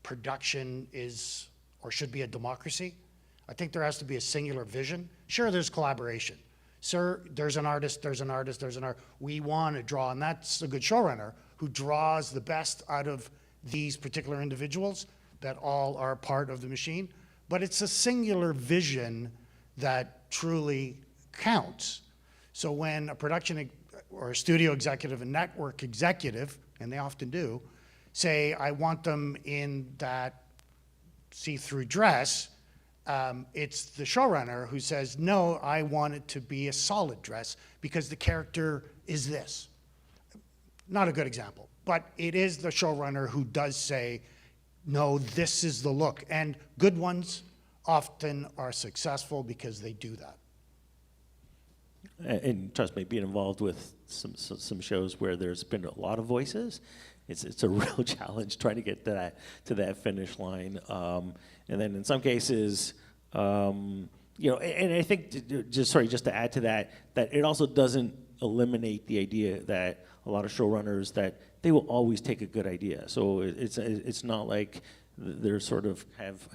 production is or should be a democracy. I think there has to be a singular vision. Sure, there's collaboration. Sir, there's an artist, there's an artist, there's an art. We want to draw, and that's a good showrunner who draws the best out of these particular individuals that all are part of the machine. But it's a singular vision that truly counts. So when a production or a studio executive, a network executive, and they often do, say, I want them in that see-through dress, it's the showrunner who says, no, I want it to be a solid dress because the character is this. Not a good example, but it is the showrunner who does say, no, this is the look. And good ones often are successful because they do that. And trust me, being involved with some shows where there's been a lot of voices, it's a real challenge trying to get to that finish line. And then in some cases, and I think just to add to that it also doesn't eliminate the idea that a lot of showrunners that they will always take a good idea. So it's not like they're sort of have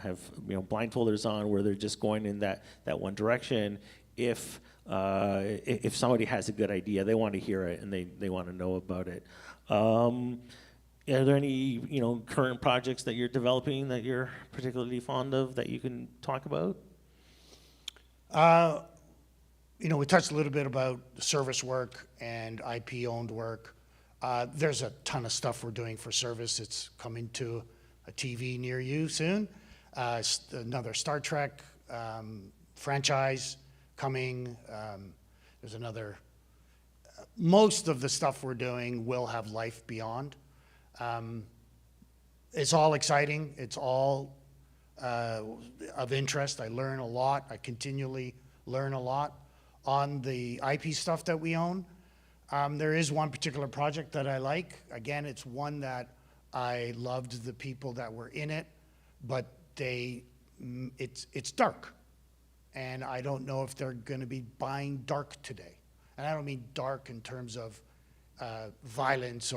blindfolders on where they're just going in that one direction. If somebody has a good idea, they want to hear it and they want to know about it. Are there any current projects that you're developing that you're particularly fond of that you can talk about? We touched a little bit about service work and IP-owned work. There's a ton of stuff we're doing for service. It's coming to a TV near you soon. Another Star Trek franchise coming. There's another. Most of the stuff we're doing will have life beyond. It's all exciting. It's all of interest. I learn a lot. I continually learn a lot on the IP stuff that we own. There is one particular project that I like. Again, it's one that I loved the people that were in it, but it's dark. And I don't know if they're going to be buying dark today. And I don't mean dark in terms of violence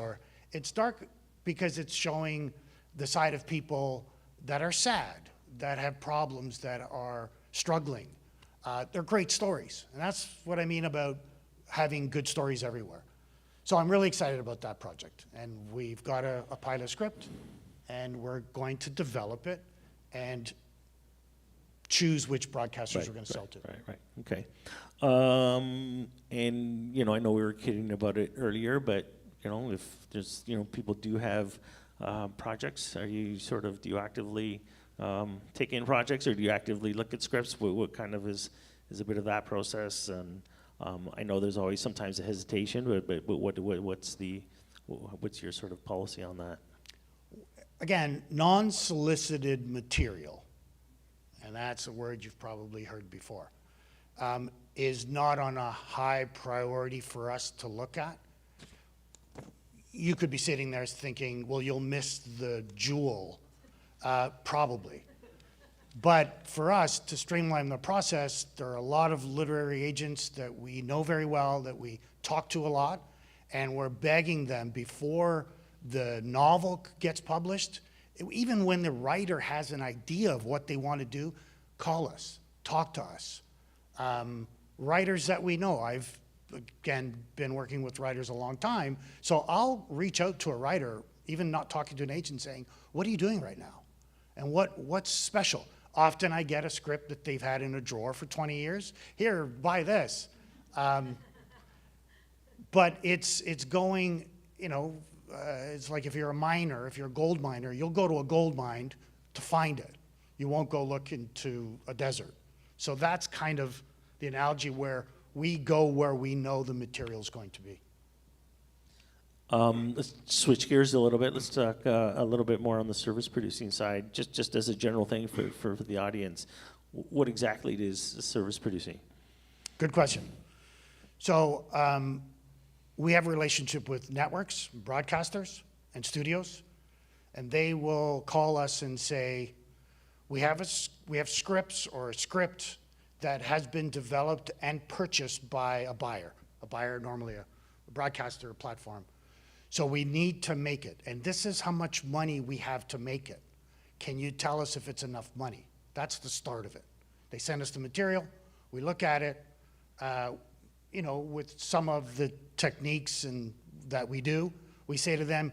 it's dark because it's showing the side of people that are sad, that have problems, that are struggling. They're great stories. And that's what I mean about having good stories everywhere. So I'm really excited about that project. And we've got a pilot script, and we're going to develop it and choose which broadcasters we're going to sell to. Right. Okay. And I know we were kidding about it earlier, but if there's people do have projects, do you actively take in projects, or do you actively look at scripts? What kind of is is a bit of that process. And I know there's always sometimes a hesitation, but what's your sort of policy on that? Again, non-solicited material, and that's a word you've probably heard before, is not on a high priority for us to look at. You could be sitting there thinking, well, you'll miss the jewel, probably. But for us to streamline the process, there are a lot of literary agents that we know very well, that we talk to a lot, and we're begging them before the novel gets published, even when the writer has an idea of what they want to do, call us, talk to us. Writers that we know, I've, again, been working with writers a long time, so I'll reach out to a writer, even not talking to an agent, saying, what are you doing right now? And what's special? Often I get a script that they've had in a drawer for 20 years. Here, buy this. But it's going, you know, it's like if you're a miner, if you're a gold miner, you'll go to a gold mine to find it. You won't go look into a desert. So that's kind of the analogy where we go where we know the material is going to be. Let's switch gears a little bit. Let's talk a little bit more on the service producing side, just as a general thing for the audience. What exactly is service producing? Good question. So we have a relationship with networks, broadcasters, and studios, and they will call us and say, we have scripts or a script that has been developed and purchased by a buyer normally a broadcaster or platform. So we need to make it, and this is how much money we have to make it. Can you tell us if it's enough money? That's the start of it. They send us the material, we look at it, you know, with some of the techniques and that we do, we say to them,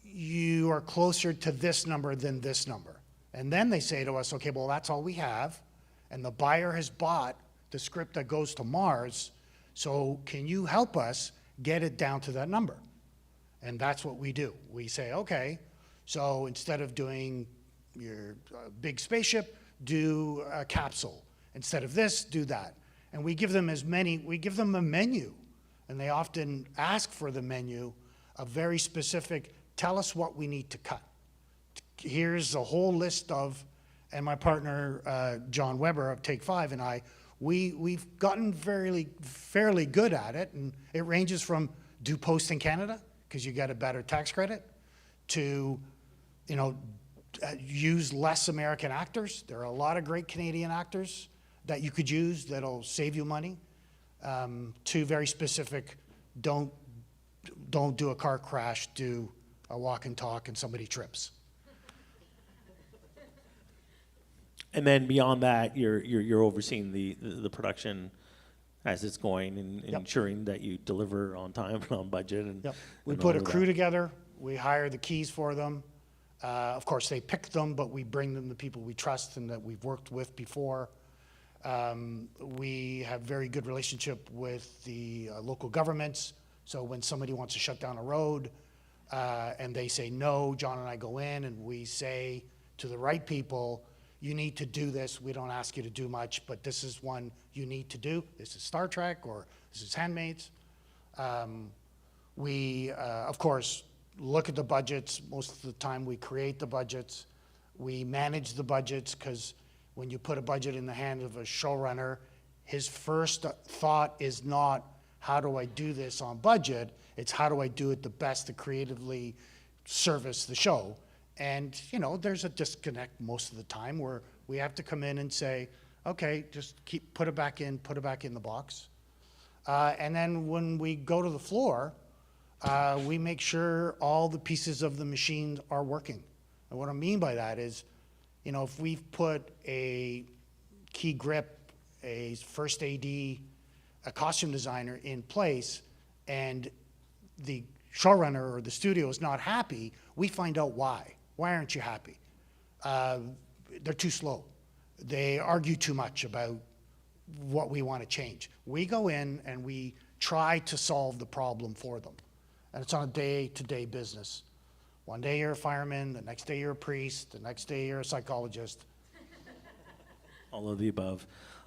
you are closer to this number than this number. And then they say to us, okay, well, that's all we have, and the buyer has bought the script that goes to Mars, so can you help us get it down to that number? And that's what we do. We say, okay, so instead of doing your big spaceship, do a capsule. Instead of this, do that. And we give them we give them a menu. And they often ask for the menu, a very specific, tell us what we need to cut. Here's a whole list of, and my partner, John Weber of Take 5 and I, we've gotten fairly good at it. And it ranges from do post in Canada, because you get a better tax credit, to, you know, use less American actors. There are a lot of great Canadian actors that you could use that'll save you money, to very specific, don't do a car crash, do a walk and talk and somebody trips. And then beyond that, you're overseeing the production as it's going and ensuring that you deliver on time and on budget. And we put a crew together. We hire the keys for them. Of course, they pick them, but we bring them the people we trust and that we've worked with before. We have very good relationship with the local governments. So when somebody wants to shut down a road and they say no, John and I go in and we say to the right people, you need to do this. We don't ask you to do much, but this is one you need to do. This is Star Trek or this is Handmaids. We, of course, look at the budgets. Most of the time we create the budgets. We manage the budgets because when you put a budget in the hand of a showrunner, his first thought is not, how do I do this on budget? It's how do I do it the best to creatively service the show? And, you know, there's a disconnect most of the time where we have to come in and say, okay, just put it back in the box. And then when we go to the floor, we make sure all the pieces of the machine are working. And what I mean by that is, you know, if we've put a key grip, a first AD, a costume designer in place, and the showrunner or the studio is not happy, we find out why. Why aren't you happy? They're too slow. They argue too much about what we want to change. We go in and we try to solve the problem for them. And it's on a day-to-day business. One day you're a fireman, the next day you're a priest, the next day you're a psychologist. All of the above.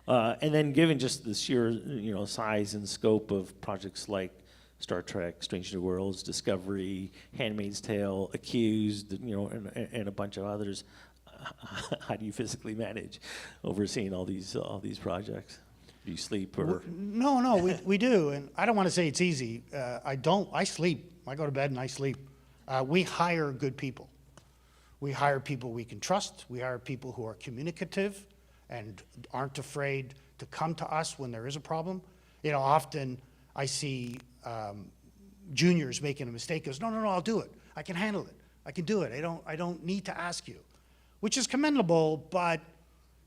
And then given just the sheer, size and scope of projects like Star Trek, Strange New Worlds, Discovery, Handmaid's Tale, Accused, and a bunch of others, how do you physically manage overseeing all these projects? Do you sleep or? No, we do, and I don't want to say it's easy. I sleep. I go to bed and I sleep. We hire good people. We hire people we can trust. We hire people who are communicative and aren't afraid to come to us when there is a problem. Often I see juniors making a mistake. Goes, no, I'll do it. I can handle it. I can do it. I don't need to ask you, which is commendable, but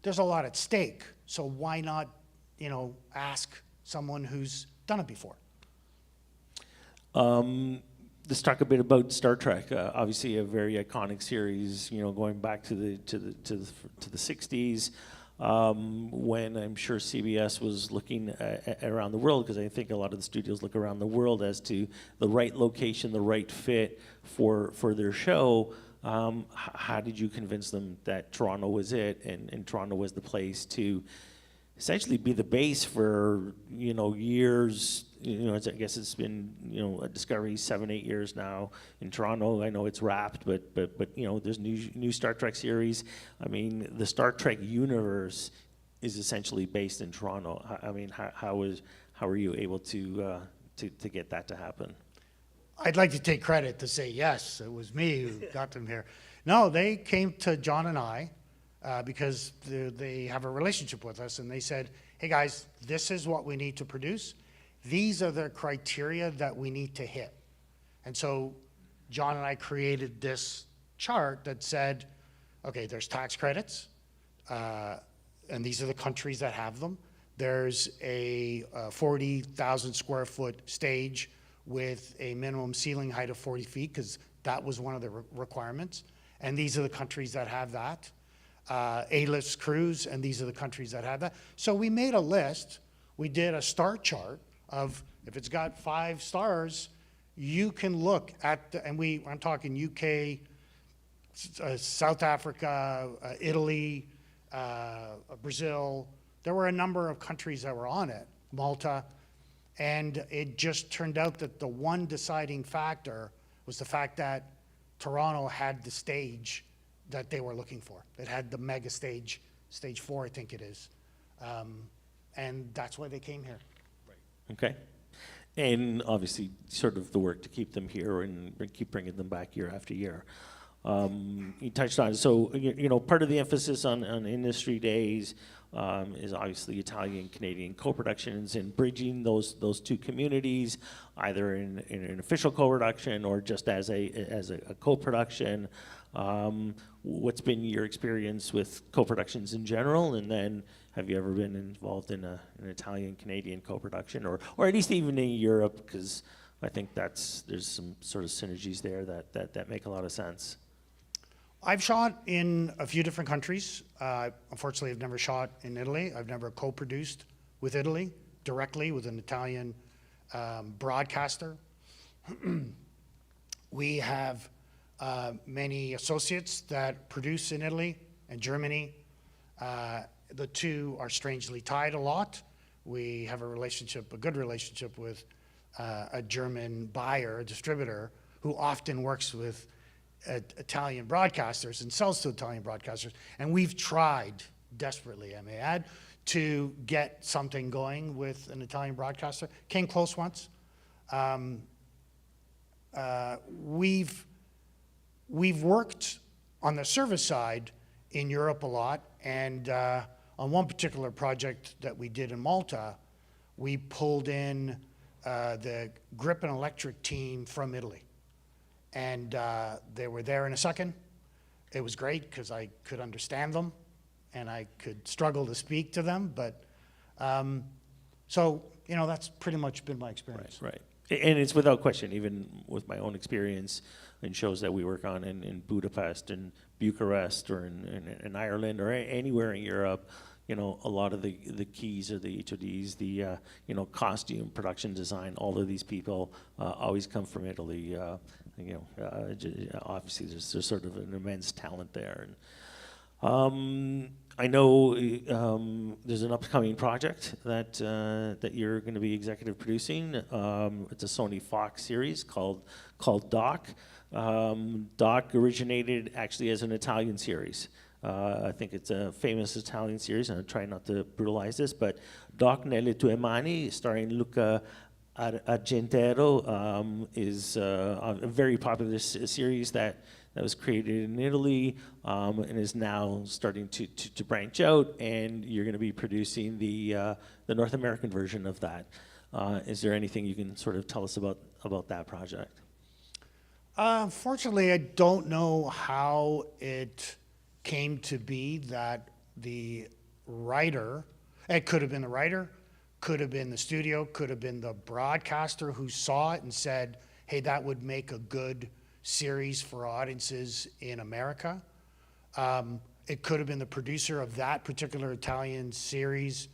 there's a lot at stake. So why not, ask someone who's done it before? Let's talk a bit about Star Trek. Obviously, a very iconic series. Going back to the 60s, when I'm sure CBS was looking around the world, because I think a lot of the studios look around the world as to the right location, the right fit for their show. How did you convince them that Toronto was it, and Toronto was the place to essentially be the base for years? I guess it's been a Discovery 7-8 years now in Toronto. I know it's wrapped, but there's new Star Trek series. I mean, the Star Trek universe is essentially based in Toronto. How were you able to get that to happen? I'd like to take credit to say yes, it was me who got them here. No, they came to John and I because they have a relationship with us, and they said, hey guys, this is what we need to produce. These are the criteria that we need to hit. And so John and I created this chart that said, okay, there's tax credits, and these are the countries that have them. There's a 40,000 square foot stage with a minimum ceiling height of 40 feet, because that was one of the requirements. And these are the countries that have that. A-list cruise, and these are the countries that have that. So we made a list. We did a star chart of, if it's got 5 stars, you can look at the, and I'm talking UK, South Africa, Italy, Brazil. There were a number of countries that were on it, Malta, and it just turned out that the one deciding factor was the fact that Toronto had the stage that they were looking for. It had the mega stage, stage 4, I think it is. And that's why they came here. Okay. And obviously, sort of the work to keep them here and keep bringing them back year after year. You touched on it. So, part of the emphasis on industry days is obviously Italian-Canadian co-productions and bridging those two communities, either in an official co-production or just as a co-production. What's been your experience with co-productions in general, and then have you ever been involved in an Italian-Canadian co-production, or at least even in Europe? Because I think there's some sort of synergies there that make a lot of sense. I've shot in a few different countries. Unfortunately, I've never shot in Italy. I've never co-produced with Italy directly with an Italian broadcaster. We have many associates that produce in Italy and Germany. The two are strangely tied a lot. We have a good relationship with a German buyer, a distributor, who often works with Italian broadcasters and sells to Italian broadcasters. And we've tried desperately, I may add, to get something going with an Italian broadcaster. Came close once. We've worked on the service side in Europe a lot, and on one particular project that we did in Malta, we pulled in the grip and electric team from Italy. And they were there in a second. It was great because I could understand them and I could struggle to speak to them, but so, that's pretty much been my experience. Right. And it's without question, even with my own experience in shows that we work on in Budapest and Bucharest or in Ireland or anywhere in Europe, a lot of the keys or the HODs, the costume, production design, all of these people always come from Italy. Obviously there's sort of an immense talent there. I know there's an upcoming project that that you're going to be executive producing. It's a Sony Fox series called Doc. Doc originated actually as an Italian series. I think it's a famous Italian series, and I'm trying not to brutalize this, but Doc nelle tue mani, starring Luca Argentero, is a very popular series that was created in Italy and is now starting to branch out, and you're going to be producing the North American version of that. Is there anything you can sort of tell us about that project? Fortunately, I don't know how it came to be that the writer, it could have been the writer, could have been the studio, could have been the broadcaster who saw it and said, hey, that would make a good series for audiences in America. It could have been the producer of that particular Italian series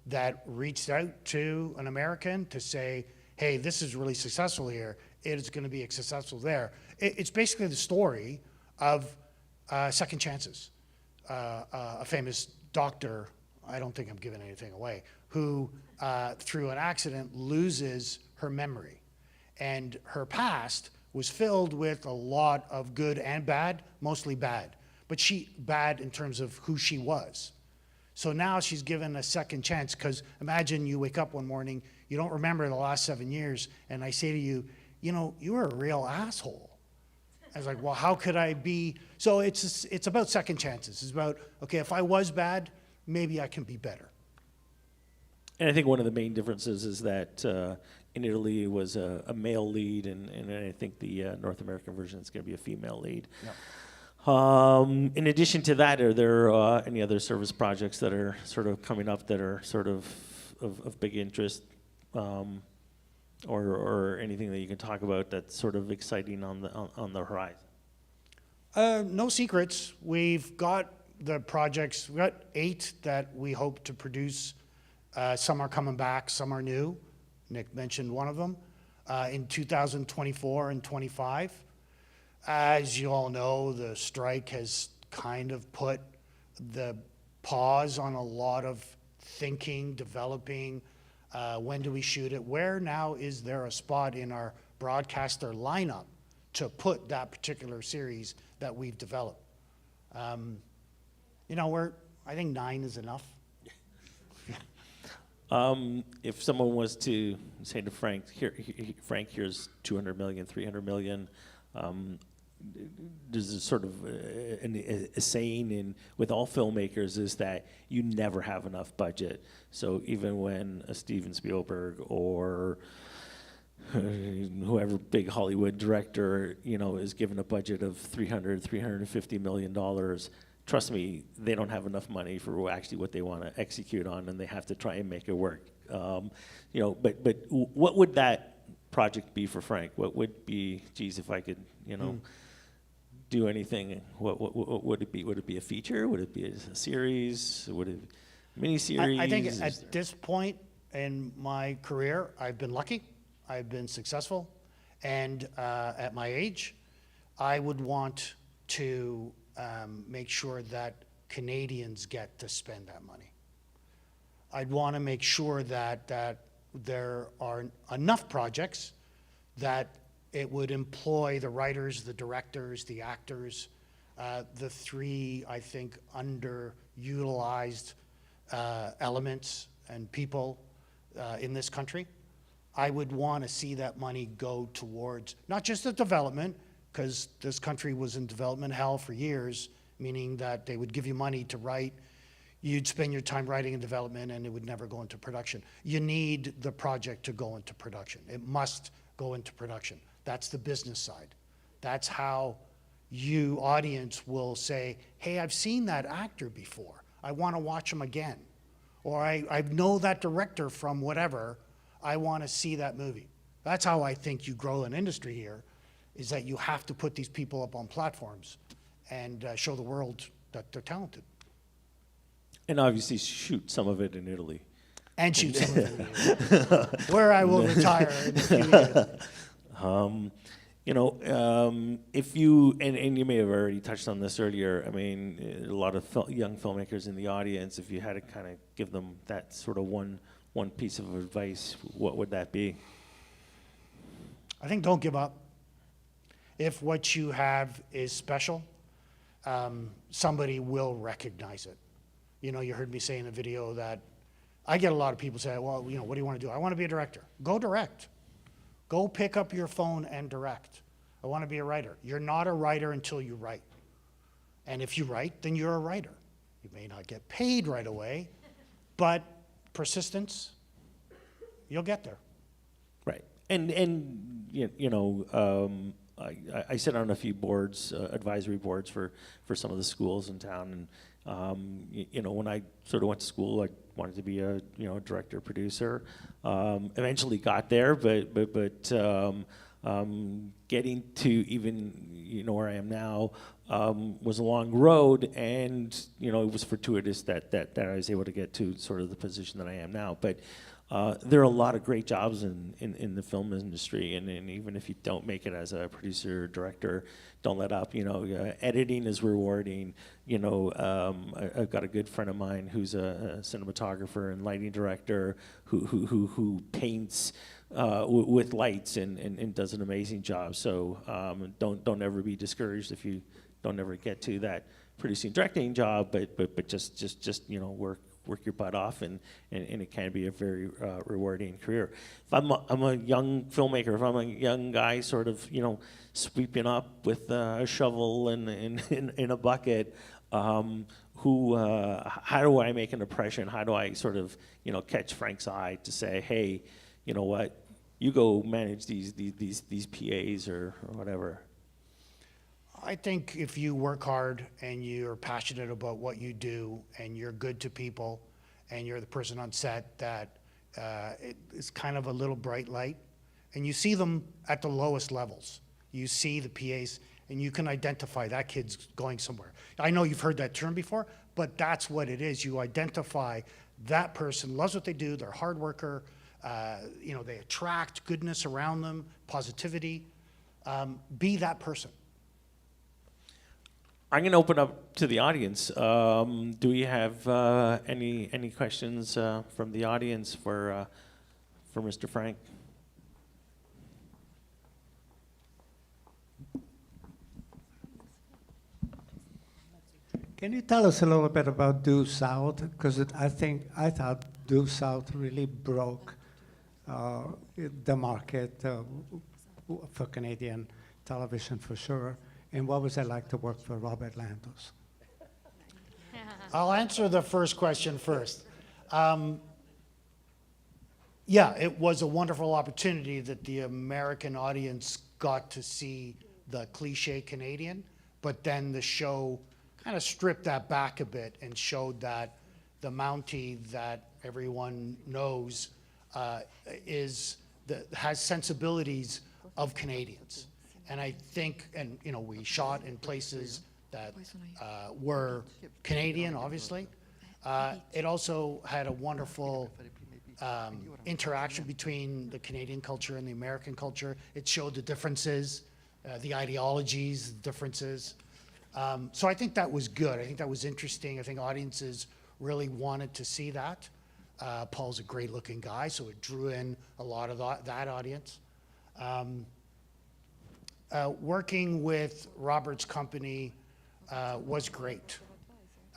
that reached out to an American to say, hey, this is really successful here. It is going to be successful there. It's basically the story of second chances. A famous doctor, I don't think I'm giving anything away, who through an accident loses her memory. And her past was filled with a lot of good and bad, mostly bad. But bad in terms of who she was. So now she's given a second chance, because imagine you wake up one morning, you don't remember the last 7 years, and I say to you, you know, you were a real asshole. I was like, well, how could I be? So it's about second chances. It's about, okay, if I was bad, maybe I can be better. And I think one of the main differences is that in Italy it was a male lead, and I think the North American version is going to be a female lead. Yep. In addition to that, are there any other service projects that are sort of coming up that are sort of big interest, or anything that you can talk about that's sort of exciting on the horizon? No secrets. We've got the projects. We've got 8 that we hope to produce. Some are coming back, some are new. Nick mentioned one of them. In 2024 and 25. As you all know, the strike has kind of put the pause on a lot of thinking, developing. When do we shoot it? Where now is there a spot in our broadcaster lineup to put that particular series that we've developed? You know, I think 9 is enough. If someone was to say to Frank, Frank, here's 200 million, 300 million, there's a sort of a saying with all filmmakers is that you never have enough budget. So even when a Steven Spielberg or whoever big Hollywood director, you know, is given a budget of $350 million, trust me, they don't have enough money for actually what they want to execute on, and they have to try and make it work. You know, but what would that project be for Frank? What would be, geez, if I could, you know, do anything? What would it be? Would it be a feature? Would it be a series? Would it miniseries? I think at this point in my career, I've been lucky. I've been successful, and at my age, I would want to make sure that Canadians get to spend that money. I'd want to make sure that there are enough projects that it would employ the writers, the directors, the actors, the 3, I think, underutilized elements and people in this country. I would want to see that money go towards not just the development, because this country was in development hell for years, meaning that they would give you money to write, you'd spend your time writing and development, and it would never go into production. You need the project to go into production. It must go into production. That's the business side. That's how you, audience, will say, hey, I've seen that actor before. I want to watch him again. Or I know that director from whatever. I want to see that movie. That's how I think you grow an industry here, is that you have to put these people up on platforms and show the world that they're talented. And obviously shoot some of it in Italy. And shoot some of it in Italy, where I will retire in a few years. if you, and you may have already touched on this earlier, I mean, a lot of young filmmakers in the audience, if you had to kind of give them that sort of one piece of advice, what would that be? I think don't give up. If what you have is special, somebody will recognize it. You heard me say in the video that I get a lot of people say, well, what do you want to do? I want to be a director. Go direct. Go pick up your phone and direct. I want to be a writer. You're not a writer until you write. And if you write, then you're a writer. You may not get paid right away, but persistence, you'll get there. Right. And I sit on a few boards, advisory boards for some of the schools in town. And when I sort of went to school, I wanted to be a director, producer. Eventually got there, but getting to even where I am now was a long road, and it was fortuitous that I was able to get to sort of the position that I am now. But there are a lot of great jobs in the film industry, and even if you don't make it as a producer or director, don't let up. Editing is rewarding. I've got a good friend of mine who's a cinematographer and lighting director who paints with lights and does an amazing job. So don't ever be discouraged if you don't ever get to that producing directing job, but just work your butt off, and it can be a very rewarding career. If I'm a young filmmaker, if I'm a young guy sort of sweeping up with a shovel and in a bucket, how do I make an impression? How do I sort of catch Frank's eye to say, hey, you know what, you go manage these PAs or whatever? I think if you work hard and you're passionate about what you do and you're good to people and you're the person on set that it's kind of a little bright light, and you see them at the lowest levels. You see the PAs and you can identify that kid's going somewhere. I know you've heard that term before, but that's what it is. You identify that person loves what they do, they're a hard worker, they attract goodness around them, positivity. Be that person. I'm going to open up to the audience. Do we have any questions from the audience for Mr. Frank? Can you tell us a little bit about Due South? Because I thought Due South really broke the market for Canadian television for sure. And what was it like to work for Robert Landos? I'll answer the first question first. Yeah, it was a wonderful opportunity that the American audience got to see the cliche Canadian, but then the show kind of stripped that back a bit and showed that the Mountie that everyone knows has sensibilities of Canadians. And I think, we shot in places that were Canadian, obviously. It also had a wonderful interaction between the Canadian culture and the American culture. It showed the differences, the ideologies, the differences. So I think that was good. I think that was interesting. I think audiences really wanted to see that. Paul's a great looking guy, so it drew in a lot of that audience. Working with Robert's company was great.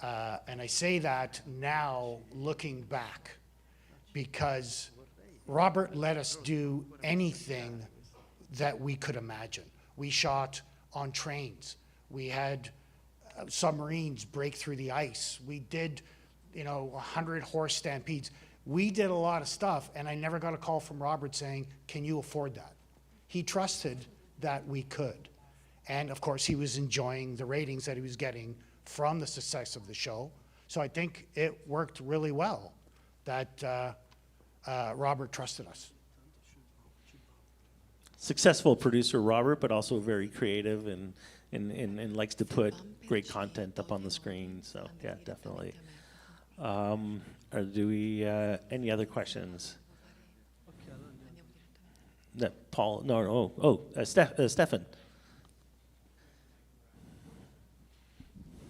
And I say that now looking back, because Robert let us do anything that we could imagine. We shot on trains. We had submarines break through the ice. We did, 100 horse stampedes. We did a lot of stuff, and I never got a call from Robert saying, can you afford that? He trusted that we could. And of course, he was enjoying the ratings that he was getting from the success of the show. So I think it worked really well that Robert trusted us. Successful producer Robert, but also very creative and likes to put great content up on the screen. So yeah, definitely. Do we any other questions? Paul, Stefan.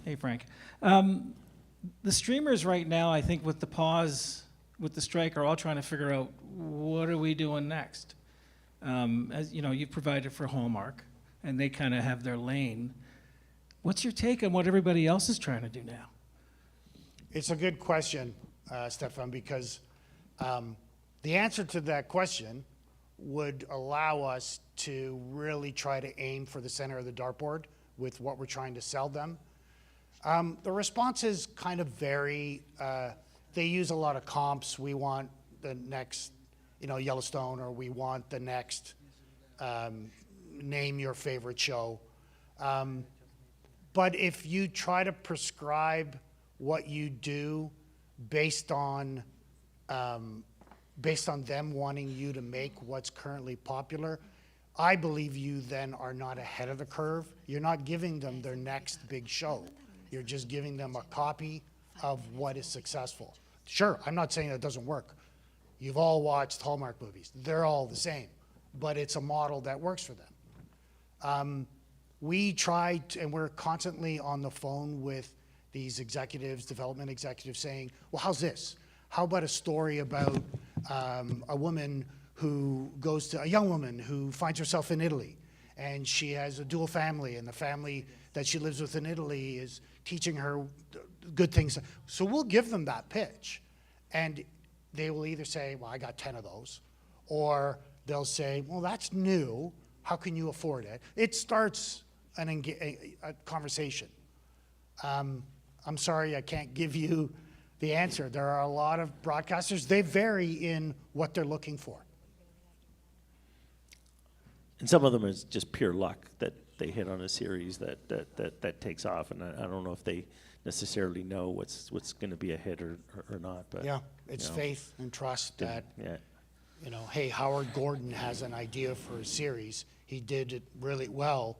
Hey, Frank. The streamers right now, I think with the pause, with the strike, are all trying to figure out what are we doing next. As you know, you've provided for Hallmark, and they kind of have their lane. What's your take on what everybody else is trying to do now? It's a good question, Stefan, because the answer to that question would allow us to really try to aim for the center of the dartboard with what we're trying to sell them. The responses kind of vary. They use a lot of comps. We want the next, Yellowstone, or we want the next name your favorite show. But if you try to prescribe what you do based on them wanting you to make what's currently popular, I believe you then are not ahead of the curve. You're not giving them their next big show. You're just giving them a copy of what is successful. Sure, I'm not saying that doesn't work. You've all watched Hallmark movies. They're all the same, but it's a model that works for them. We tried, and we're constantly on the phone with these executives, development executives, saying, well, how's this? How about a story about a young woman who finds herself in Italy, and she has a dual family, and the family that she lives with in Italy is teaching her good things. So we'll give them that pitch, and they will either say, well, I got 10 of those, or they'll say, well, that's new. How can you afford it? It starts a conversation. I'm sorry, I can't give you the answer. There are a lot of broadcasters. They vary in what they're looking for. And some of them is just pure luck that they hit on a series that takes off, and I don't know if they necessarily know what's going to be a hit or not. But yeah, it's faith and trust that hey, Howard Gordon has an idea for a series. He did it really well,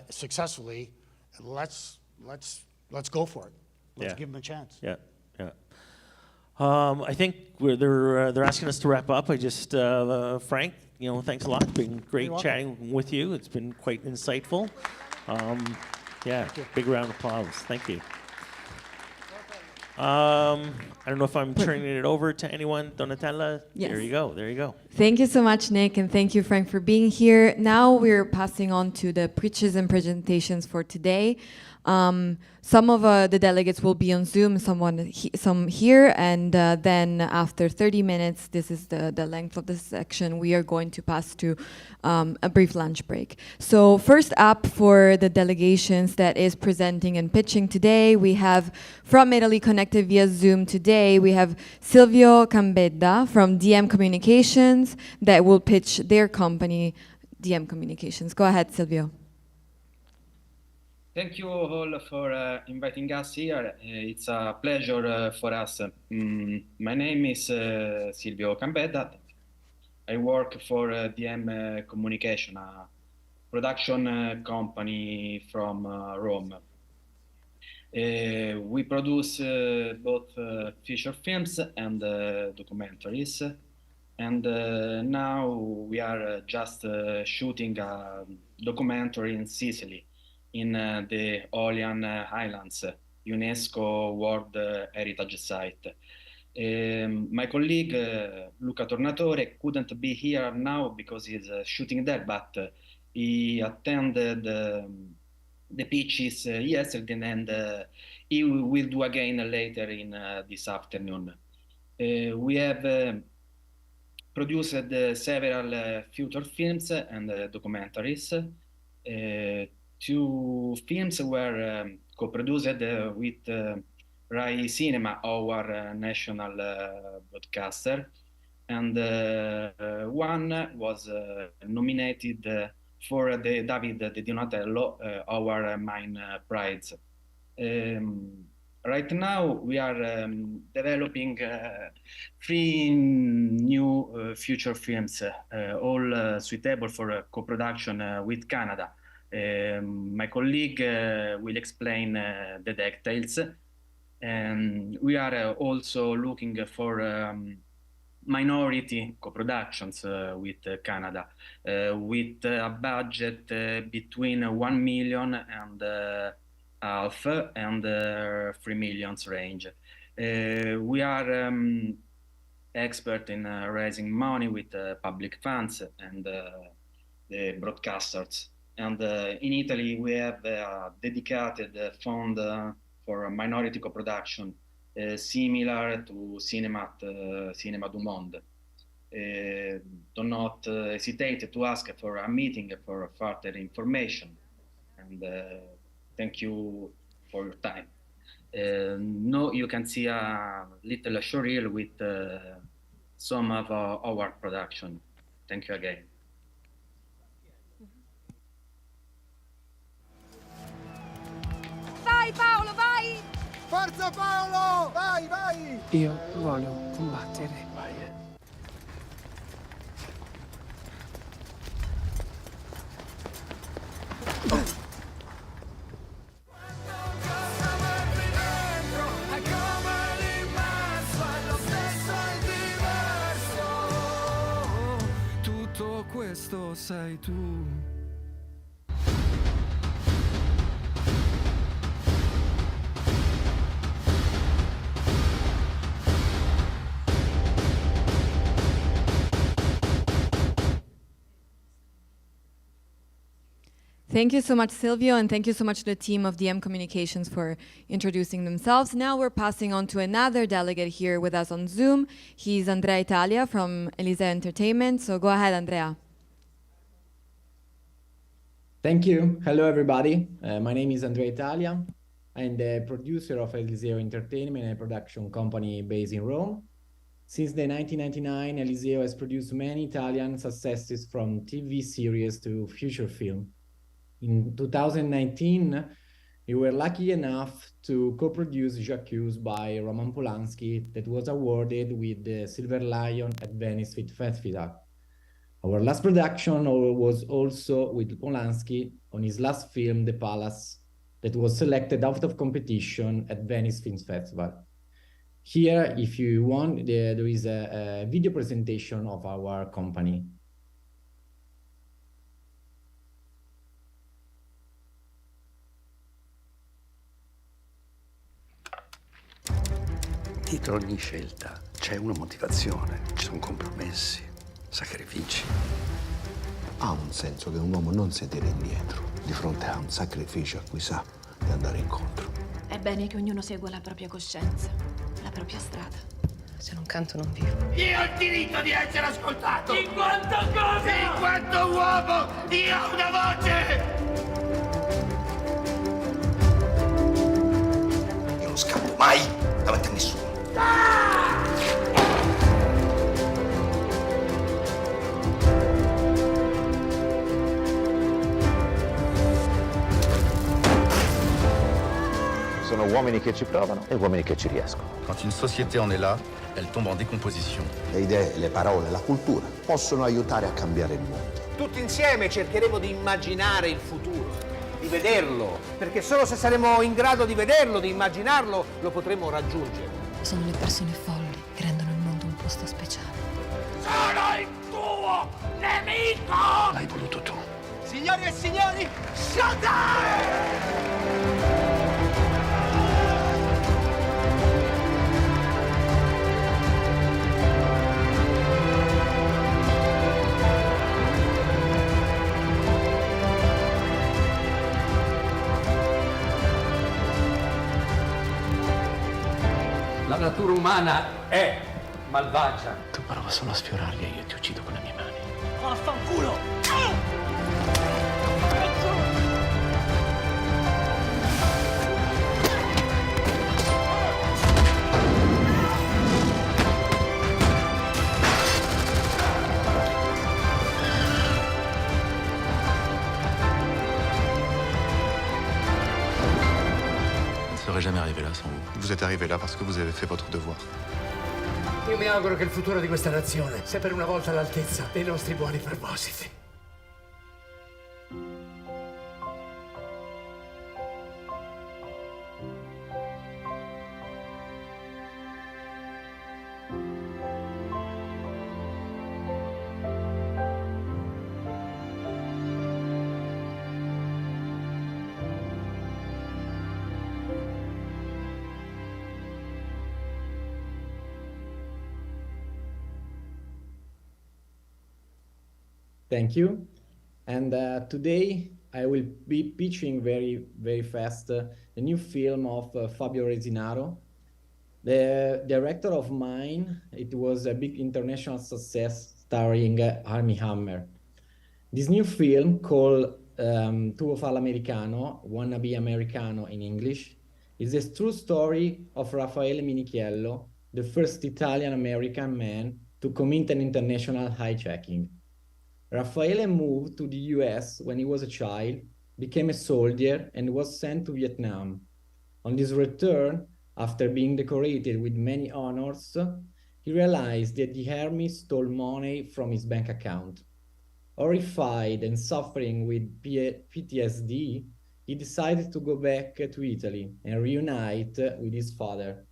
successfully. Let's go for it. Let's give him a chance. Yeah. I think they're asking us to wrap up. I just Frank, thanks a lot. It's been great chatting with you. It's been quite insightful. Big round of applause. Thank you. I don't know if I'm turning it over to anyone. Donatella? Yes. There you go. Thank you so much, Nick, and thank you, Frank, for being here. Now we're passing on to the pitches and presentations for today. Some of the delegates will be on Zoom, some here, and then after 30 minutes, this is the length of the section, we are going to pass to a brief lunch break. So first up for the delegations that is presenting and pitching today, we have from Italy connected via Zoom today, we have Silvio Cambedda from DM Communications that will pitch their company, DM Communications. Go ahead, Silvio. Thank you all for inviting us here. It's a pleasure for us. My name is Silvio Cambedda. I work for DM Communication, a production company from Rome. We produce both feature films and documentaries. And now we are just shooting a documentary in Sicily, in the Aeolian Islands, UNESCO World Heritage Site. My colleague Luca Tornatore couldn't be here now because he's shooting there, but he attended the pitches yesterday, and he will do again later in this afternoon. We have produced several feature films and documentaries. Two films were co-produced with Rai Cinema, our national broadcaster, and one was nominated for the David Di Donatello, our main prize. Right now, we are developing 3 new feature films, all suitable for co-production with Canada. My colleague will explain the details. We are also looking for minority co-productions with Canada, with a budget between 1 million and half and 3 millions range. We are expert in raising money with public funds and the broadcasters. And in Italy, we have a dedicated fund for minority co-production, similar to Cinema du Monde. Do not hesitate to ask for a meeting for further information. And thank you for your time. Now you can see a little showreel with some of our production. Thank you again. Vai Paolo, vai! Forza Paolo! Vai, vai! Io voglio combattere. Vai. Tutto questo sei tu. Thank you so much, Silvio, and thank you so much to the team of DM Communications for introducing themselves. Now we're passing on to another delegate here with us on Zoom. He's Andrea Italia from Eliseo Entertainment. So go ahead, Andrea. Thank you. Hello, everybody. My name is Andrea Italia. I'm the producer of Eliseo Entertainment, a production company based in Rome. Since the 1999, Eliseo has produced many Italian successes from TV series to feature film. In 2019, we were lucky enough to co-produce J'accuse by Roman Polanski that was awarded with the Silver Lion at Venice Film Festival. Our last production was also with Polanski on his last film, The Palace, that was selected out of competition at Venice Film Festival. Here, if you want, there is a video presentation of our company. Dietro ogni scelta c'è una motivazione, ci sono compromessi, sacrifici. Ha un senso che un uomo non si tira indietro di fronte a un sacrificio a cui sa di andare incontro. È bene che ognuno segua la propria coscienza, la propria strada. Se non canto non vivo. Io ho il diritto di essere ascoltato! In quanto cosa? In quanto uomo, io ho una voce! Io non scappo mai davanti a nessuno. Sono uomini che ci provano e uomini che ci riescono. Quand une société en est là, elle tombe en décomposition. Le idee, le parole, la cultura possono aiutare a cambiare il mondo. Tutti insieme cercheremo di immaginare il futuro, di vederlo, perché solo se saremo in grado di vederlo, di immaginarlo, lo potremo raggiungere. Sono le persone folli che rendono il mondo un posto speciale. Sono il tuo nemico! L'hai voluto tu. Signori e signori, showtime! La natura umana è malvagia. Tu prova solo a sfiorarli e io ti uccido con le mie mani. Vaffanculo! Je ne serais jamais arrivé là sans vous. Vous êtes arrivé là parce que vous avez fait votre devoir. Io mi auguro che il futuro di questa nazione sia per una volta all'altezza dei nostri buoni propositi. Thank you. And today I will be pitching very, very fast the new film of Fabio Resinaro, the director of Mine. It was a big international success starring Armie Hammer. This new film called Tuo Fall Americano, Wannabe Americano in English, is a true story of Raffaele Minichiello, the first Italian-American man to commit an international hijacking. Raffaele moved to the US when he was a child, became a soldier, and was sent to Vietnam. On his return, after being decorated with many honors, he realized that the army stole money from his bank account. Horrified and suffering with PTSD, he decided to go back to Italy and reunite with his father.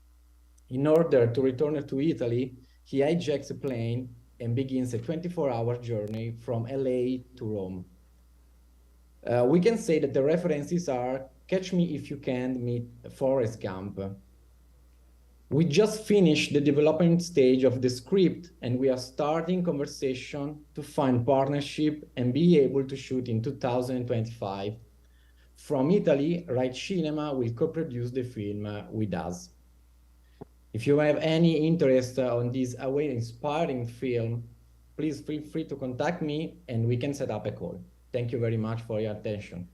In order to return to Italy, he hijacks a plane and begins a 24-hour journey from LA to Rome. We can say that the references are Catch Me If You Can meet Forrest Gump. We just finished the development stage of the script and we are starting conversation to find partnership and be able to shoot in 2025. From Italy, Right Cinema will co-produce the film with us. If you have any interest on this inspiring film, please feel free to contact me and we can set up a call. Thank you very much for your attention.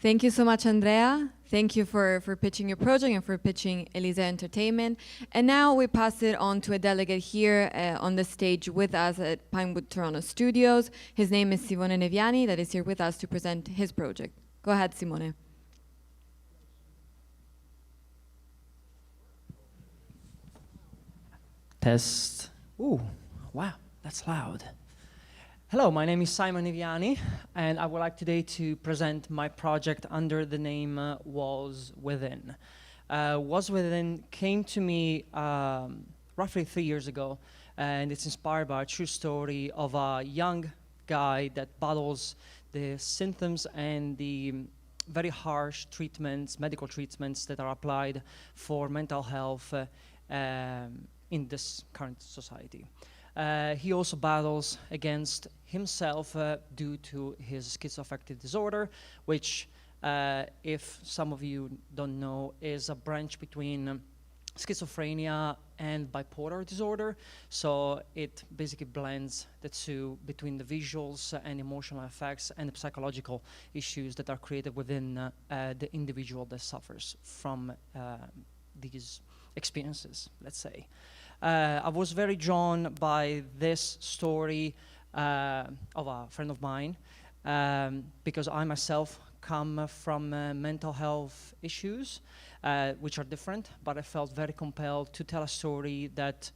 Thank you so much, Andrea. Thank you for pitching your project and for pitching Elisa Entertainment. And now we pass it on to a delegate here on the stage with us at Pinewood Toronto Studios. His name is Simone Neviani, that is here with us to present his project. Go ahead, Simone. Test. Ooh, wow, that's loud. Hello, my name is Simon Neviani, and I would like today to present my project under the name Was Within. Was Within came to me roughly 3 years ago, and it's inspired by a true story of a young guy that battles the symptoms and the very harsh treatments, medical treatments that are applied for mental health in this current society. He also battles against himself due to his schizoaffective disorder, which, if some of you don't know, is a branch between schizophrenia and bipolar disorder. So it basically blends the two between the visuals and emotional effects and the psychological issues that are created within the individual that suffers from these experiences, let's say. I was very drawn by this story of a friend of mine because I myself come from mental health issues, which are different, but I felt very compelled to tell a story that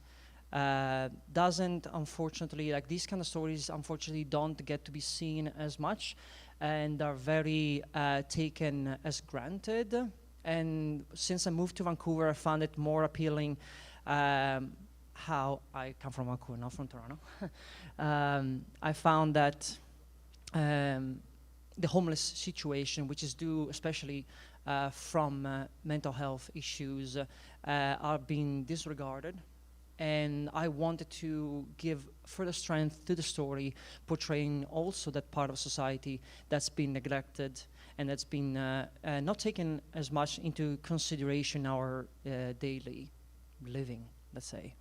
doesn't, unfortunately, like these kind of stories, unfortunately, don't get to be seen as much and are very taken as granted. And since I moved to Vancouver, I found it more appealing how I come from Vancouver, not from Toronto. I found that the homeless situation, which is due especially from mental health issues, are being disregarded. And I wanted to give further strength to the story, portraying also that part of society that's been neglected and that's been not taken as much into consideration in our daily living, let's say.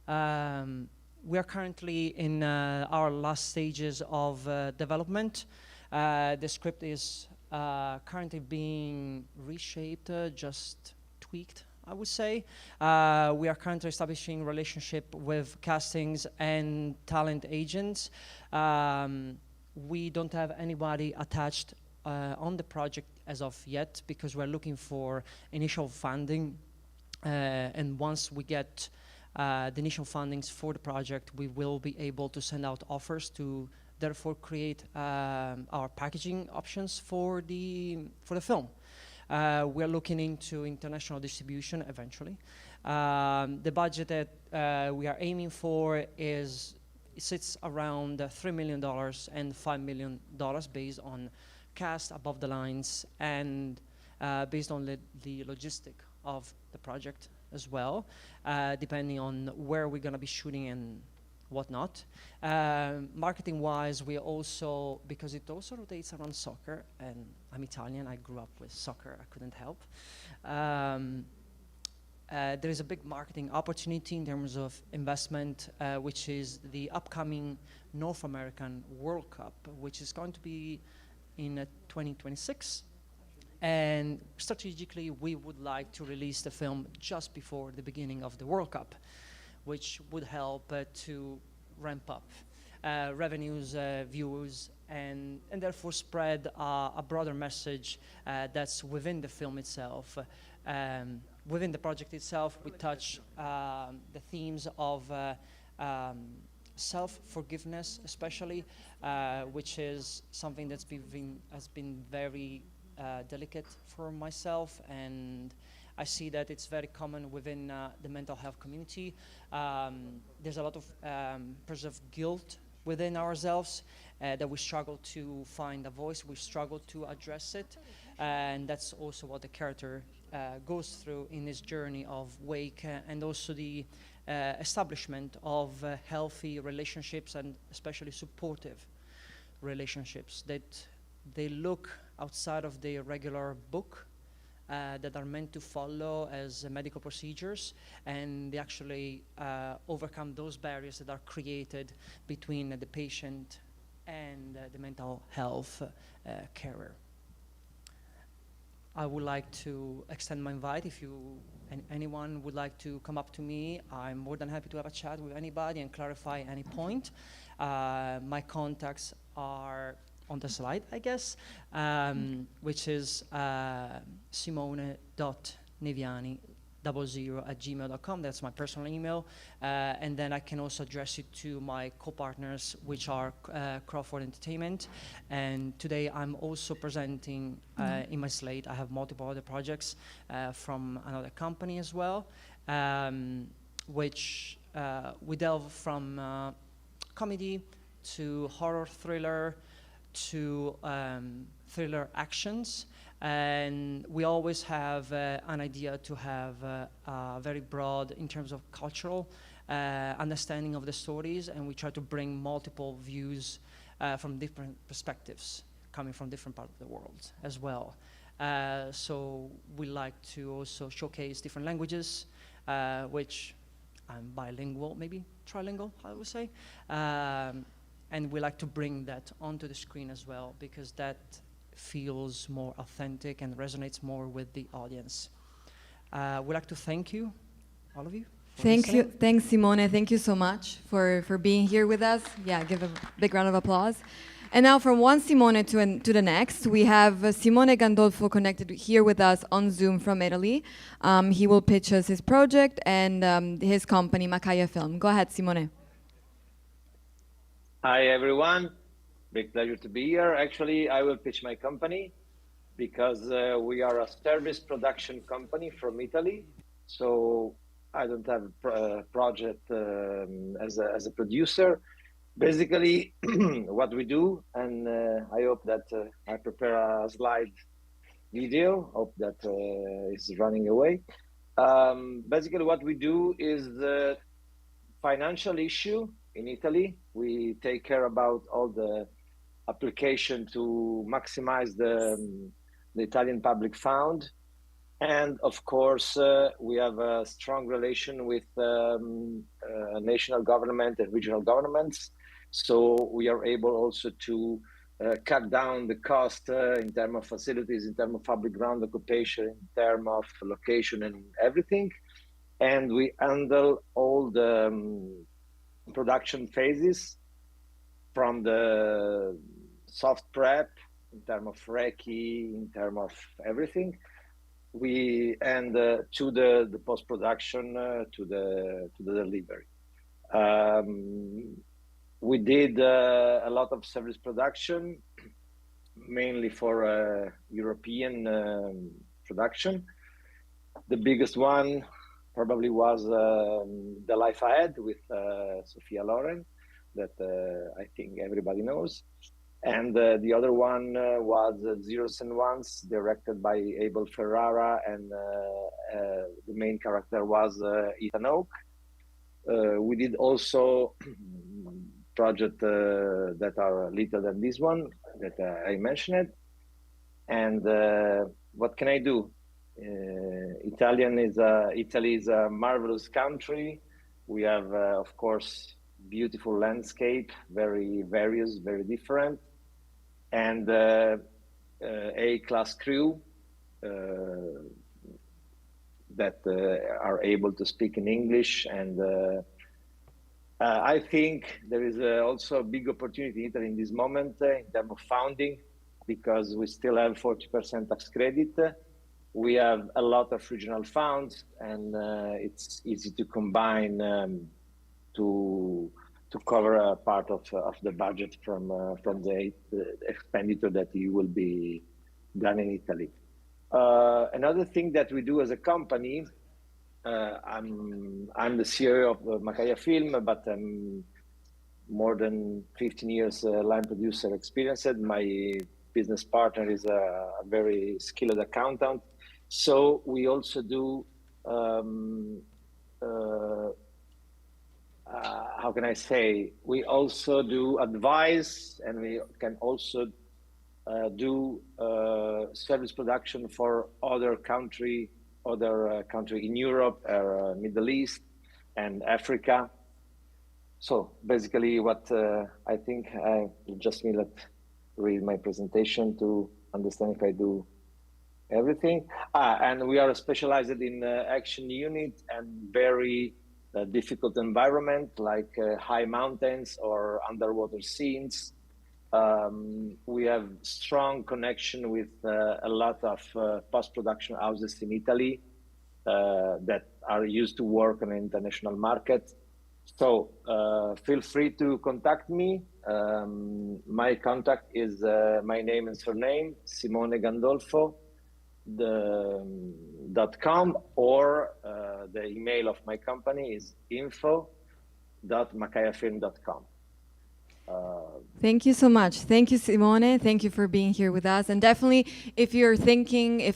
We are currently in our last stages of development. The script is currently being reshaped, just tweaked, I would say. We are currently establishing relationship with castings and talent agents. We don't have anybody attached on the project as of yet because we're looking for initial funding. And once we get the initial fundings for the project, we will be able to send out offers to therefore create our packaging options for the film. We're looking into international distribution eventually. The budget that we are aiming for sits around $3 million and $5 million based on cast above the lines and based on the logistic of the project as well, depending on where we're going to be shooting and whatnot. Marketing-wise, we also, because it also rotates around soccer, and I'm Italian, I grew up with soccer, I couldn't help. There is a big marketing opportunity in terms of investment, which is the upcoming North American World Cup, which is going to be in 2026. And strategically, we would like to release the film just before the beginning of the World Cup, which would help to ramp up revenues, views, and therefore spread a broader message that's within the film itself. Within the project itself, we touch the themes of self-forgiveness, especially, which is something has been very delicate for myself, and I see that it's very common within the mental health community. There's a lot of perceived guilt within ourselves that we struggle to find a voice, we struggle to address it, and that's also what the character goes through in his journey of Wake, and also the establishment of healthy relationships, and especially supportive relationships that they look outside of the regular book that are meant to follow as medical procedures, and they actually overcome those barriers that are created between the patient and the mental health carer. I would like to extend my invite. If anyone would like to come up to me, I'm more than happy to have a chat with anybody and clarify any point. My contacts are on the slide, I guess, which is simone.neviani00@gmail.com. That's my personal email. And then I can also address it to my co-partners, which are Crawford Entertainment. And today I'm also presenting in my slate. I have multiple other projects from another company as well, which we delve from comedy to horror thriller to thriller actions, and we always have an idea to have very broad in terms of cultural understanding of the stories, and we try to bring multiple views from different perspectives coming from different parts of the world as well. So we like to also showcase different languages, which I'm bilingual, maybe trilingual, I would say. And we like to bring that onto the screen as well, because that feels more authentic and resonates more with the audience. We'd like to thank you, all of you. Thank you. Thanks, Simone. Thank you so much for being here with us. Yeah, give a big round of applause. And now from one Simone to the next, we have Simone Gandolfo connected here with us on Zoom from Italy. He will pitch us his project and his company, Macaya Film. Go ahead, Simone. Hi, everyone. Big pleasure to be here. Actually, I will pitch my company because we are a service production company from Italy. So I don't have a project as a producer. Basically, what we do, and I hope that I prepare a slide video, hope that is running away. Basically, what we do is the financial issue in Italy. We take care about all the application to maximize the Italian public fund. And of course, we have a strong relation with national government and regional governments. So we are able also to cut down the cost in terms of facilities, in terms of public ground occupation, in terms of location and everything. And we handle all the production phases, from the soft prep, in terms of recce, in terms of everything. And to the post-production, to the delivery. We did a lot of service production, mainly for European production. The biggest one probably was The Life Ahead with Sophia Loren, that I think everybody knows. And the other one was Zeros and Ones, directed by Abel Ferrara, and the main character was Ethan Hawke. We did also projects that are little than this one that I mentioned. And what can I do? Italy is a marvelous country. We have, of course, beautiful landscape, very various, very different, and A-class crew that are able to speak in English. And I think there is also a big opportunity in Italy in this moment in terms of funding, because we still have 40% tax credit. We have a lot of regional funds, and it's easy to combine to cover a part of the budget from the expenditure that you will be done in Italy. Another thing that we do as a company, I'm the CEO of Macaya Film, but I'm more than 15 years line producer experienced. My business partner is a very skilled accountant. So we also do, how can I say, we also do advice, and we can also do service production for other country in Europe or Middle East and Africa. So basically what I think I just need to read my presentation to understand if I do everything. And we are specialized in action unit and very difficult environment like high mountains or underwater scenes. We have strong connection with a lot of post-production houses in Italy that are used to work on an international market. So feel free to contact me. My contact is my name and surname, Simone Gandolfo, .com, or the email of my company is info.macayafilm.com. Thank you so much. Thank you, Simone. Thank you for being here with us. And definitely, if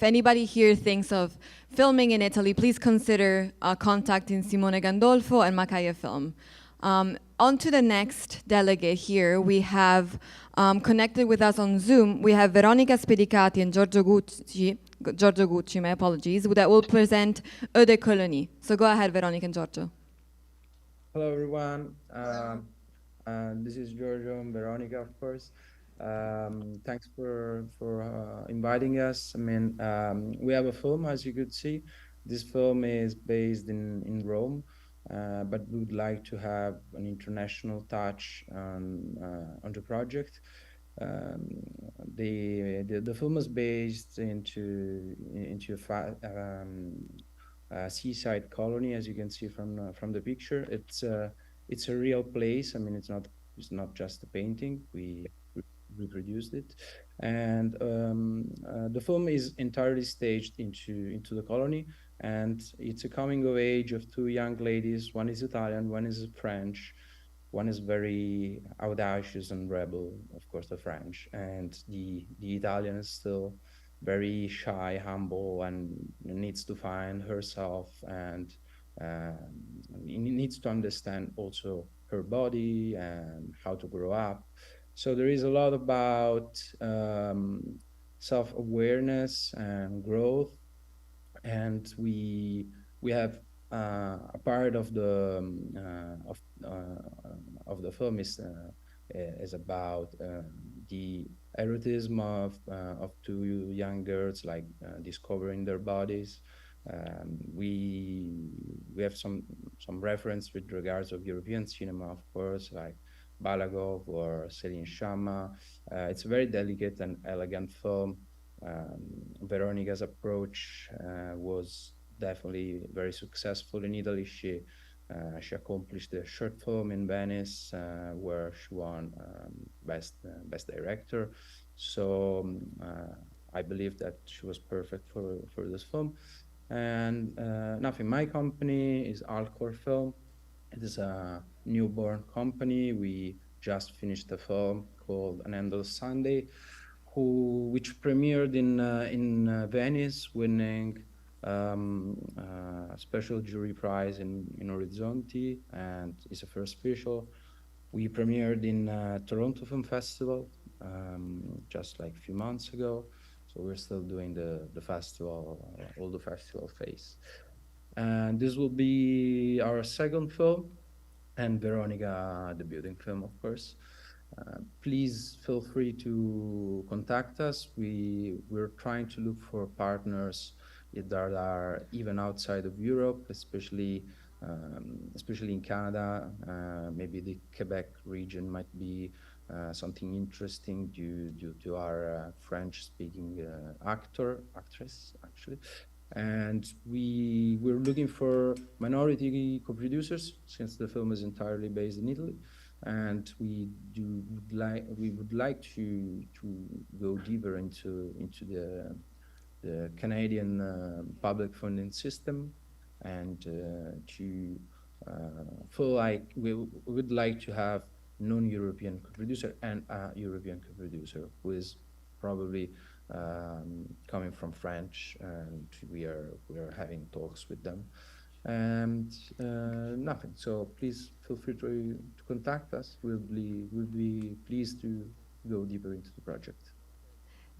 anybody here thinks of filming in Italy, please consider contacting Simone Gandolfo and Macaya Film. On to the next delegate here. We have connected with us on Zoom. We have Veronica Spedicati and Giorgio Gucci, my apologies, that will present Eau de Colonie. So go ahead, Veronica and Giorgio. Hello, everyone. This is Giorgio and Veronica, of course. Thanks for inviting us. I mean, we have a film, as you could see. This film is based in Rome, but we would like to have an international touch on the project. The film is based into a seaside colony, as you can see from the picture. It's a real place. I mean, it's not just a painting. We reproduced it, and the film is entirely staged into the colony, and it's a coming of age of two young ladies. One is Italian, one is French. One is very audacious and rebel, of course, the French, and the Italian is still very shy, humble, and needs to find herself, and needs to understand also her body and how to grow up. So there is a lot about self-awareness and growth, and we have a part of the film is about the erotism of two young girls, like discovering their bodies. We have some reference with regards of European cinema, of course, like Balagov or Céline Sciamma. It's a very delicate and elegant film. Veronica's approach was definitely very successful in Italy. She accomplished a short film in Venice where she won best director. So I believe that she was perfect for this film. And nothing. My company is Alcor Film. It is a newborn company. We just finished a film called An Endless Sunday, which premiered in Venice, winning a special jury prize in Orizzonti, and it's a first special. We premiered in Toronto Film Festival just like a few months ago. So we're still doing the festival, all the festival phase. And this will be our second film, and Veronica debuting film, of course. Please feel free to contact us. We're trying to look for partners that are even outside of Europe, especially in Canada. Maybe the Quebec region might be something interesting due to our French-speaking actress, actually. And we're looking for minority co-producers, since the film is entirely based in Italy, and we would like to go deeper into the Canadian public funding system, and to feel like we would like to have non-European co-producer and a European co-producer who is probably coming from French, and we are having talks with them, and nothing. So please feel free to contact us. We'll be pleased to go deeper into the project.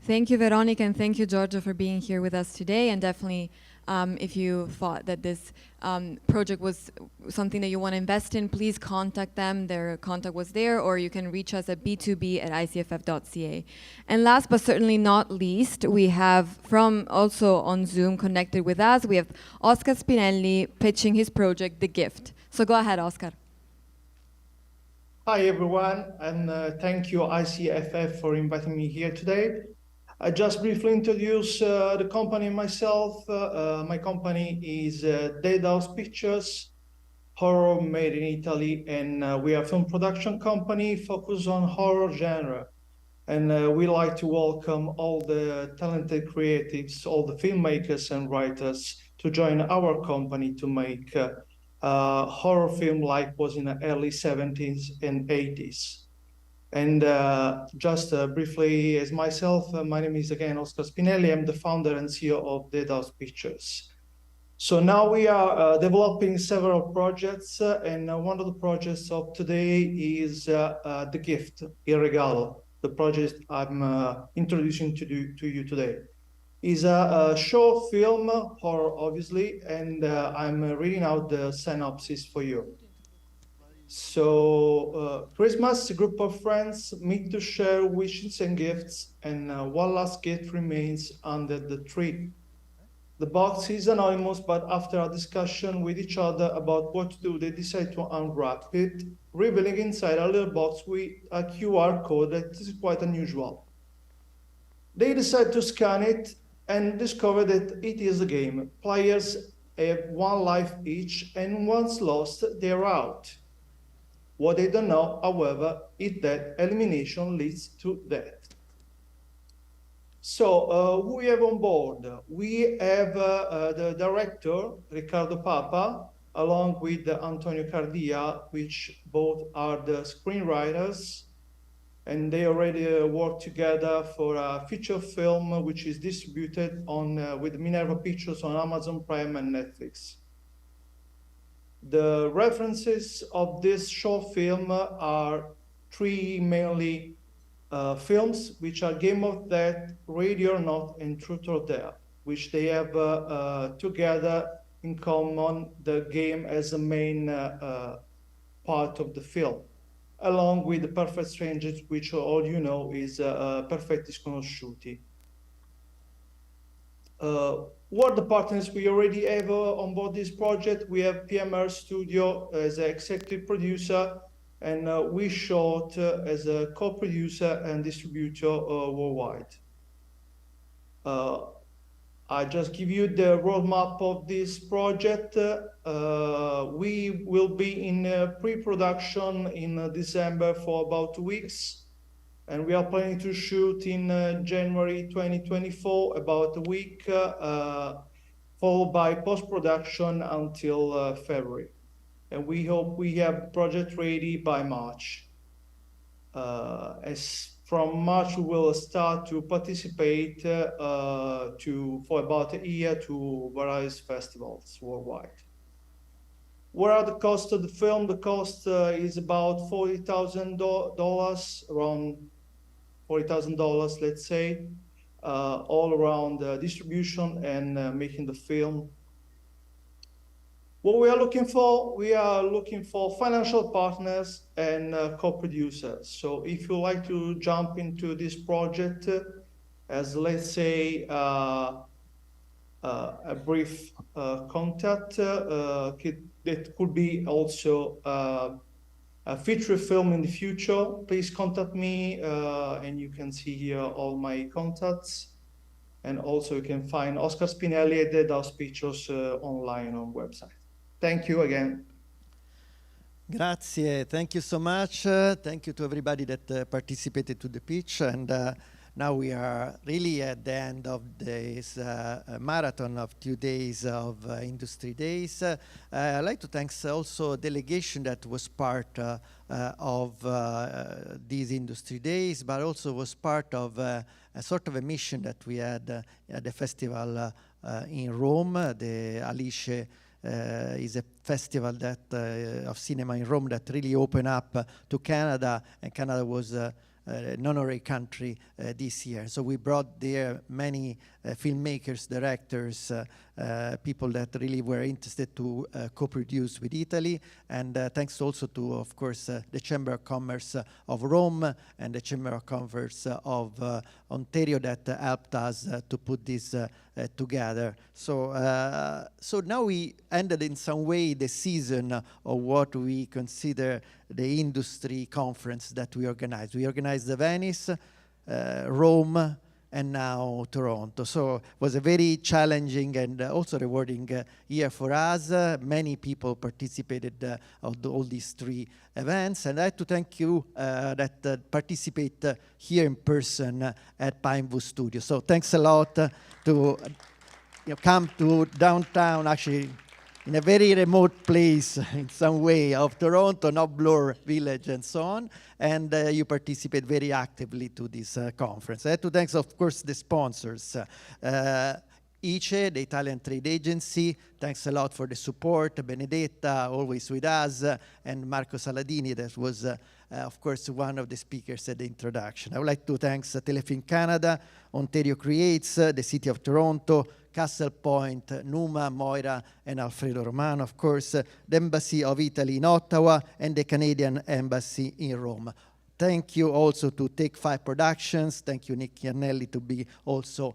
Thank you, Veronica, and thank you, Giorgio, for being here with us today. And definitely, if you thought that this project was something that you want to invest in, please contact them. Their contact was there, or you can reach us at b2b@icff.ca. And last but certainly not least, we have from also on Zoom connected with us, we have Oscar Spinelli pitching his project, The Gift. So go ahead, Oscar. Hi, everyone, and thank you, ICFF, for inviting me here today. I just briefly introduce the company and myself. My company is Dead House Pictures, horror made in Italy, and we are a film production company focused on horror genre. And we like to welcome all the talented creatives, all the filmmakers and writers to join our company to make horror film like was in the early 70s and 80s. And just briefly, as myself, my name is again Oscar Spinelli. I'm the founder and CEO of Dead House Pictures. So now we are developing several projects, and one of the projects of today is The Gift, Il Regalo, the project I'm introducing to you today. Is a short film, horror obviously, and I'm reading out the synopsis for you. So Christmas, a group of friends meet to share wishes and gifts, and one last gift remains under the tree. The box is anonymous, but after a discussion with each other about what to do, they decide to unwrap it, revealing inside a little box with a QR code that is quite unusual. They decide to scan it and discover that it is a game. Players have one life each, and once lost, they're out. What they don't know, however, is that elimination leads to death. So who we have on board? We have the director, Riccardo Papa, along with Antonio Cardia, which both are the screenwriters, and they already worked together for a feature film which is distributed on with Minerva Pictures on Amazon Prime and Netflix. The references of this short film are three mainly films, which are Game of Death, Ready or Not, and Truth or Dare, which they have together in common the game as a main part of the film, along with The Perfect Strangers, which all you know is Perfetti Sconosciuti. What are the partners we already have on board this project? We have PMR Studio as an executive producer, and We Shot as a co-producer and distributor worldwide. I just give you the roadmap of this project. We will be in pre-production in December for about 2 weeks. And we are planning to shoot in January 2024, about a week, followed by post-production until February. And we hope we have project ready by March. As from March, we will start to participate for about a year to various festivals worldwide. What are the costs of the film? The cost is about $40,000, around $40,000, let's say, all around distribution and making the film. What we are looking for financial partners and co-producers. So if you like to jump into this project as, let's say, a brief contact, that could be also a feature film in the future, please contact me, and you can see here all my contacts. And also you can find Oscar Spinelli at Dead House Pictures online on website. Thank you again. Grazie, thank you so much. Thank you to everybody that participated to the pitch. And now we are really at the end of this marathon of 2 days of industry days. I'd like to thank also a delegation that was part of these industry days, but also was part of a sort of a mission that we had at the festival in Rome, the Alice. Is a festival that of cinema in Rome that really opened up to Canada, and Canada was an honorary country this year. So we brought there many filmmakers, directors, people that really were interested to co-produce with Italy. And thanks also to, of course, the Chamber of Commerce of Rome and the Chamber of Commerce of Ontario that helped us to put this together. So now we ended in some way the season of what we consider the industry conference that we organized. We organized the Venice, Rome, and now Toronto. So it was a very challenging and also rewarding year for us. Many people participated of all these 3 events. And I have to thank you that participate here in person at Pinewood Studio. So thanks a lot to come to downtown, actually in a very remote place in some way of Toronto, not Bloor Village and so on, and you participate very actively to this conference. I have to thank, of course, the sponsors. ICE, the Italian trade agency, thanks a lot for the support. Benedetta, always with us, and Marco Saladini, that was, of course, one of the speakers at the introduction. I would like to thank Telefilm Canada, Ontario Creates, the City of Toronto, Castle Point, Numa, Moira, and Alfredo Romano, of course, the Embassy of Italy in Ottawa, and the Canadian Embassy in Rome. Thank you also to Take 5 Productions. Thank you, Nick Iannelli, to be also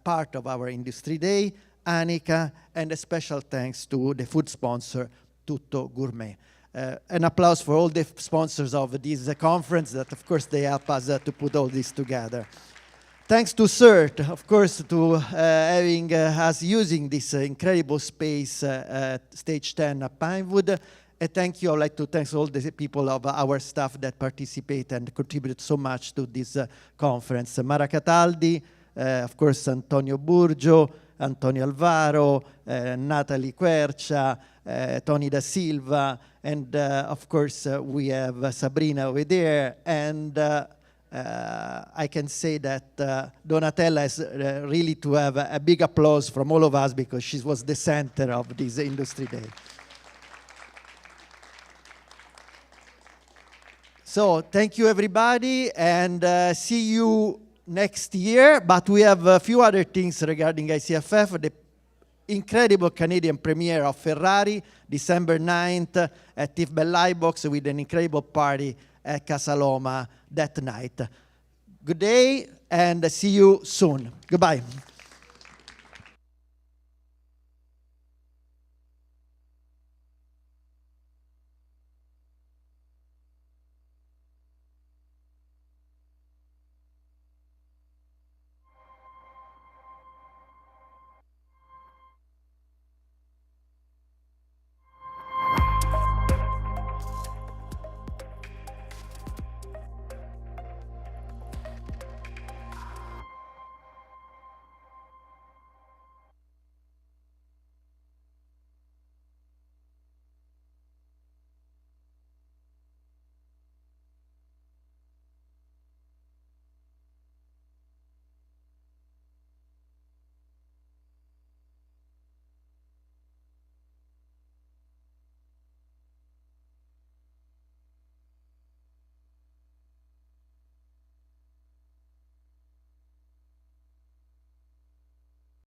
part of our Industry Day, Anika, and a special thanks to the food sponsor, Tutto Gourmet. An applause for all the sponsors of this conference that, of course, they help us to put all this together. Thanks to CERT, of course, to having us using this incredible space at Stage 10 at Pinewood. And thank you. I'd like to thank all the people of our staff that participate and contribute so much to this conference. Mara Cataldi, of course, Antonio Burgio, Antonio Alvaro, Natalie Quercia, Tony Da Silva, and of course, we have Sabrina over there, and I can say that Donatella has really to have a big applause from all of us because she was the center of this Industry Day. So thank you, everybody, and see you next year. But we have a few other things regarding ICFF. The incredible Canadian premiere of Ferrari, December 9th at TIFF Bell Lightbox with an incredible party at Casaloma that night. Good day, and see you soon. Goodbye.